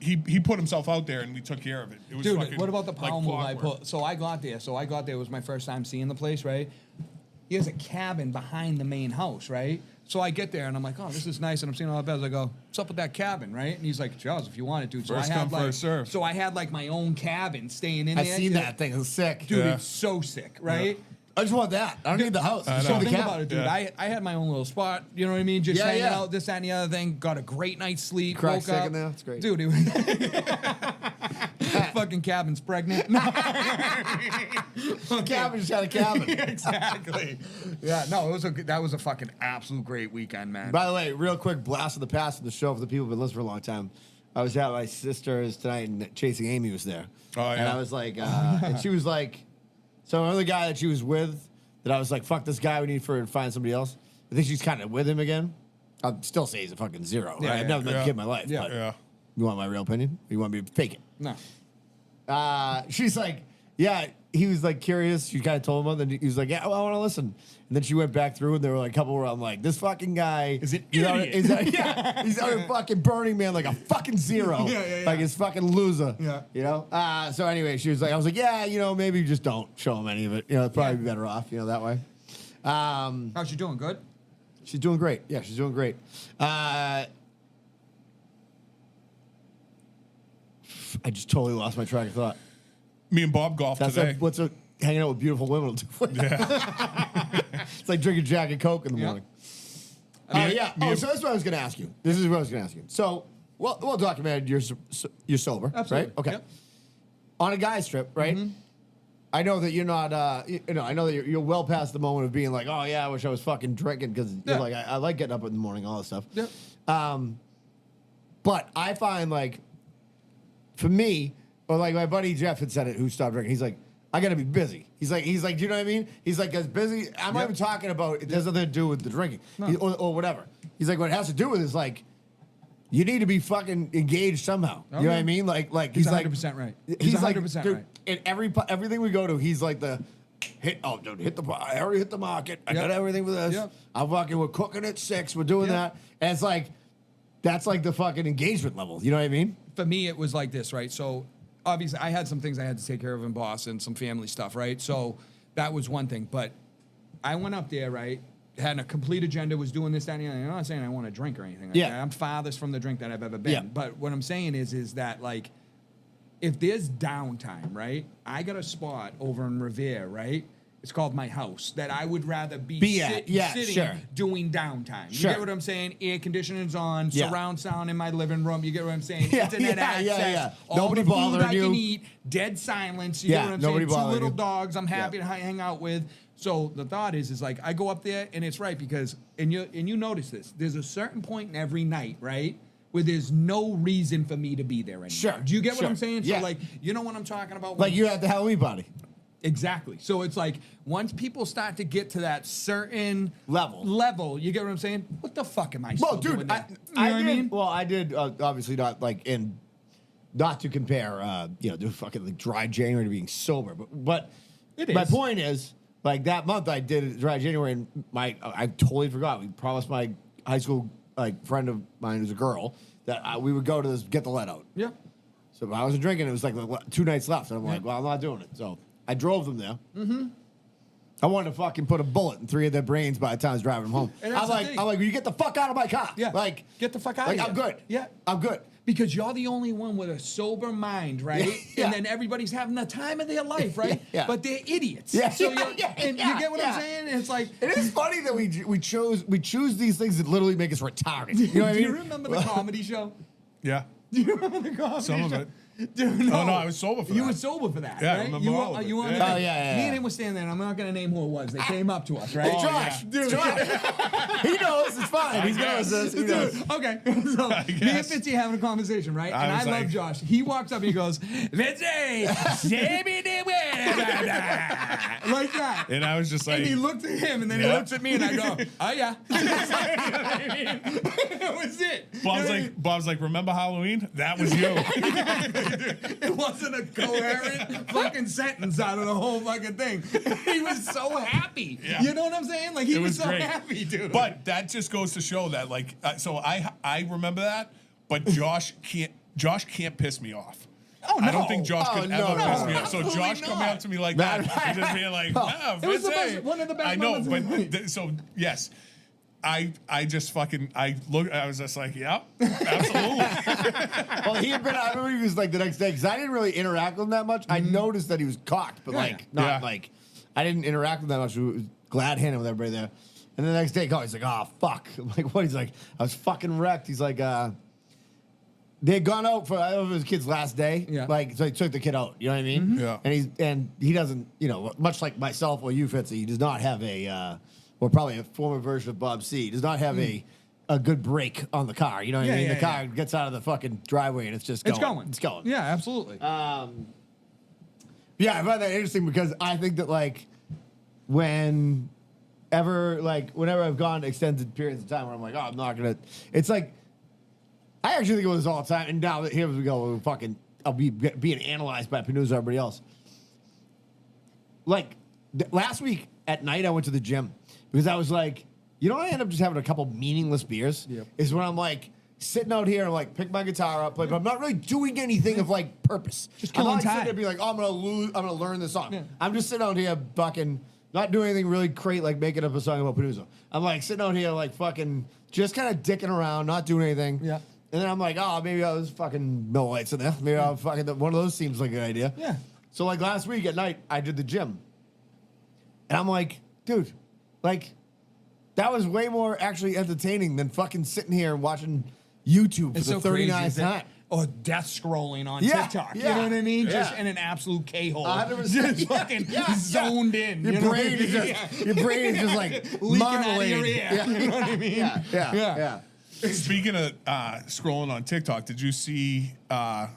Speaker 3: he put himself out there and we took care of it. It was
Speaker 4: Dude,
Speaker 3: fucking
Speaker 4: what about the
Speaker 3: like
Speaker 4: power move I
Speaker 3: clockwork.
Speaker 4: put? So I got there. It was my first time seeing the place, right? He has a cabin behind the main house, right? So I get there and I'm like, oh, this is nice. And I'm seeing all the beds. I go, what's up with that cabin, right? And he's like, Charles, if you want it, dude. So
Speaker 3: First
Speaker 4: I had
Speaker 3: come,
Speaker 4: like,
Speaker 3: first serve.
Speaker 4: so I had like my own cabin staying in
Speaker 2: I
Speaker 4: there.
Speaker 2: seen that thing. It was sick.
Speaker 4: Dude,
Speaker 3: Yeah.
Speaker 4: it's so sick, right?
Speaker 2: I just want that. I don't need the house.
Speaker 3: I
Speaker 2: Just
Speaker 3: know.
Speaker 2: want the
Speaker 4: Think
Speaker 2: cabin.
Speaker 4: about it, dude.
Speaker 3: Yeah.
Speaker 4: I had my own little spot. You know what I mean? Just
Speaker 2: Yeah,
Speaker 4: hanging
Speaker 2: yeah.
Speaker 4: out, this, that, and the other thing. Got a great night's sleep.
Speaker 2: Crack
Speaker 4: woke
Speaker 2: sick
Speaker 4: up.
Speaker 2: in there? It's great.
Speaker 4: Dude, it was fucking cabin's pregnant. No.
Speaker 2: Cabin just had a cabin.
Speaker 4: Exactly. Yeah, no, that was a fucking absolute great weekend, man.
Speaker 2: By the way, real quick blast of the past of the show for the people who've been listening for a long time. I was at my sister's tonight and Chasing Amy was there.
Speaker 3: Oh, yeah.
Speaker 2: And I was like, and she was like, so another guy that she was with, that I was like, fuck this guy, we need to find somebody else. I think she's kind of with him again. I'd still say he's a fucking zero. Right?
Speaker 4: Yeah,
Speaker 2: I've never met a
Speaker 3: yeah.
Speaker 2: kid in my life.
Speaker 4: Yeah.
Speaker 2: But
Speaker 3: Yeah.
Speaker 2: you want my real opinion? Or you want me to fake it?
Speaker 4: No.
Speaker 2: She's like, yeah, he was like curious. She kind of told him, and then he was like, yeah, well, I want to listen. And then she went back through, and there were like a couple where I'm like, this fucking guy
Speaker 3: Is an
Speaker 2: he's out-
Speaker 3: idiot.
Speaker 2: he's out- yeah, he's out of fucking Burning Man like a fucking zero.
Speaker 4: Yeah.
Speaker 2: Like his fucking loser.
Speaker 4: Yeah.
Speaker 2: You know? So anyway, she was like, I was like, yeah, you know, maybe just don't show him any of it. You know, it'd probably be better off, you know, that way.
Speaker 4: How's she doing? Good?
Speaker 2: She's doing great. Yeah, she's doing great. I just totally lost my track of thought.
Speaker 3: Me and Bob golfed
Speaker 2: That's
Speaker 3: today.
Speaker 2: like, what's a hanging out with beautiful women will do for you. It's like drinking Jack and Coke in the
Speaker 4: Yeah.
Speaker 2: morning.
Speaker 3: Me-
Speaker 2: So that's what I was going to ask you. This is what I was going to ask you. So, well documented. You're sober,
Speaker 4: Absolutely.
Speaker 2: right? Okay.
Speaker 4: Yep.
Speaker 2: On a guy's trip, right? I know that you're not. I know that you're well past the moment of being like, oh yeah, I wish I was fucking drinking because
Speaker 4: Yeah.
Speaker 2: you're like, I like getting up in the morning, all that stuff.
Speaker 4: Yep.
Speaker 2: But I find like, for me, or like my buddy Jeff had said it, who stopped drinking. He's like, I gotta be busy. He's like, do you know what I mean? He's like, as busy. I'm not
Speaker 4: Yep.
Speaker 2: even talking about. It has nothing to do with the drinking or whatever. He's like, what it has to do with is like, you need to be fucking engaged somehow. You know what I
Speaker 4: Okay.
Speaker 2: mean? Like
Speaker 4: He's
Speaker 2: like
Speaker 4: 100% right.
Speaker 2: He's,
Speaker 4: He's
Speaker 2: like,
Speaker 4: 100%
Speaker 2: dude,
Speaker 4: right.
Speaker 2: in everything we go to, he's like the hit. Oh, dude, I already hit the market. I got
Speaker 4: Yep.
Speaker 2: everything for this.
Speaker 4: Yep.
Speaker 2: We're cooking at 6. We're doing
Speaker 4: Yep.
Speaker 2: that, and it's like, that's like the fucking engagement level. You know what I mean?
Speaker 4: For me, it was like this, right? So obviously, I had some things I had to take care of in Boston, some family stuff, right? So that was one thing. But I went up there, right? Had a complete agenda, was doing this, that, and the other. I'm not saying I want to drink or anything. Like
Speaker 2: Yeah.
Speaker 4: that. I'm farthest from the drink that I've ever been.
Speaker 2: Yeah.
Speaker 4: But what I'm saying is that, like, if there's downtime, right? I got a spot over in Revere, right? It's called my house that I would rather
Speaker 2: Be at, yeah,
Speaker 4: sitting
Speaker 2: sure.
Speaker 4: doing downtime. You
Speaker 2: Sure.
Speaker 4: get what I'm saying? Air conditioning's on,
Speaker 2: Yeah.
Speaker 4: surround sound in my living room. You get what I'm saying?
Speaker 2: Yeah,
Speaker 4: Internet
Speaker 2: yeah,
Speaker 4: access.
Speaker 2: yeah, yeah.
Speaker 4: All
Speaker 2: Nobody
Speaker 4: the food
Speaker 2: bothering
Speaker 4: I can
Speaker 2: you.
Speaker 4: eat. Dead silence. You
Speaker 2: Yeah,
Speaker 4: get what I'm
Speaker 2: nobody
Speaker 4: saying? Two
Speaker 2: bothering
Speaker 4: little
Speaker 2: you.
Speaker 4: dogs. I'm happy
Speaker 2: Yeah.
Speaker 4: to hang out with. So the thought is like I go up there and it's right because and you notice this. There's a certain point in every night, right? Where there's no reason for me to be there anymore.
Speaker 2: Sure,
Speaker 4: Do you get what
Speaker 2: sure.
Speaker 4: I'm saying?
Speaker 2: Yeah.
Speaker 4: So like, you know what I'm talking about?
Speaker 2: Like you're at the Halloween party.
Speaker 4: Exactly. So it's like once people start to get to that certain
Speaker 2: Level,
Speaker 4: you get what I'm saying? What the fuck am I
Speaker 2: Well,
Speaker 4: still
Speaker 2: dude,
Speaker 4: doing there?
Speaker 2: I
Speaker 4: You know what
Speaker 2: did.
Speaker 4: I mean?
Speaker 2: Well, I did. Obviously, not like not to compare. Do fucking like dry January to being sober, but
Speaker 4: It
Speaker 2: my
Speaker 4: is.
Speaker 2: point is like that month I did dry January, and I totally forgot. We promised my high school like friend of mine who's a girl that we would go to this get the let out.
Speaker 4: Yeah.
Speaker 2: So I wasn't drinking. It was like 2 nights left. And I'm like, well, I'm not doing it. So I drove them there. Mm-hmm. I wanted to fucking put a bullet in 3 of their brains by the time I was driving them home.
Speaker 4: And that's
Speaker 2: I'm
Speaker 4: the
Speaker 2: like,
Speaker 4: thing.
Speaker 2: will you get the fuck out of my car?
Speaker 4: Yeah.
Speaker 2: Like,
Speaker 4: Get the fuck out
Speaker 2: like,
Speaker 4: of
Speaker 2: I'm
Speaker 4: here.
Speaker 2: good.
Speaker 4: Yeah.
Speaker 2: I'm good.
Speaker 4: Because you're the only one with a sober mind, right?
Speaker 2: Yeah.
Speaker 4: And then everybody's having the time of their life, right?
Speaker 2: Yeah.
Speaker 4: But they're idiots.
Speaker 2: Yeah.
Speaker 4: So
Speaker 2: Yeah,
Speaker 4: you're,
Speaker 2: yeah,
Speaker 4: and
Speaker 2: yeah,
Speaker 4: you get what
Speaker 2: yeah.
Speaker 4: I'm saying? It's like
Speaker 2: It is funny that we choose these things that literally make us retarded. You know what I
Speaker 4: do
Speaker 2: mean?
Speaker 4: you remember the comedy show?
Speaker 3: Yeah.
Speaker 4: Do you remember the comedy
Speaker 3: Some of
Speaker 4: show?
Speaker 3: it.
Speaker 4: Dude, no.
Speaker 3: Oh, no, I was sober for
Speaker 4: You
Speaker 3: that.
Speaker 4: were sober for that,
Speaker 3: Yeah, I
Speaker 4: right?
Speaker 3: remember
Speaker 4: You
Speaker 3: all
Speaker 4: were,
Speaker 3: of it.
Speaker 4: you were on
Speaker 3: Yeah.
Speaker 4: the
Speaker 2: Oh,
Speaker 4: thing.
Speaker 2: yeah, yeah,
Speaker 4: Me
Speaker 2: yeah.
Speaker 4: and him were standing there, and I'm not going to name who it was. They came up to us, right?
Speaker 2: Hey, Josh. Josh. He knows. It's fine. He's gonna listen. He knows.
Speaker 4: Dude, okay. So me and
Speaker 3: guess.
Speaker 4: Fitzy having a conversation, right?
Speaker 3: I
Speaker 4: And I
Speaker 3: was
Speaker 4: love
Speaker 3: like-
Speaker 4: Josh. He walks up and he goes, Fitzy, like that.
Speaker 3: And I was just like,
Speaker 4: And he looked at him, and then he
Speaker 3: Yeah.
Speaker 4: looks at me, and I go, "Oh yeah." You know what I mean? That was it.
Speaker 3: Bob's like, remember Halloween? That was you.
Speaker 4: It wasn't a coherent fucking sentence out of the whole fucking thing. He was so happy.
Speaker 3: Yeah.
Speaker 4: You know what I'm saying? Like he
Speaker 3: It
Speaker 4: was
Speaker 3: was
Speaker 4: so
Speaker 3: great.
Speaker 4: happy, dude.
Speaker 3: But that just goes to show that, like, so I remember that, but Josh can't piss me off.
Speaker 4: Oh,
Speaker 3: I don't
Speaker 4: no.
Speaker 3: think Josh
Speaker 2: Oh,
Speaker 3: could
Speaker 2: no,
Speaker 3: ever
Speaker 2: no,
Speaker 3: piss me off. So
Speaker 4: absolutely
Speaker 3: Josh coming
Speaker 4: not.
Speaker 3: up to me like that,
Speaker 2: Right.
Speaker 3: and just being like, "Ah,
Speaker 4: It was the
Speaker 3: Fitzy."
Speaker 4: best- one of the best
Speaker 3: I know,
Speaker 4: moments of the
Speaker 3: but
Speaker 4: night.
Speaker 3: so yes. I just fucking I was just like, yep, absolutely.
Speaker 2: Well, he had been. I remember he was like the next day because I didn't really interact with him that much. I noticed that he was cocked, but
Speaker 4: Yeah.
Speaker 2: like not
Speaker 3: Yeah.
Speaker 2: like I didn't interact with him that much. We was glad handing with everybody there. And the next day, he called. He's like, "Oh fuck!" I'm like, "What?" He's like, "I was fucking wrecked." He's like, they had gone out for I don't know if it was his kid's last day.
Speaker 4: Yeah.
Speaker 2: Like so he took the kid out. You know what I mean?
Speaker 3: Yeah.
Speaker 2: And he doesn't. You know, much like myself or you, Fitzy, he does not have a. Or probably a former version of Bob C. Does not have a good brake on the car. You know what
Speaker 4: Yeah,
Speaker 2: I mean?
Speaker 4: yeah,
Speaker 2: the car
Speaker 4: yeah.
Speaker 2: gets out of the fucking driveway and it's just going.
Speaker 4: it's going.
Speaker 2: It's going.
Speaker 4: Yeah, absolutely.
Speaker 2: Yeah, I find that interesting because I think that like whenever I've gone extended periods of time where I'm like, oh, I'm not gonna. It's like I actually think of this all the time. And now that here we go, I'll be being analyzed by Panuzza or everybody else. Like last week at night, I went to the gym because I was like, you know, I end up just having a couple meaningless beers.
Speaker 4: Yep.
Speaker 2: Is when I'm like sitting out here and like pick my guitar up, play, but I'm not really doing anything of like purpose.
Speaker 4: Just
Speaker 2: I'm not
Speaker 4: killing
Speaker 2: like sitting
Speaker 4: time.
Speaker 2: there being like, oh, I'm gonna learn this song.
Speaker 4: Yeah.
Speaker 2: I'm just sitting out here fucking not doing anything really great, like making up a song about Panuzza. I'm like sitting out here like fucking just kind of dicking around, not doing anything.
Speaker 4: Yeah.
Speaker 2: And then I'm like, oh, maybe I was fucking Miller Lights in there. Maybe I'll fucking one of those seems like a good idea.
Speaker 4: Yeah.
Speaker 2: So like last week at night, I did the gym. And I'm like, dude, like, that was way more actually entertaining than fucking sitting here and watching YouTube for
Speaker 4: It's
Speaker 2: the
Speaker 4: so crazy
Speaker 2: 39th
Speaker 4: that-
Speaker 2: time.
Speaker 4: Or death scrolling on
Speaker 2: Yeah,
Speaker 4: TikTok.
Speaker 2: yeah,
Speaker 4: You know what I mean?
Speaker 2: yeah.
Speaker 4: Just in an absolute K-hole.
Speaker 2: 100%.
Speaker 4: Just fucking
Speaker 2: Yeah,
Speaker 4: zoned in.
Speaker 2: Your
Speaker 4: you know
Speaker 2: brain
Speaker 4: what I
Speaker 2: is
Speaker 4: mean?
Speaker 2: just your brain is just like
Speaker 4: Leaking out of your
Speaker 2: marmalade.
Speaker 4: ear.
Speaker 2: Yeah.
Speaker 4: You know what I mean?
Speaker 2: Yeah, yeah,
Speaker 4: Yeah.
Speaker 2: yeah.
Speaker 3: Speaking of scrolling on TikTok, did you see the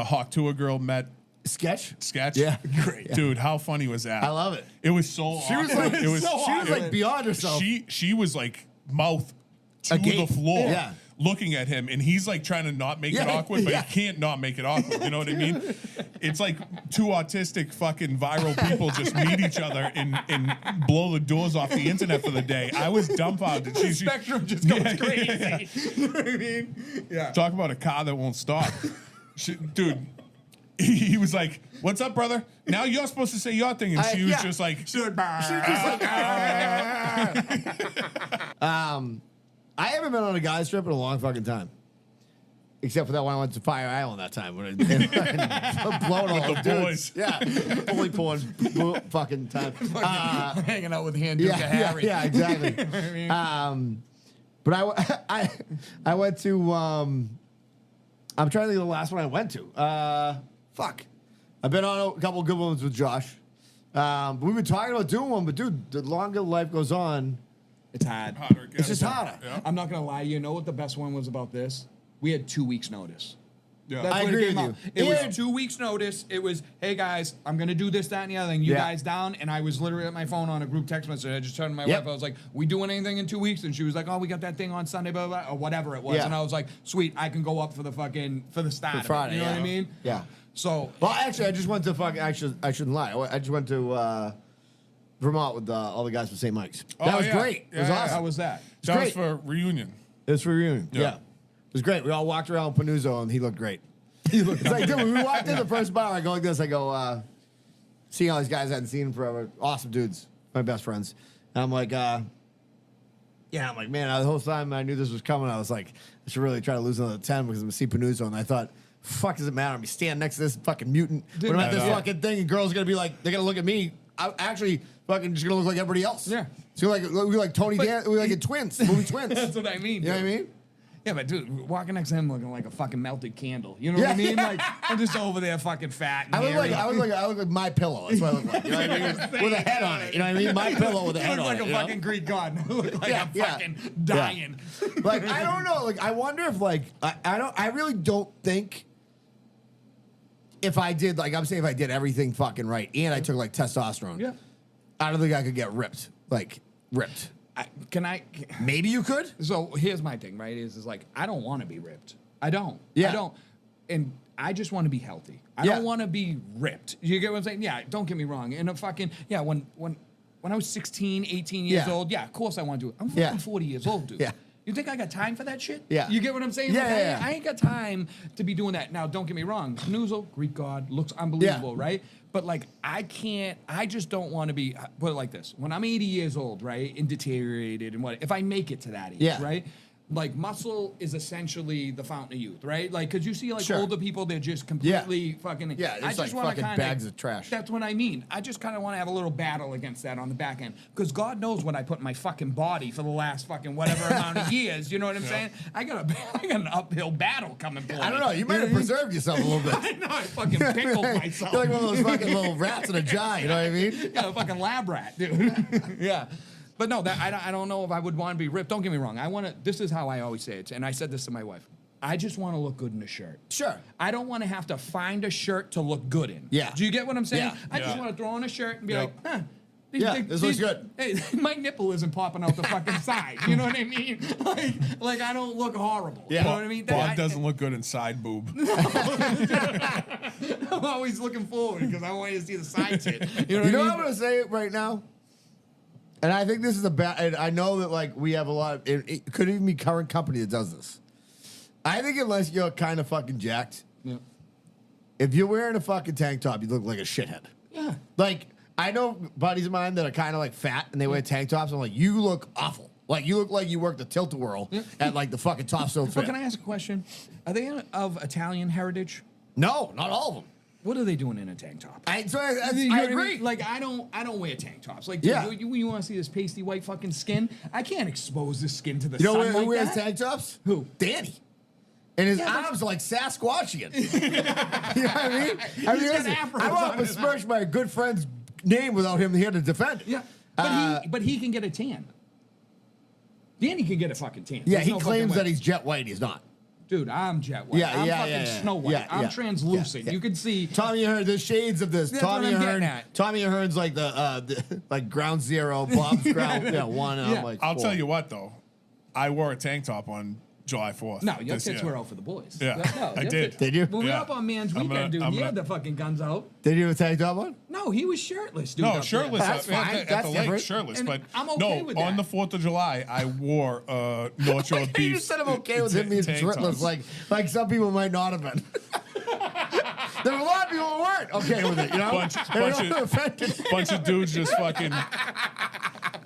Speaker 3: Hawk Tour girl met
Speaker 2: Sketch?
Speaker 3: sketch?
Speaker 2: Yeah.
Speaker 3: Great. Dude, how funny was that?
Speaker 2: I love it.
Speaker 3: It was so
Speaker 2: She was
Speaker 3: awkward.
Speaker 2: like,
Speaker 3: it was
Speaker 4: so
Speaker 2: she was like beyond herself.
Speaker 3: She was like mouth to
Speaker 2: Agape.
Speaker 3: the floor,
Speaker 2: Yeah.
Speaker 3: looking at him, and he's like trying to not make it
Speaker 2: Yeah,
Speaker 3: awkward, but
Speaker 2: yeah.
Speaker 3: he can't not make it awkward. You know what I mean? It's like two autistic fucking viral people just meet each other and blow the doors off the internet for the day. I was dumbfounded.
Speaker 4: The spectrum just goes crazy. You know what I mean? Yeah.
Speaker 3: Talk about a car that won't stop. Dude, he was like, "What's up, brother? Now you're supposed to say your thing." And she was
Speaker 2: yeah.
Speaker 3: just like,
Speaker 2: I haven't been on a guy's trip in a long fucking time. Except for that one I went to Fire Island that time when I blowing all
Speaker 3: the
Speaker 2: the dudes.
Speaker 3: boys.
Speaker 2: Yeah, fully pulling fucking time.
Speaker 4: Hanging out with Hand Duke
Speaker 2: Yeah,
Speaker 4: Harry.
Speaker 2: yeah, exactly. But I went to. I'm trying to think of the last one I went to. Fuck, I've been on a couple good ones with Josh. But we've been talking about doing one, but dude, the longer life goes on,
Speaker 4: It's hard.
Speaker 3: Harder,
Speaker 2: it's just harder.
Speaker 3: Yeah.
Speaker 4: I'm not gonna lie. You know what the best one was about this? We had 2 weeks notice.
Speaker 3: Yeah.
Speaker 4: That's
Speaker 2: I
Speaker 4: what
Speaker 2: agree
Speaker 4: it came
Speaker 2: with
Speaker 4: out.
Speaker 2: you.
Speaker 4: It
Speaker 2: And-
Speaker 4: was 2 weeks notice. It was, hey guys, I'm gonna do this, that, and the other thing. You
Speaker 2: Yeah.
Speaker 4: guys down? And I was literally at my phone on a group text message. I just turned to my
Speaker 2: Yep.
Speaker 4: wife. I was like, we doing anything in 2 weeks? And she was like, oh, we got that thing on Sunday, blah, blah, blah, or whatever it was.
Speaker 2: Yeah.
Speaker 4: And I was like, sweet, I can go up for the start.
Speaker 2: For Friday,
Speaker 4: You know what I
Speaker 2: yeah.
Speaker 4: mean?
Speaker 2: Yeah.
Speaker 4: So
Speaker 2: Well, actually, I just went to fucking. I shouldn't lie. I just went to Vermont with all the guys from St. Mike's. That
Speaker 3: Oh,
Speaker 2: was
Speaker 3: yeah.
Speaker 2: great. It was
Speaker 3: Yeah,
Speaker 2: awesome.
Speaker 4: how was that?
Speaker 3: That was
Speaker 2: great.
Speaker 3: for reunion.
Speaker 2: It was for reunion.
Speaker 3: Yeah.
Speaker 2: Yeah. It was great. We all walked around Panuzzo and he looked great. It's like, dude, when we walked in the first bar, I go like this. I go, seeing all these guys I hadn't seen forever. Awesome dudes. My best friends. And I'm like, man, the whole time I knew this was coming, I was like, I should really try to lose another 10 because I'm going to see Panuzzo. And I thought, fuck does it matter? I'm going to stand next to this fucking mutant.
Speaker 4: Dude,
Speaker 2: When I'm at this
Speaker 3: I know.
Speaker 2: fucking thing and girls are going to be like, they're going to look at me. I'm actually fucking just going to look like everybody else.
Speaker 4: Yeah.
Speaker 2: So we're like Tony Dan. We're like twins. Movie twins.
Speaker 4: That's what I mean.
Speaker 2: You know what I
Speaker 4: dude.
Speaker 2: mean?
Speaker 4: Yeah, but dude, walking next to him looking like a fucking melted candle. You know what I
Speaker 2: Yeah,
Speaker 4: mean?
Speaker 2: yeah.
Speaker 4: Like I'm just over there fucking fat. And
Speaker 2: I look
Speaker 4: hairy.
Speaker 2: I look like my pillow. That's what I look like. You know what I mean? With a head on it. You know what I mean? My pillow with a
Speaker 4: You
Speaker 2: head
Speaker 4: look
Speaker 2: on
Speaker 4: like
Speaker 2: it.
Speaker 4: a
Speaker 2: you know?
Speaker 4: fucking Greek god. I look like
Speaker 2: Yeah,
Speaker 4: I'm
Speaker 2: yeah.
Speaker 4: fucking dying.
Speaker 2: Like I don't know. Like I wonder if like I really don't think if I did like I'm saying if I did everything fucking right and I took like testosterone.
Speaker 4: Yeah.
Speaker 2: I don't think I could get ripped. Like ripped.
Speaker 4: Can I?
Speaker 2: Maybe you could.
Speaker 4: So here's my thing, right? Is like I don't want to be ripped. I don't.
Speaker 2: Yeah.
Speaker 4: I don't. And I just want to be healthy. I
Speaker 2: Yeah.
Speaker 4: don't want to be ripped. You get what I'm saying? Yeah. Don't get me wrong. And a fucking when I was 16, 18 years
Speaker 2: Yeah.
Speaker 4: old, yeah, of course I want to do it. I'm fucking
Speaker 2: Yeah.
Speaker 4: 40 years old, dude.
Speaker 2: Yeah.
Speaker 4: You think I got time for that shit?
Speaker 2: Yeah.
Speaker 4: You get what I'm saying?
Speaker 2: Yeah,
Speaker 4: Like,
Speaker 2: yeah, yeah.
Speaker 4: I ain't got time to be doing that. Now, don't get me wrong. Noozle, Greek god, looks unbelievable, right? But like, I just don't want to be, put it like this. When I'm 80 years old, right, and deteriorated and what, if I make it to that age,
Speaker 2: Yeah.
Speaker 4: right? Like muscle is essentially the fountain of youth, right? Like, cause you see like
Speaker 2: Sure.
Speaker 4: older people, they're just completely fucking.
Speaker 2: Yeah, it's
Speaker 4: I just
Speaker 2: like
Speaker 4: wanna
Speaker 2: fucking
Speaker 4: kinda-
Speaker 2: bags of trash.
Speaker 4: That's what I mean. I just kind of want to have a little battle against that on the back end, because God knows what I put in my fucking body for the last fucking whatever amount of years. You know what I'm saying? I got an uphill battle coming for me.
Speaker 2: I don't know. You might have
Speaker 4: what I mean?
Speaker 2: preserved yourself a little bit.
Speaker 4: I know. I fucking pickled myself.
Speaker 2: You're like one of those fucking little rats in a jar. You know what I mean?
Speaker 4: Yeah, a fucking lab rat, dude. Yeah. But no, I don't know if I would want to be ripped. Don't get me wrong. This is how I always say it. And I said this to my wife. I just want to look good in a shirt.
Speaker 2: Sure.
Speaker 4: I don't want to have to find a shirt to look good in.
Speaker 2: Yeah.
Speaker 4: Do you get what I'm saying?
Speaker 2: Yeah.
Speaker 4: I just
Speaker 3: Yeah.
Speaker 4: want to throw on a shirt and be
Speaker 3: Yep.
Speaker 4: like, huh.
Speaker 2: Yeah, this looks good.
Speaker 4: Hey, my nipple isn't popping out the fucking side. You know what I mean? Like I don't look horrible.
Speaker 2: Yeah.
Speaker 4: You know what I mean?
Speaker 3: Bob doesn't look good inside boob.
Speaker 4: I'm always looking forward because I want you to see the side tit. You know
Speaker 2: You know
Speaker 4: what
Speaker 2: what
Speaker 4: I
Speaker 2: I'm
Speaker 4: mean?
Speaker 2: gonna say right now? And I think this is a bad. And I know that like we have a lot. It could even be current company that does this. I think unless you're kind of fucking jacked,
Speaker 4: Yeah.
Speaker 2: if you're wearing a fucking tank top, you look like a shithead.
Speaker 4: Yeah.
Speaker 2: Like I know buddies of mine that are kind of like fat and they wear tank tops. I'm like, you look awful. Like you look like you worked a tilt-a-whirl at like the fucking top so
Speaker 4: But
Speaker 2: fit.
Speaker 4: can I ask a question? Are they of Italian heritage?
Speaker 2: No, not all of them.
Speaker 4: What are they doing in a tank top?
Speaker 2: I
Speaker 4: You know
Speaker 2: I
Speaker 4: what I mean?
Speaker 2: agree.
Speaker 4: Like I don't wear tank tops. Like
Speaker 2: Yeah.
Speaker 4: you want to see this pasty white fucking skin? I can't expose this skin to the
Speaker 2: You know
Speaker 4: sun
Speaker 2: who
Speaker 4: like
Speaker 2: wears
Speaker 4: that.
Speaker 2: tank tops?
Speaker 4: Who?
Speaker 2: Danny. And his
Speaker 4: Yeah, but-
Speaker 2: arms are like Sasquatchian. You know what I mean? I mean,
Speaker 4: got
Speaker 2: listen,
Speaker 4: afros
Speaker 2: I
Speaker 4: on
Speaker 2: won't
Speaker 4: his
Speaker 2: besmirch my good friend's name without him here to defend it.
Speaker 4: Yeah, but he can get a tan. Danny can get a fucking tan.
Speaker 2: Yeah,
Speaker 4: There's
Speaker 2: he
Speaker 4: no
Speaker 2: claims
Speaker 4: fucking
Speaker 2: that
Speaker 4: way.
Speaker 2: he's jet white. He's not.
Speaker 4: Dude, I'm jet white.
Speaker 2: Yeah,
Speaker 4: I'm
Speaker 2: yeah,
Speaker 4: fucking
Speaker 2: yeah.
Speaker 4: Snow White.
Speaker 2: Yeah,
Speaker 4: I'm
Speaker 2: yeah.
Speaker 4: translucent.
Speaker 2: Yeah, yeah.
Speaker 4: You can see.
Speaker 2: Tommy Ahern, there's shades of this.
Speaker 4: That's
Speaker 2: Tommy
Speaker 4: what I'm
Speaker 2: Ahern,
Speaker 4: getting at.
Speaker 2: Tommy Ahern's like the like ground zero, Bob's ground one, and
Speaker 4: Yeah.
Speaker 2: I'm like,
Speaker 3: I'll
Speaker 2: 4.
Speaker 3: tell you what though, I wore a tank top on July 4th.
Speaker 4: No, your
Speaker 3: this
Speaker 4: tits
Speaker 3: year.
Speaker 4: were out for the boys.
Speaker 3: Yeah,
Speaker 4: No,
Speaker 3: I
Speaker 4: your
Speaker 3: did.
Speaker 4: tits-
Speaker 2: Did you?
Speaker 4: When we were
Speaker 3: Yeah.
Speaker 4: up on Man's
Speaker 3: I'm
Speaker 4: Weekend,
Speaker 3: gonna-
Speaker 4: dude,
Speaker 3: I'm
Speaker 4: he had
Speaker 3: gonna-
Speaker 4: the fucking guns out.
Speaker 2: Did you have a tank top on?
Speaker 4: No, he was shirtless, dude.
Speaker 3: No,
Speaker 4: up there.
Speaker 3: shirtless
Speaker 2: That's
Speaker 3: at
Speaker 2: fine.
Speaker 3: the
Speaker 2: That's
Speaker 3: lake,
Speaker 2: different.
Speaker 3: shirtless.
Speaker 4: And
Speaker 3: but
Speaker 4: I'm okay
Speaker 3: no,
Speaker 4: with
Speaker 3: on
Speaker 4: that.
Speaker 3: the 4th of July, I wore North Shore Beef.
Speaker 2: You said I'm okay with him being
Speaker 3: tank
Speaker 2: shirtless,
Speaker 3: tops.
Speaker 2: like some people might not have been. There were a lot of people who weren't okay with it, you know? They were
Speaker 3: Bunch
Speaker 2: not
Speaker 3: of-
Speaker 2: offended.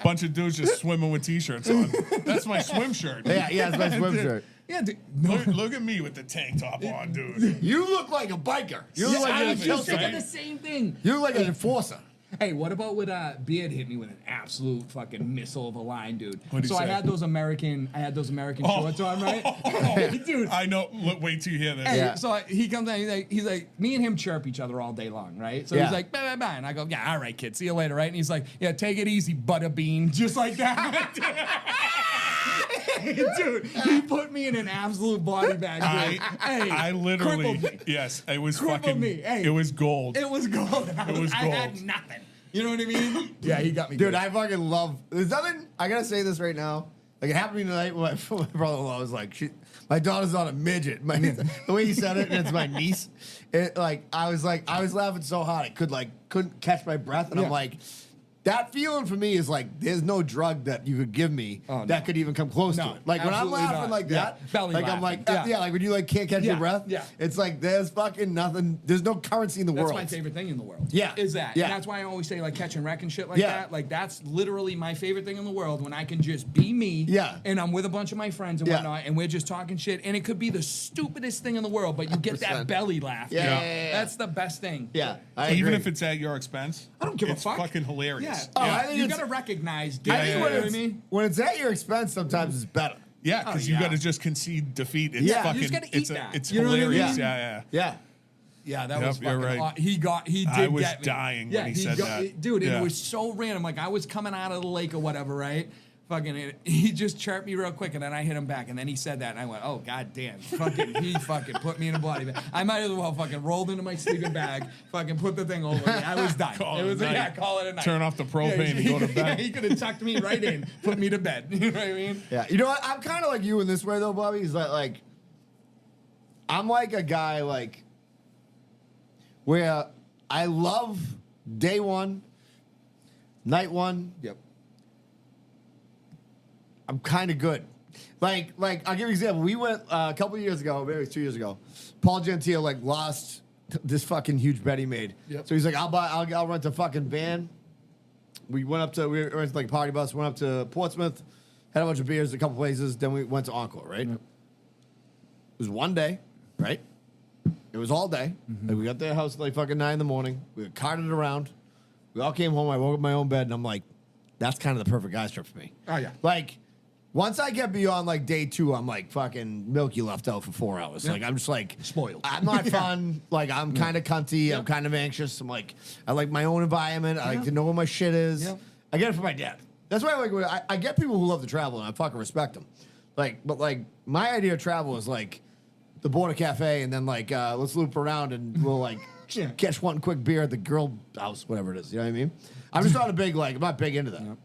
Speaker 3: bunch of dudes just swimming with t-shirts on. That's my swim shirt.
Speaker 2: Yeah, it's my swim shirt.
Speaker 4: Yeah, dude. No.
Speaker 3: Look at me with the tank top on, dude.
Speaker 2: You look like a biker. You look
Speaker 4: I
Speaker 2: like
Speaker 4: was
Speaker 2: you're
Speaker 4: just thinking the
Speaker 2: something.
Speaker 4: same thing.
Speaker 2: You look like an enforcer.
Speaker 4: Hey, what about with Beard hit me with an absolute fucking missile of a line, dude.
Speaker 3: What'd he
Speaker 4: So I
Speaker 3: say?
Speaker 4: had those American shorts on, right? Dude.
Speaker 3: I know. Look, wait till you hear this.
Speaker 4: Hey,
Speaker 2: Yeah.
Speaker 4: so he comes in, he's like, me and him chirp each other all day long, right? So
Speaker 2: Yeah.
Speaker 4: he's like, bye, bye, bye. And I go, yeah, all right, kid, see you later, right? And he's like, yeah, take it easy, butterbean. Just like that. Dude, he put me in an absolute body bag, dude.
Speaker 3: I literally,
Speaker 4: crippled me.
Speaker 3: yes, it was
Speaker 4: Crippled
Speaker 3: fucking,
Speaker 4: me. Hey.
Speaker 3: it was gold.
Speaker 4: It was gold.
Speaker 3: It was
Speaker 4: I had
Speaker 3: gold.
Speaker 4: nothing. You know what I mean? Yeah, he got me
Speaker 2: Dude,
Speaker 4: good.
Speaker 2: I fucking love. There's nothing. I gotta say this right now. Like it happened to me tonight. When my brother-in-law was like, "My daughter's not a midget." The way he said it, and it's my niece. I was laughing so hard I couldn't catch my breath, and
Speaker 4: Yeah.
Speaker 2: I'm like. That feeling for me is like there's no drug that you could give me
Speaker 4: Oh, no.
Speaker 2: that could even come close
Speaker 4: No,
Speaker 2: to it. Like when I'm
Speaker 4: absolutely
Speaker 2: laughing
Speaker 4: not.
Speaker 2: like
Speaker 4: Yeah.
Speaker 2: that,
Speaker 4: Belly
Speaker 2: like I'm
Speaker 4: laughing.
Speaker 2: like
Speaker 4: Yeah.
Speaker 2: like when you like can't catch your
Speaker 4: Yeah.
Speaker 2: breath.
Speaker 4: Yeah.
Speaker 2: It's like there's fucking nothing. There's no currency in the
Speaker 4: That's
Speaker 2: world.
Speaker 4: my favorite thing in the world.
Speaker 2: Yeah.
Speaker 4: Is that.
Speaker 2: Yeah.
Speaker 4: And that's why I always say like catch and wreck and shit like
Speaker 2: Yeah.
Speaker 4: that. Like that's literally my favorite thing in the world when I can just be me.
Speaker 2: Yeah.
Speaker 4: And I'm with a bunch of my friends and
Speaker 2: Yeah.
Speaker 4: whatnot and we're just talking shit. And it could be the stupidest thing in the world, but you get
Speaker 2: 100%.
Speaker 4: that belly laugh.
Speaker 2: Yeah,
Speaker 4: dude.
Speaker 2: yeah, yeah, yeah.
Speaker 4: That's the best thing.
Speaker 2: Yeah, I
Speaker 3: Even
Speaker 2: agree.
Speaker 3: if it's at your expense.
Speaker 4: I don't give
Speaker 3: it's
Speaker 4: a fuck.
Speaker 3: fucking hilarious.
Speaker 4: Yeah.
Speaker 2: Oh, I think
Speaker 4: you
Speaker 2: it's-
Speaker 4: gotta recognize
Speaker 2: I
Speaker 4: dude,
Speaker 2: think
Speaker 4: you
Speaker 2: when
Speaker 4: know what I
Speaker 2: it's,
Speaker 4: mean?
Speaker 2: when it's at your expense, sometimes it's better.
Speaker 3: Yeah, because
Speaker 4: Oh,
Speaker 3: you
Speaker 4: yeah.
Speaker 3: got to just concede defeat. It's
Speaker 2: Yeah. You
Speaker 3: fucking.
Speaker 4: just gotta
Speaker 3: it's
Speaker 4: eat that.
Speaker 3: it's
Speaker 4: You know what I
Speaker 3: hilarious.
Speaker 4: mean?
Speaker 3: Yeah,
Speaker 2: Yeah.
Speaker 4: Yeah, that
Speaker 3: Yep,
Speaker 4: was
Speaker 3: you're
Speaker 4: fucking.
Speaker 3: right.
Speaker 4: He did
Speaker 3: I was
Speaker 4: get me.
Speaker 3: dying
Speaker 4: yeah,
Speaker 3: when he said that.
Speaker 4: dude. And
Speaker 3: Yeah.
Speaker 4: it was so random. Like I was coming out of the lake or whatever, right? Fucking, he just chirped me real quick, and then I hit him back, and then he said that, and I went, "Oh god damn!" He fucking put me in a body bag. I might as well fucking rolled into my sleeping bag, fucking put the thing over me. I was done.
Speaker 3: Call
Speaker 4: It
Speaker 3: it
Speaker 4: was
Speaker 3: a
Speaker 4: like, yeah,
Speaker 3: night.
Speaker 4: call it a night.
Speaker 3: Turn off the propane and go to
Speaker 4: Yeah,
Speaker 3: bed.
Speaker 4: he could have tucked me right in, put me to bed. You know what I mean?
Speaker 2: Yeah. You know what? I'm kind of like you in this way though, Bobby. Is that like I'm like a guy like where I love day one, night one.
Speaker 4: Yep.
Speaker 2: I'm kind of good. Like I'll give you an example. We went a couple of years ago, maybe it was 2 years ago. Paul Gentile like lost this fucking huge bet he made.
Speaker 4: Yep.
Speaker 2: So he's like, I'll rent a fucking van. We rented like a party bus, went up to Portsmouth, had a bunch of beers, a couple places, then we went to Encore, right? It was one day, right? It was all day. Like we got to the house at like fucking 9 in the morning. We were carted around. We all came home. I woke up in my own bed, and I'm like, that's kind of the perfect guys trip for me.
Speaker 4: Oh, yeah.
Speaker 2: Like, once I get beyond like day 2, I'm like fucking milky left out for 4 hours.
Speaker 4: Yeah.
Speaker 2: Like I'm just like
Speaker 4: Spoiled.
Speaker 2: I'm not fun. Like I'm kind of cunty. I'm kind of anxious. I'm like I like my own environment. I like to know where my shit is.
Speaker 4: Yeah.
Speaker 2: I get it from my dad. That's why I get people who love to travel and I fucking respect them. But my idea of travel is like the Border Cafe and then like let's loop around and we'll like
Speaker 4: Yeah.
Speaker 2: catch one quick beer at the girl house, whatever it is. You know what I mean? I'm just not a big I'm not big into that.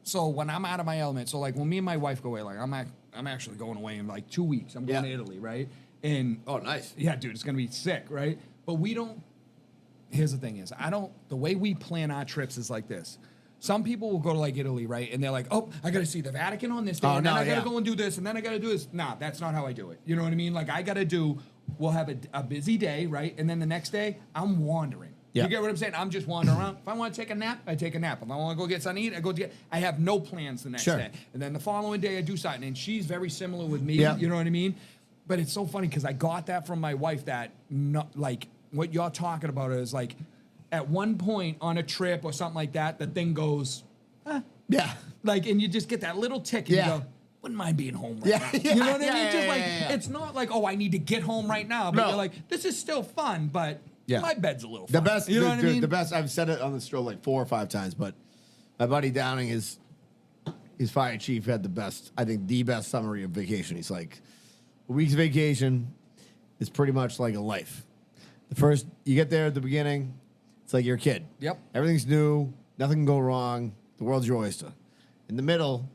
Speaker 4: So when I'm out of my element, so like when me and my wife go away, like I'm actually going away in like 2 weeks. I'm going to
Speaker 2: Yeah.
Speaker 4: Italy, right? And
Speaker 2: Oh, nice.
Speaker 4: yeah, dude, it's gonna be sick, right? But we don't. Here's the thing: the way we plan our trips is like this. Some people will go to like Italy, right? And they're like, "Oh, I got to see the Vatican on this day,
Speaker 2: Oh,
Speaker 4: and then
Speaker 2: no,
Speaker 4: I got to
Speaker 2: yeah.
Speaker 4: go and do this, and then I got to do this." Nah, that's not how I do it. You know what I mean? Like I got to do. We'll have a busy day, right? And then the next day, I'm wandering.
Speaker 2: Yeah.
Speaker 4: You get what I'm saying? I'm just wandering around. If I want to take a nap, I take a nap. If I want to go get something to eat, I go get. I have no plans the next
Speaker 2: Sure.
Speaker 4: day. And then the following day, I do something. And she's very similar with me.
Speaker 2: Yeah.
Speaker 4: You know what I mean? But it's so funny because I got that from my wife that not like what you're talking about is like at one point on a trip or something like that, the thing goes
Speaker 2: Yeah.
Speaker 4: like, and you just get that little tick and
Speaker 2: Yeah.
Speaker 4: you go, wouldn't mind being home right
Speaker 2: Yeah,
Speaker 4: now.
Speaker 2: yeah,
Speaker 4: You know what I
Speaker 2: yeah,
Speaker 4: mean?
Speaker 2: yeah,
Speaker 4: Just
Speaker 2: yeah,
Speaker 4: like,
Speaker 2: yeah.
Speaker 4: it's not like, oh, I need to get home right now. But
Speaker 2: No.
Speaker 4: you're like, this is still fun, but
Speaker 2: Yeah.
Speaker 4: my bed's a little
Speaker 2: The
Speaker 4: fun.
Speaker 2: best,
Speaker 4: You know
Speaker 2: the,
Speaker 4: what I
Speaker 2: dude,
Speaker 4: mean?
Speaker 2: the best. I've said it on the show like 4 or 5 times, but my buddy Downing is his fire chief had the best. I think the best summary of vacation. He's like, a week's vacation is pretty much like a life. The first you get there at the beginning, it's like you're a kid.
Speaker 4: Yep.
Speaker 2: Everything's new. Nothing can go wrong. The world's your oyster. In the middle,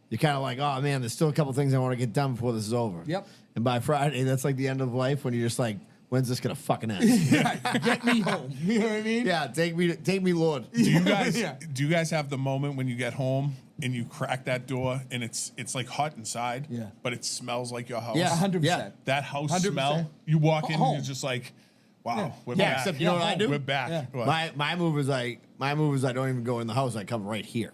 Speaker 2: you're kind of like, oh man, there's still a couple things I want to get done before this is over.
Speaker 4: Yep.
Speaker 2: And by Friday, that's like the end of life when you're just like, when's this gonna fucking end?
Speaker 4: Get me home. You know what I mean?
Speaker 2: Yeah, take me, Lord.
Speaker 3: Do you guys
Speaker 4: Yeah.
Speaker 3: do you guys have the moment when you get home and you crack that door and it's like hot inside,
Speaker 4: Yeah.
Speaker 3: but it smells like your house?
Speaker 2: Yeah.
Speaker 4: 100%.
Speaker 2: Yeah.
Speaker 3: That house
Speaker 4: 100%.
Speaker 3: smell. You walk in
Speaker 4: Home.
Speaker 3: and you're just like, wow,
Speaker 4: Yeah.
Speaker 3: we're
Speaker 2: Yeah,
Speaker 3: back.
Speaker 2: except you know what I do?
Speaker 3: We're back.
Speaker 4: Yeah.
Speaker 3: What?
Speaker 2: My move is I don't even go in the house. I come right here.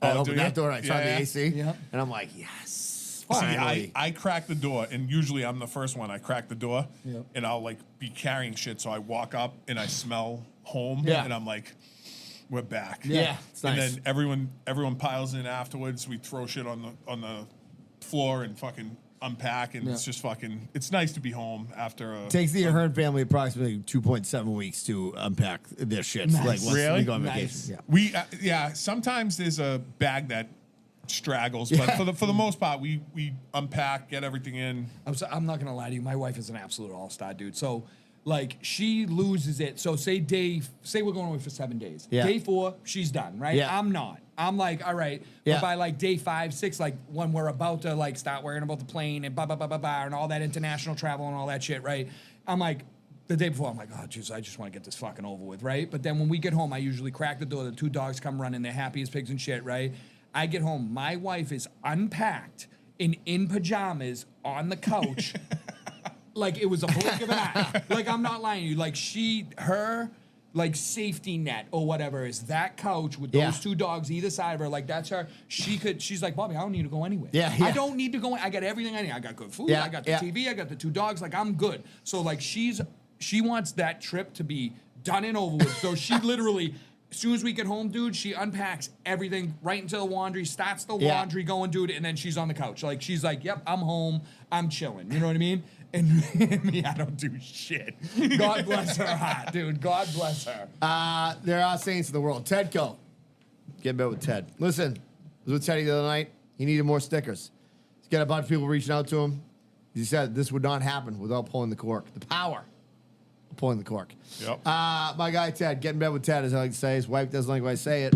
Speaker 2: I
Speaker 3: Oh,
Speaker 2: open
Speaker 3: do
Speaker 2: that
Speaker 3: you?
Speaker 2: door. I turn
Speaker 3: Yeah,
Speaker 2: the
Speaker 3: yeah.
Speaker 2: AC,
Speaker 4: Yeah.
Speaker 2: and I'm like, yes,
Speaker 3: See,
Speaker 2: Finally.
Speaker 3: I crack the door, and usually I'm the first one. I crack the door,
Speaker 4: Yep.
Speaker 3: and I'll like be carrying shit. So I walk up and I smell home,
Speaker 2: Yeah.
Speaker 3: and I'm like, we're back.
Speaker 2: Yeah, it's
Speaker 3: and
Speaker 2: nice.
Speaker 3: then everyone piles in afterwards. We throw shit on the floor and fucking unpack, and it's just fucking. It's nice to be home after a.
Speaker 2: Takes the Ahern family approximately 2.7 weeks to unpack their shit.
Speaker 4: Nice.
Speaker 2: Like once
Speaker 3: Really?
Speaker 2: we go on
Speaker 4: Nice.
Speaker 2: vacation. Yeah.
Speaker 3: We yeah. Sometimes there's a bag that straggles, but for the most part, we unpack, get everything in.
Speaker 4: I'm not gonna lie to you. My wife is an absolute all-star, dude. So, like, she loses it. So, say we're going away for 7 days.
Speaker 2: Yeah.
Speaker 4: Day 4, she's done, right?
Speaker 2: Yeah.
Speaker 4: I'm not. I'm like, all right.
Speaker 2: Yeah.
Speaker 4: But by like day 5, 6, like when we're about to like start worrying about the plane and and all that international travel and all that shit, right? I'm like, the day before, I'm like, oh, jeez, I just want to get this fucking over with, right? But then when we get home, I usually crack the door. The 2 dogs come running. They're happy as pigs and shit, right? I get home. My wife is unpacked and in pajamas on the couch. Like it was a blink of an eye. Like I'm not lying to you. Like her like safety net or whatever is that couch with
Speaker 2: Yeah.
Speaker 4: those 2 dogs either side of her. Like that's her. She's like, Bobby, I don't need to go anywhere.
Speaker 2: Yeah, yeah.
Speaker 4: I don't need to go. I got everything I need. I got good food.
Speaker 2: Yeah,
Speaker 4: I got the
Speaker 2: yeah.
Speaker 4: TV. I got the 2 dogs. Like I'm good. So like she wants that trip to be done and over with. So she literally. As soon as we get home, dude, she unpacks everything right into the laundry, starts the
Speaker 2: Yeah.
Speaker 4: laundry going, dude, and then she's on the couch. Like, she's like, yep, I'm home. I'm chilling. You know what I mean? And me, I don't do shit. God bless her heart, dude. God bless her.
Speaker 2: There are saints in the world. Tedco. Get in bed with Ted. Listen, I was with Teddy the other night. He needed more stickers. He's got a bunch of people reaching out to him. He said this would not happen without pulling the cork. The power of pulling the cork.
Speaker 3: Yep.
Speaker 2: My guy Ted. Get in bed with Ted, as I like to say. His wife doesn't like when I say it.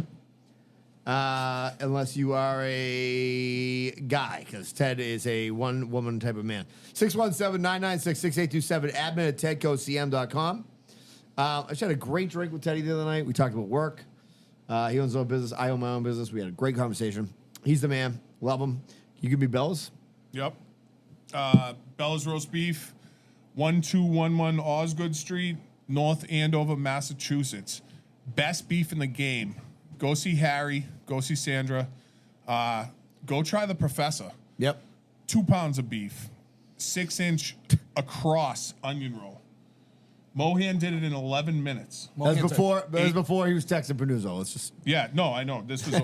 Speaker 2: Unless you are a guy, because Ted is a one-woman type of man. 617-996-6827, admin at tedcocm.com. I just had a great drink with Teddy the other night. We talked about work. He owns his own business. I own my own business. We had a great conversation. He's the man. Love him. You give me bells?
Speaker 3: Yep. Bella's Roast Beef, 1211 Osgood Street, North Andover, Massachusetts. Best beef in the game. Go see Harry. Go see Sandra. Go try the Professor.
Speaker 2: Yep.
Speaker 3: 2 pounds of beef. 6-inch across onion roll. Mohan did it in 11 minutes.
Speaker 2: That was before. That was
Speaker 3: eight-
Speaker 2: before he was texting Panuzzo. Let's just.
Speaker 3: Yeah, no, I know. This was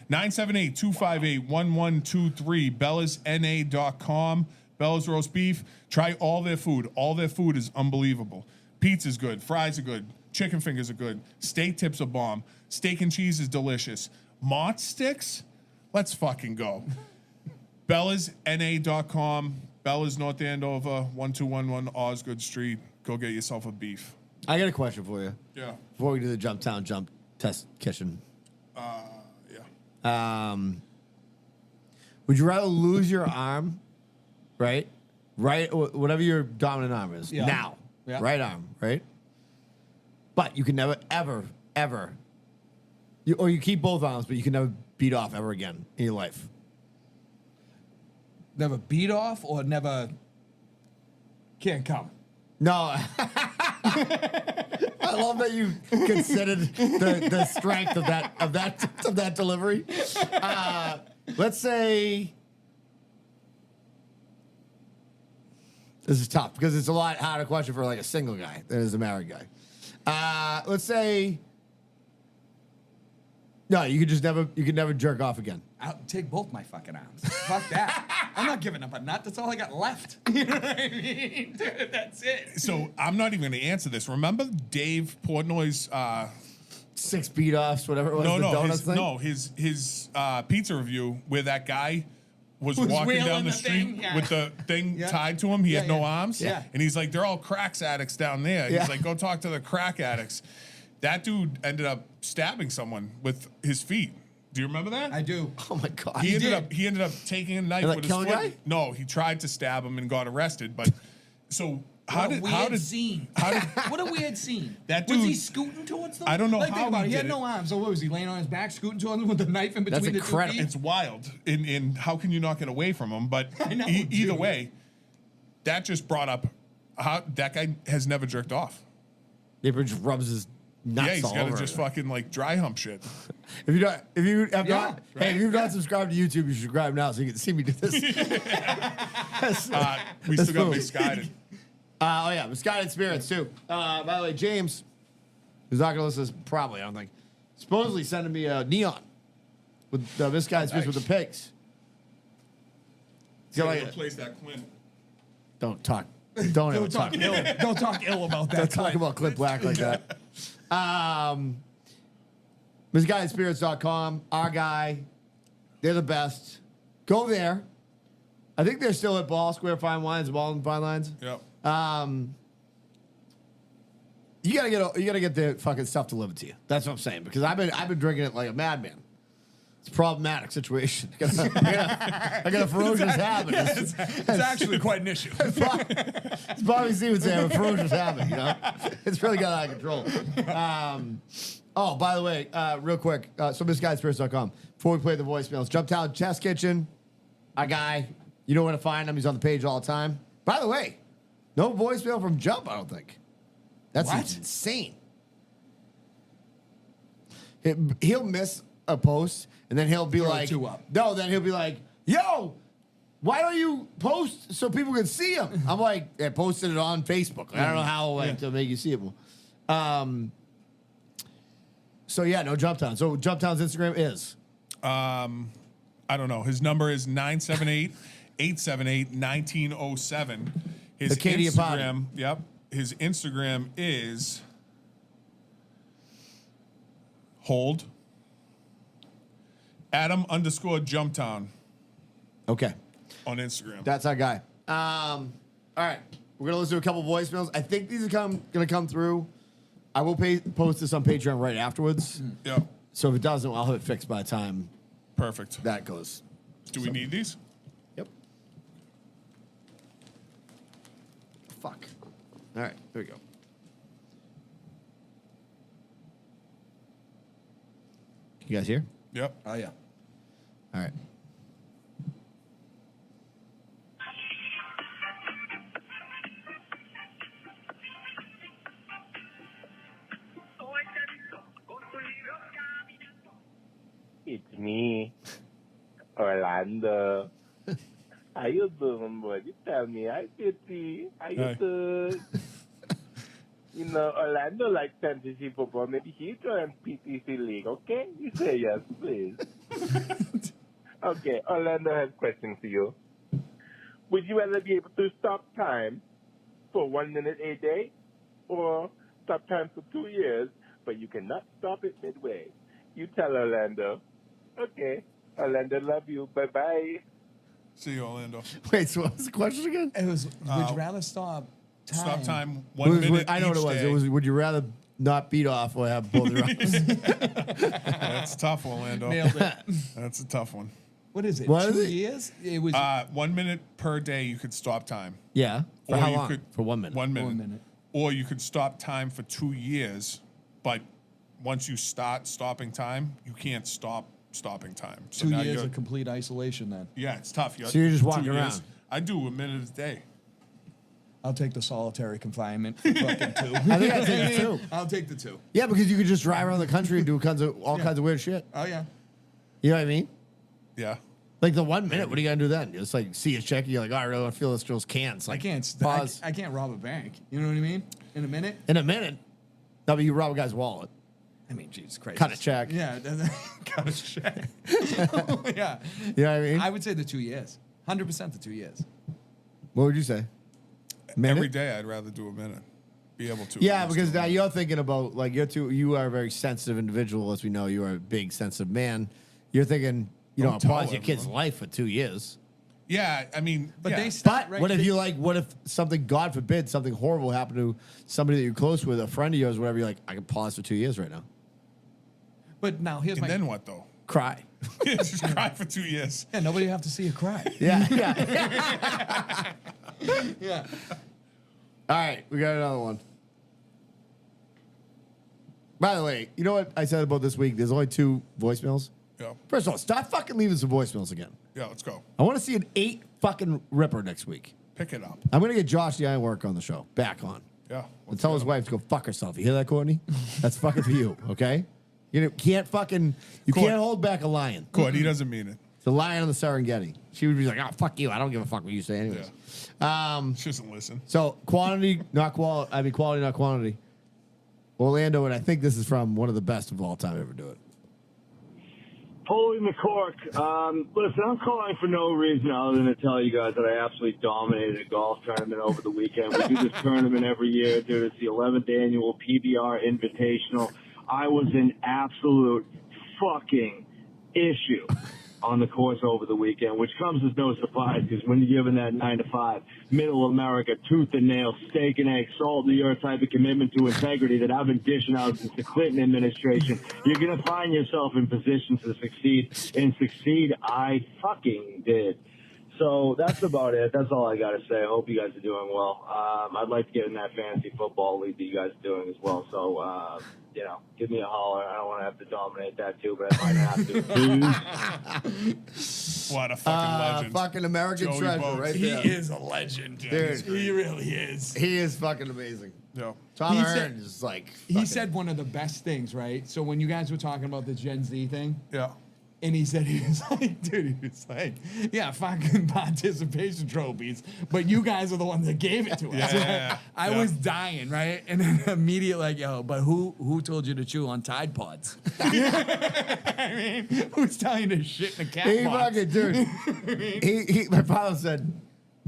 Speaker 3: 978-258-1123, bellasna.com. Bella's Roast Beef. Try all their food. All their food is unbelievable. Pizza's good. Fries are good. Chicken fingers are good. Steak tips are bomb. Steak and cheese is delicious. Mott sticks? Let's fucking go. bellasna.com. Bella's North Andover, 1211 Osgood Street. Go get yourself a beef.
Speaker 2: I got a question for you.
Speaker 3: Yeah.
Speaker 2: Before we do the jump test kitchen.
Speaker 3: Yeah.
Speaker 2: Would you rather lose your arm, right? Right, whatever your dominant arm is
Speaker 4: Yeah.
Speaker 2: now,
Speaker 4: Yeah.
Speaker 2: right arm, right? But you can never, ever, or you keep both arms, but you can never beat off ever again in your life.
Speaker 4: Never beat off or never can't come.
Speaker 2: No, I love that you considered the strength of that delivery. Let's say this is tough because it's a lot harder question for like a single guy than it is a married guy. Let's say no, you could never jerk off again.
Speaker 4: I'll take both my fucking arms. Fuck that. I'm not giving up a nut. That's all I got left. You know what I mean? Dude, that's it.
Speaker 3: So I'm not even going to answer this. Remember Dave Portnoy's
Speaker 2: 6 beat offs, whatever it was. the donuts thing?
Speaker 3: his pizza review where that guy was
Speaker 4: Was
Speaker 3: walking
Speaker 4: wheeling
Speaker 3: down the
Speaker 4: the
Speaker 3: street
Speaker 4: thing, yeah.
Speaker 3: with the thing
Speaker 4: Yeah.
Speaker 3: tied to him. He had
Speaker 4: Yeah,
Speaker 3: no
Speaker 4: yeah.
Speaker 3: arms.
Speaker 4: Yeah.
Speaker 3: And he's like, they're all cracks addicts down there.
Speaker 2: Yeah.
Speaker 3: He's like, go talk to the crack addicts. That dude ended up stabbing someone with his feet. Do you remember that?
Speaker 4: I do.
Speaker 2: Oh my god!
Speaker 3: He ended
Speaker 4: did.
Speaker 3: up taking a knife
Speaker 2: And, like,
Speaker 3: with his
Speaker 2: kill
Speaker 3: foot.
Speaker 2: a guy?
Speaker 3: No, he tried to stab him and got arrested. But so
Speaker 4: What a weird scene. What a weird scene.
Speaker 3: That
Speaker 4: was he
Speaker 3: dude-
Speaker 4: scooting towards them?
Speaker 3: I don't know
Speaker 4: like,
Speaker 3: how
Speaker 4: think about
Speaker 3: he
Speaker 4: it. He had
Speaker 3: did
Speaker 4: no
Speaker 3: it.
Speaker 4: arms. So what was he laying on his back, scooting towards them with the knife in between
Speaker 2: That's
Speaker 4: the
Speaker 2: incredible.
Speaker 4: 2 feet?
Speaker 3: It's wild. In how can you not get away from him? But
Speaker 4: I know,
Speaker 3: either
Speaker 4: dude.
Speaker 3: way, that just brought up how that guy has never jerked off.
Speaker 2: Neighbor just rubs his nuts
Speaker 3: Yeah, he's
Speaker 2: all
Speaker 3: got to
Speaker 2: over
Speaker 3: just
Speaker 2: it.
Speaker 3: fucking like dry hump shit.
Speaker 2: If you don't, if you have
Speaker 4: Yeah,
Speaker 2: not, hey, if you've not subscribed to YouTube, you should subscribe now so you can see me do this.
Speaker 3: We still got
Speaker 2: cool.
Speaker 3: misguided.
Speaker 2: Oh yeah, Misguided Spirits too. By the way, James, who's not gonna listen to this, probably I don't think, supposedly sending me a neon with Misguided Spirits with the pigs. He's got like,
Speaker 3: replace that Clint.
Speaker 2: don't talk, don't ever
Speaker 4: Don't talk
Speaker 2: talk.
Speaker 4: ill. Don't talk ill about that.
Speaker 2: Don't talk
Speaker 4: Clint.
Speaker 2: about Clint Black like that. MisguidedSpirits.com, our guy, they're the best. Go there. I think they're still at Ball Square Fine Wines, Ball and Fine Lines.
Speaker 3: Yep.
Speaker 2: You gotta get the fucking stuff delivered to you. That's what I'm saying, because I've been drinking it like a madman. It's a problematic situation. I got a ferocious habit.
Speaker 4: It's actually quite an issue.
Speaker 2: It's Bobby Stevens saying, I have a ferocious habit, you know? It's really got out of control. Oh, by the way, real quick, so MisguidedSpirits.com. Before we play the voicemails, Jumptown Chest Kitchen, our guy, you know where to find him. He's on the page all the time. By the way, no voicemail from Jump, I don't think. That's
Speaker 4: What?
Speaker 2: insane. He'll miss a post, and then he'll be
Speaker 4: Throw
Speaker 2: like,
Speaker 4: two up.
Speaker 2: no, then he'll be like, yo, why don't you post so people can see him? I'm like, I posted it on Facebook. I don't know how to make you see it more. So yeah, no Jumptown. So Jumptown's Instagram is
Speaker 3: I don't know. His number is 978-878-1907. His
Speaker 2: Acadia Party.
Speaker 3: Instagram, yep. His Instagram is hold Adam_Jumptown
Speaker 2: okay.
Speaker 3: on Instagram.
Speaker 2: That's our guy. All right, we're gonna listen to a couple voicemails. I think these are gonna come through. I will post this on Patreon right afterwards.
Speaker 3: Yep.
Speaker 2: So if it doesn't, I'll have it fixed by the time
Speaker 3: Perfect.
Speaker 2: that goes.
Speaker 3: Do we need these?
Speaker 2: Yep. Fuck. All right, there we go. You guys here?
Speaker 3: Yep.
Speaker 4: Oh yeah.
Speaker 2: All right.
Speaker 5: It's me, Orlando. How you doing, boy? You tell me. Hi, Kitty. How you
Speaker 3: Hi.
Speaker 5: doing? You know, Orlando likes fantasy football. Maybe he join PTC League, okay? You say yes, please. Okay, Orlando has a question for you. Would you rather be able to stop time for 1 minute a day or stop time for 2 years, but you cannot stop it midway? You tell Orlando. Okay, Orlando, love you. Bye-bye.
Speaker 3: See you, Orlando.
Speaker 2: Wait, so what was the question again?
Speaker 4: It was. Would you rather stop time?
Speaker 3: Stop time
Speaker 2: It
Speaker 3: 1
Speaker 2: was-
Speaker 3: minute.
Speaker 2: I know what it
Speaker 3: each
Speaker 2: was.
Speaker 3: day.
Speaker 2: It was. Would you rather not beat off or have both your arms?
Speaker 3: That's tough, Orlando.
Speaker 4: Nailed it.
Speaker 3: That's a tough one.
Speaker 4: What is it?
Speaker 2: What
Speaker 4: 2
Speaker 2: is it?
Speaker 4: years? It was
Speaker 3: 1 minute per day, you could stop time.
Speaker 2: Yeah. For
Speaker 3: Or
Speaker 2: how
Speaker 3: you
Speaker 2: long?
Speaker 3: could-
Speaker 2: For 1 minute.
Speaker 3: 1 minute.
Speaker 4: 1 minute.
Speaker 3: Or you could stop time for 2 years, but once you start stopping time, you can't stop stopping time. So
Speaker 4: 2
Speaker 3: now
Speaker 4: years
Speaker 3: you're-
Speaker 4: of complete isolation. Then
Speaker 3: Yeah, it's tough.
Speaker 2: So you're just
Speaker 3: 2
Speaker 2: walking
Speaker 3: years.
Speaker 2: around.
Speaker 3: I do a minute a day.
Speaker 4: I'll take the solitary confinement. For fucking 2.
Speaker 2: I think I'd take the 2.
Speaker 4: I'll take the 2.
Speaker 2: Yeah, because you could just drive around the country and do all kinds of weird shit.
Speaker 4: Oh yeah.
Speaker 2: You know what I mean?
Speaker 3: Yeah.
Speaker 2: Like the 1 minute, what are you gonna do then? Just like see a check, you're like, oh, I really want to feel this girl's cans.
Speaker 4: I
Speaker 2: Like,
Speaker 4: can't.
Speaker 2: pause.
Speaker 4: I can't rob a bank. You know what I mean? In a minute.
Speaker 2: In a minute, no, but you rob a guy's wallet.
Speaker 4: I mean, Jesus Christ.
Speaker 2: Cut a check.
Speaker 4: Yeah. Cut a check. Yeah.
Speaker 2: You know what I mean?
Speaker 4: I would say the 2 years. 100% the 2 years.
Speaker 2: What would you say? Minute?
Speaker 3: Every day, I'd rather do a minute. Be able to.
Speaker 2: Yeah,
Speaker 3: at least
Speaker 2: because
Speaker 3: do a
Speaker 2: now
Speaker 3: minute.
Speaker 2: you're thinking about like you are a very sensitive individual, as we know. You are a big sensitive man. You're thinking, you
Speaker 3: Don't
Speaker 2: don't
Speaker 3: tell
Speaker 2: pause your kid's
Speaker 3: everyone.
Speaker 2: life for 2 years.
Speaker 3: Yeah, I mean,
Speaker 4: But
Speaker 3: yeah.
Speaker 4: they stop
Speaker 2: But
Speaker 4: right.
Speaker 2: what if
Speaker 4: they-
Speaker 2: what if something, God forbid, something horrible happened to somebody that you're close with, a friend of yours, whatever? You're like, I can pause for 2 years right now.
Speaker 4: But now here's
Speaker 3: And
Speaker 4: my.
Speaker 3: then what though?
Speaker 2: Cry.
Speaker 3: Just cry for 2 years.
Speaker 4: Yeah, nobody have to see you cry.
Speaker 2: Yeah, yeah.
Speaker 4: Yeah.
Speaker 2: All right, we got another one. By the way, you know what I said about this week? There's only 2 voicemails.
Speaker 3: Yeah.
Speaker 2: First of all, stop fucking leaving some voicemails again.
Speaker 3: Yeah, let's go.
Speaker 2: I want to see an 8 fucking ripper next week.
Speaker 3: Pick it up.
Speaker 2: I'm gonna get Josh the Ironwork on the show. Back on.
Speaker 3: Yeah.
Speaker 2: And tell his wife to go fuck herself. You hear that, Courtney? That's fucking for you, okay? You can't hold back a lion.
Speaker 3: Court, he doesn't mean it.
Speaker 2: It's a lion on the Serengeti. She would be like, oh, fuck you. I don't give a fuck what you say anyways.
Speaker 3: She doesn't listen.
Speaker 2: So quality, not quantity. Orlando, and I think this is from one of the best of all time to ever do it.
Speaker 6: Holy McCork. Listen, I'm calling for no reason other than to tell you guys that I absolutely dominated a golf tournament over the weekend. We do this tournament every year, dude. It's the 11th annual PBR Invitational. I was an absolute fucking issue on the course over the weekend, which comes as no surprise because when you're given that 9 to 5, middle America, tooth and nail, steak and egg, salt and the earth type of commitment to integrity that I've been dishing out since the Clinton administration, you're going to find yourself in position to succeed. And succeed, I fucking did. So that's about it. That's all I got to say. I hope you guys are doing well. I'd like to get in that fantasy football league that you guys are doing as well. So, give me a holler. I don't want to have to dominate that too, but I might have to.
Speaker 3: What a fucking legend.
Speaker 2: Fucking American
Speaker 3: Joey
Speaker 2: treasure
Speaker 3: Boats.
Speaker 2: right
Speaker 4: He
Speaker 2: there.
Speaker 4: is a legend,
Speaker 2: Dude.
Speaker 4: He really is.
Speaker 2: He is fucking amazing.
Speaker 3: Yeah.
Speaker 2: Tom
Speaker 4: He
Speaker 2: Hearn
Speaker 4: said-
Speaker 2: is like.
Speaker 4: He
Speaker 2: fucking-
Speaker 4: said one of the best things, right? So when you guys were talking about the Gen Z thing,
Speaker 3: Yeah.
Speaker 4: and he said, he was like, dude, he was like, yeah, fucking participation trophies, but you guys are the ones that gave it to us.
Speaker 3: Yeah.
Speaker 4: I was dying, right? And then immediately like, yo, but who told you to chew on Tide Pods? I mean, who's telling you to shit in a cat
Speaker 2: He
Speaker 4: box?
Speaker 2: fucking, dude. My father said,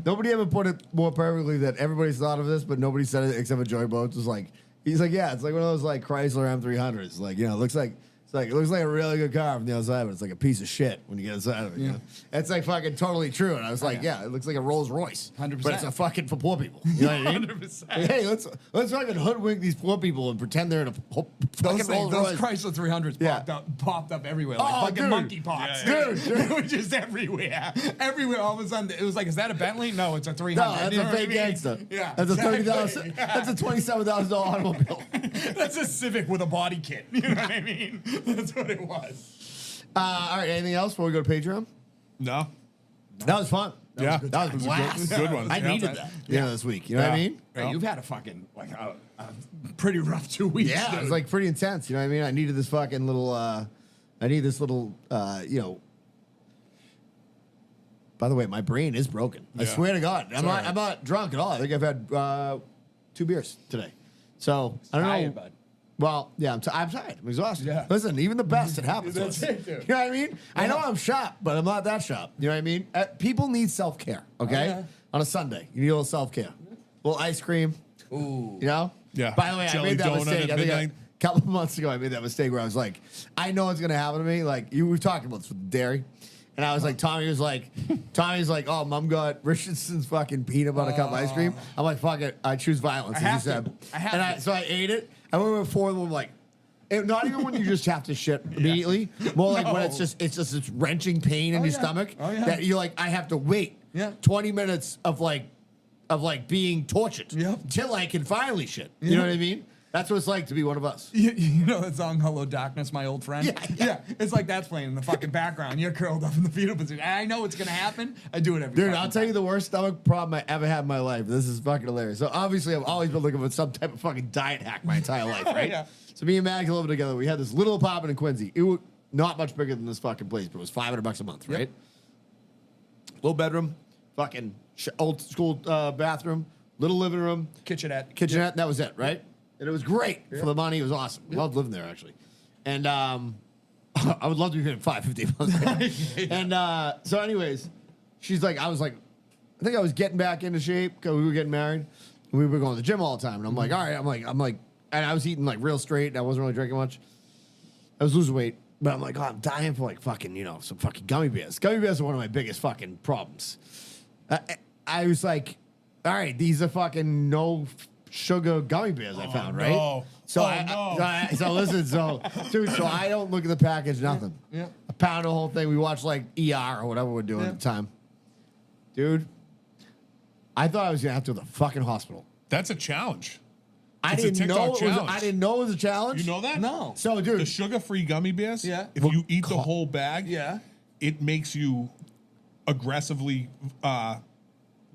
Speaker 2: nobody ever put it more perfectly that everybody's thought of this, but nobody said it except for Joey Boats. Was like, he's like, yeah, it's like one of those like Chrysler M300s. Like, it looks like. It looks like a really good car from the outside, but it's like a piece of shit when you get inside of it. You know? It's like fucking totally true. And I was like, yeah, it looks like a Rolls Royce.
Speaker 4: 100%.
Speaker 2: But it's a fucking for poor people. You know what I mean?
Speaker 4: 100%.
Speaker 2: Like, hey, let's fucking hoodwink these poor people and pretend they're in a fucking Rolls
Speaker 4: Those
Speaker 2: Royce.
Speaker 4: Chrysler 300s
Speaker 2: Yeah.
Speaker 4: popped up everywhere, like
Speaker 2: Oh,
Speaker 4: fucking
Speaker 2: dude.
Speaker 4: monkey pots.
Speaker 3: Yeah,
Speaker 2: yeah.
Speaker 4: Dude, they were just everywhere. Everywhere, all of a sudden, it was like, is that a Bentley? No, it's a 300.
Speaker 2: No, that's
Speaker 4: You
Speaker 2: a
Speaker 4: know what I
Speaker 2: fake
Speaker 4: mean?
Speaker 2: gangster.
Speaker 4: Yeah,
Speaker 2: That's a
Speaker 4: exactly.
Speaker 2: $30,000. That's a $27,000 automobile.
Speaker 4: That's a Civic with a body kit. You know what I mean? That's what it was.
Speaker 2: All right, anything else before we go to Patreon?
Speaker 3: No.
Speaker 2: That was fun.
Speaker 3: Yeah.
Speaker 2: That was
Speaker 3: It was a
Speaker 2: blast.
Speaker 3: good one.
Speaker 2: I
Speaker 3: Yeah.
Speaker 2: needed that. This week. You know what I mean?
Speaker 4: Right, you've had a fucking like a pretty rough 2 weeks.
Speaker 2: Yeah, it
Speaker 4: dude.
Speaker 2: was like pretty intense. You know what I mean? I needed this fucking little. I need this little. By the way, my brain is broken. I
Speaker 3: Yeah.
Speaker 2: swear to God, I'm
Speaker 3: all right.
Speaker 2: not drunk at all. I think I've had 2 beers today. So I don't
Speaker 4: Tired,
Speaker 2: know.
Speaker 4: bud.
Speaker 2: Well, yeah, I'm tired. I'm exhausted.
Speaker 4: Yeah.
Speaker 2: Listen, even the best, it happens.
Speaker 4: That's
Speaker 2: to us.
Speaker 4: it, dude.
Speaker 2: You know what I mean? I know I'm sharp, but I'm not that sharp. You know what I mean? People need self care. Okay,
Speaker 4: yeah.
Speaker 2: on a Sunday, you need a little self care. A little ice cream.
Speaker 4: Ooh.
Speaker 2: You know?
Speaker 3: Yeah.
Speaker 2: By the way, I
Speaker 3: Jelly
Speaker 2: made that
Speaker 3: donut
Speaker 2: mistake.
Speaker 3: at
Speaker 2: I think
Speaker 3: midnight.
Speaker 2: a couple of months ago, I made that mistake where I was like, I know it's gonna happen to me. Like we've talked about this with dairy. And I was like, Tommy's like, oh, Mom got Richardson's fucking peanut butter cup ice cream. I'm like, fuck it, I choose violence, as you
Speaker 4: have
Speaker 2: said.
Speaker 4: to. I have
Speaker 2: and
Speaker 4: to.
Speaker 2: So I ate it. I went with 4 of them, like, not even when you just have to shit immediately. More like when it's
Speaker 4: No.
Speaker 2: just this wrenching pain in
Speaker 4: Oh,
Speaker 2: your
Speaker 4: yeah.
Speaker 2: stomach
Speaker 4: Oh, yeah.
Speaker 2: that you're like, I have to wait 20 minutes of being tortured
Speaker 4: Yep.
Speaker 2: till I can finally shit. You know what I mean? That's what it's like to be one of us.
Speaker 4: You know that song "Hello Darkness, My Old Friend"?
Speaker 2: Yeah.
Speaker 4: It's like that's playing in the fucking background. You're curled up in the fetal position. I know it's gonna happen. I do it every.
Speaker 2: Dude,
Speaker 4: fucking
Speaker 2: I'll tell you the worst stomach problem I ever had in my life. This is fucking hilarious. So obviously, I've always been looking for some type of fucking diet hack my entire life, right?
Speaker 4: Yeah.
Speaker 2: So me and Mags living together. We had this little apartment in Quincy. It was not much bigger than this fucking place, but it was $500 a month, right? Little bedroom, fucking old school bathroom, little living room,
Speaker 4: kitchenette.
Speaker 2: kitchenette, and that was it, right? And it was great for the money. It was awesome. Loved living there, actually. And I would love to be paying $550 a month. And so, anyways, she's like, I was like, I think I was getting back into shape because we were getting married. We were going to the gym all the time. And I'm like, all right, I'm like, and I was eating like real straight. And I wasn't really drinking much. I was losing weight. But I'm like, oh, I'm dying for like fucking, some fucking gummy bears. Gummy bears are one of my biggest fucking problems. I was like, all right, these are fucking no sugar gummy bears I found, right?
Speaker 3: no.
Speaker 2: So
Speaker 3: Oh, no.
Speaker 2: so listen, dude, so I don't look at the package, nothing.
Speaker 4: Yeah.
Speaker 2: I pound the whole thing. We watched like ER or whatever we're doing at the time. Dude, I thought I was gonna have to go to the fucking hospital.
Speaker 3: That's a challenge.
Speaker 2: I
Speaker 3: It's a
Speaker 2: didn't know
Speaker 3: TikTok
Speaker 2: it was.
Speaker 3: challenge.
Speaker 2: I didn't know it was a challenge.
Speaker 3: You know that?
Speaker 4: No.
Speaker 2: So, dude,
Speaker 3: The sugar-free gummy bears.
Speaker 4: Yeah.
Speaker 3: If you eat the whole bag.
Speaker 4: Yeah.
Speaker 3: It makes you aggressively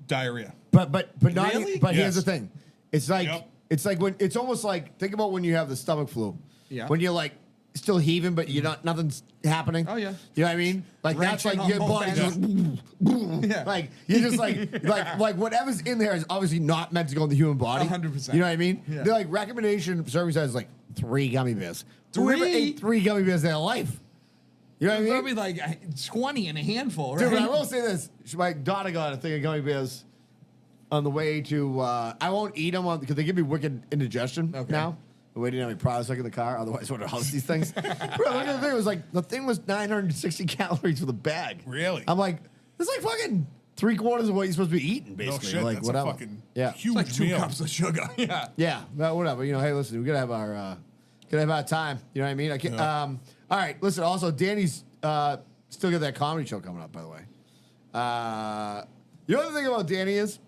Speaker 3: diarrhea.
Speaker 2: but not.
Speaker 4: Really?
Speaker 2: But here's
Speaker 3: Yes.
Speaker 2: the thing. It's like
Speaker 3: Yep.
Speaker 2: It's like when it's almost like think about when you have the stomach flu.
Speaker 4: Yeah.
Speaker 2: When you're like still heaving, but you're not nothing's happening.
Speaker 4: Oh, yeah.
Speaker 2: You know what I mean? Like that's
Speaker 4: Wrenching
Speaker 2: like your
Speaker 4: on both
Speaker 2: body's just
Speaker 4: ends.
Speaker 2: boom.
Speaker 4: Yeah.
Speaker 2: Like you're just like whatever's in there is obviously not meant to go in the human body.
Speaker 4: 100%.
Speaker 2: You know what I mean?
Speaker 4: Yeah.
Speaker 2: They're like recommendation serving size is like 3 gummy bears. Whoever
Speaker 4: 3?
Speaker 2: ate 3 gummy bears in their life? You know what I mean?
Speaker 4: Probably like 20 in a handful, right?
Speaker 2: Dude, but I will say this: my daughter got a thing of gummy bears on the way to. I won't eat them because they give me wicked indigestion now. I'm waiting on my Prozac in the car. Otherwise, I would have housed these things. Bro, look at the thing. It was like the thing was 960 calories for the bag.
Speaker 3: Really?
Speaker 2: I'm like, it's like fucking 3/4 of what you're supposed to be eating,
Speaker 3: No
Speaker 2: basically.
Speaker 3: shit.
Speaker 2: Like
Speaker 3: That's
Speaker 2: whatever.
Speaker 3: a fucking
Speaker 2: Yeah.
Speaker 3: huge
Speaker 4: It's like 2
Speaker 3: meal.
Speaker 4: cups of sugar. Yeah.
Speaker 2: Yeah, well, whatever. You know, hey, listen, we gotta have our time. You know what I mean? I can't.
Speaker 3: Yeah.
Speaker 2: All right, listen. Also, Danny's still got that comedy show coming up. By the way, the other thing about Danny is,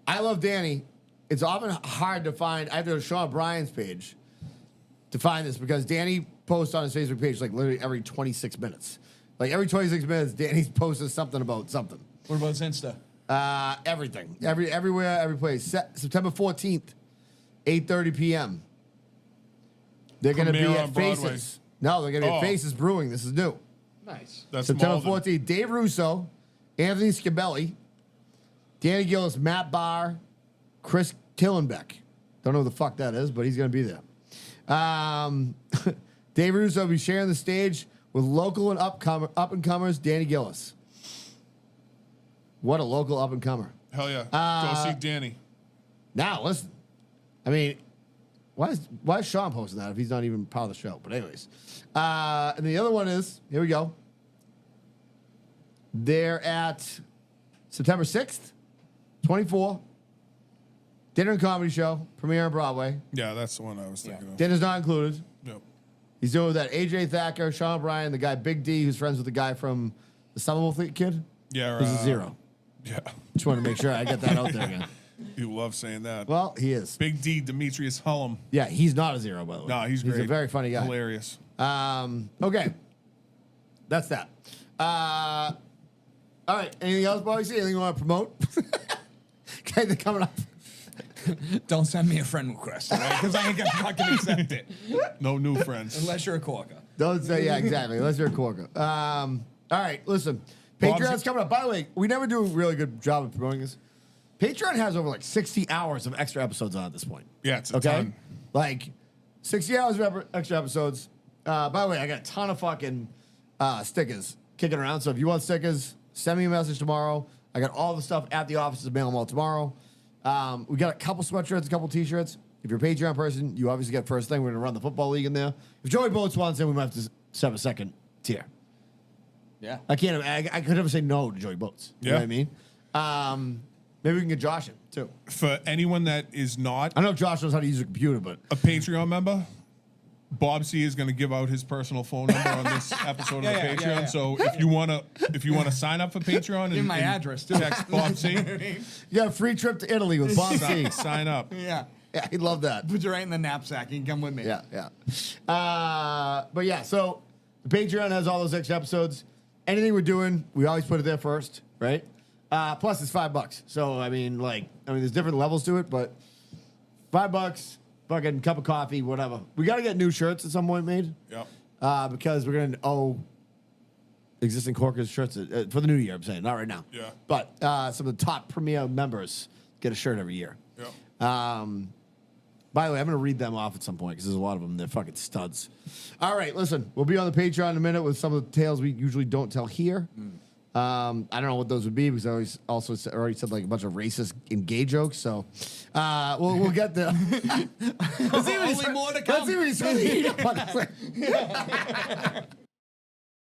Speaker 2: I love Danny. It's often hard to find. I have to go to Sean Bryan's page to find this because Danny posts on his Facebook page like literally every 26 minutes. Like every 26 minutes, Danny's posting something about something.
Speaker 4: What about Insta?
Speaker 2: Everything. Everywhere, every place. September 14th, 8:30 p.m. They're going to be
Speaker 3: Premiere
Speaker 2: at
Speaker 3: on Broadway.
Speaker 2: Faces. No, they're going to be at
Speaker 3: Oh.
Speaker 2: Faces Brewing. This is new.
Speaker 4: Nice.
Speaker 3: That's
Speaker 2: September
Speaker 3: Malden.
Speaker 2: 14th. Dave Russo, Anthony Scabelli, Danny Gillis, Matt Barr, Chris Tillenbeck. Don't know who the fuck that is, but he's going to be there. Dave Russo will be sharing the stage with local and up-and-comers Danny Gillis. What a local up-and-comer.
Speaker 3: Hell yeah. Go see Danny.
Speaker 2: Now, listen. I mean, why is Sean posting that if he's not even part of the show? But anyways. And the other one is, here we go. They're at September 6th, 24. Dinner and comedy show, premiere on Broadway.
Speaker 3: Yeah, that's the one I was thinking of.
Speaker 2: Dinner's not included.
Speaker 3: Yep.
Speaker 2: He's doing that AJ Thacker, Sean Bryan, the guy Big D, who's friends with the guy from the Somerville kid.
Speaker 3: Yeah.
Speaker 2: Who's a zero.
Speaker 3: Yeah.
Speaker 2: Just want to make sure I get that out there again.
Speaker 3: You love saying that.
Speaker 2: Well, he is.
Speaker 3: Big D, Demetrius Hullum.
Speaker 2: Yeah, he's not a zero, by the way.
Speaker 3: No, he's great.
Speaker 2: He's a very funny guy.
Speaker 3: Hilarious.
Speaker 2: Okay. That's that. All right. Anything else, boys? Anything you want to promote? Okay, they're coming up.
Speaker 4: Don't send me a friend request, all right? Because I ain't gonna fucking accept it.
Speaker 3: No new friends.
Speaker 4: Unless you're a corker.
Speaker 2: Don't say, yeah, exactly. Unless you're a corker. All right, listen. Patreon's coming up. By the way, we never do a really good job of promoting this. Patreon has over like 60 hours of extra episodes on at this point.
Speaker 3: Yeah, it's a
Speaker 2: Okay?
Speaker 3: ton.
Speaker 2: Like 60 hours of extra episodes. By the way, I got a ton of fucking stickers kicking around. So if you want stickers, send me a message tomorrow. I got all the stuff at the office to mail them all tomorrow. We got a couple sweatshirts, a couple t-shirts. If you're a Patreon person, you obviously get first thing. We're going to run the football league in there. If Joey Boats wants in, we might have to set up a second tier.
Speaker 4: Yeah.
Speaker 2: I can't. I could never say no to Joey Boats. You know
Speaker 3: Yeah.
Speaker 2: what I mean? Maybe we can get Josh in too.
Speaker 3: For anyone that is not
Speaker 2: I know Josh knows how to use a computer, but
Speaker 3: a Patreon member, Bob C is going to give out his personal phone number on this episode of the
Speaker 4: Yeah,
Speaker 3: Patreon.
Speaker 4: yeah.
Speaker 3: So if you want to sign up for Patreon
Speaker 4: Give
Speaker 3: and
Speaker 4: my
Speaker 3: and
Speaker 4: address, too.
Speaker 3: text Bob C,
Speaker 2: you got a free trip to Italy with Bob C.
Speaker 3: sign up.
Speaker 4: Yeah.
Speaker 2: Yeah, he'd love that.
Speaker 4: Put you right in the knapsack. You can come with me.
Speaker 2: Yeah, yeah. But yeah, so the Patreon has all those extra episodes. Anything we're doing, we always put it there first, right? Plus, it's $5. So I mean, there's different levels to it, but $5, fucking cup of coffee, whatever. We got to get new shirts at some point made.
Speaker 3: Yep.
Speaker 2: Because we're going to owe existing Corkers shirts for the new year, I'm saying, not right now.
Speaker 3: Yeah.
Speaker 2: But some of the top premier members get a shirt every year.
Speaker 3: Yep.
Speaker 2: By the way, I'm going to read them off at some point because there's a lot of them. They're fucking studs. All right, listen, we'll be on the Patreon in a minute with some of the tales we usually don't tell here. I don't know what those would be because I already said like a bunch of racist and gay jokes. So we'll get there. Let's see what
Speaker 4: Only more to come.
Speaker 2: Let's see what he's going to eat up on.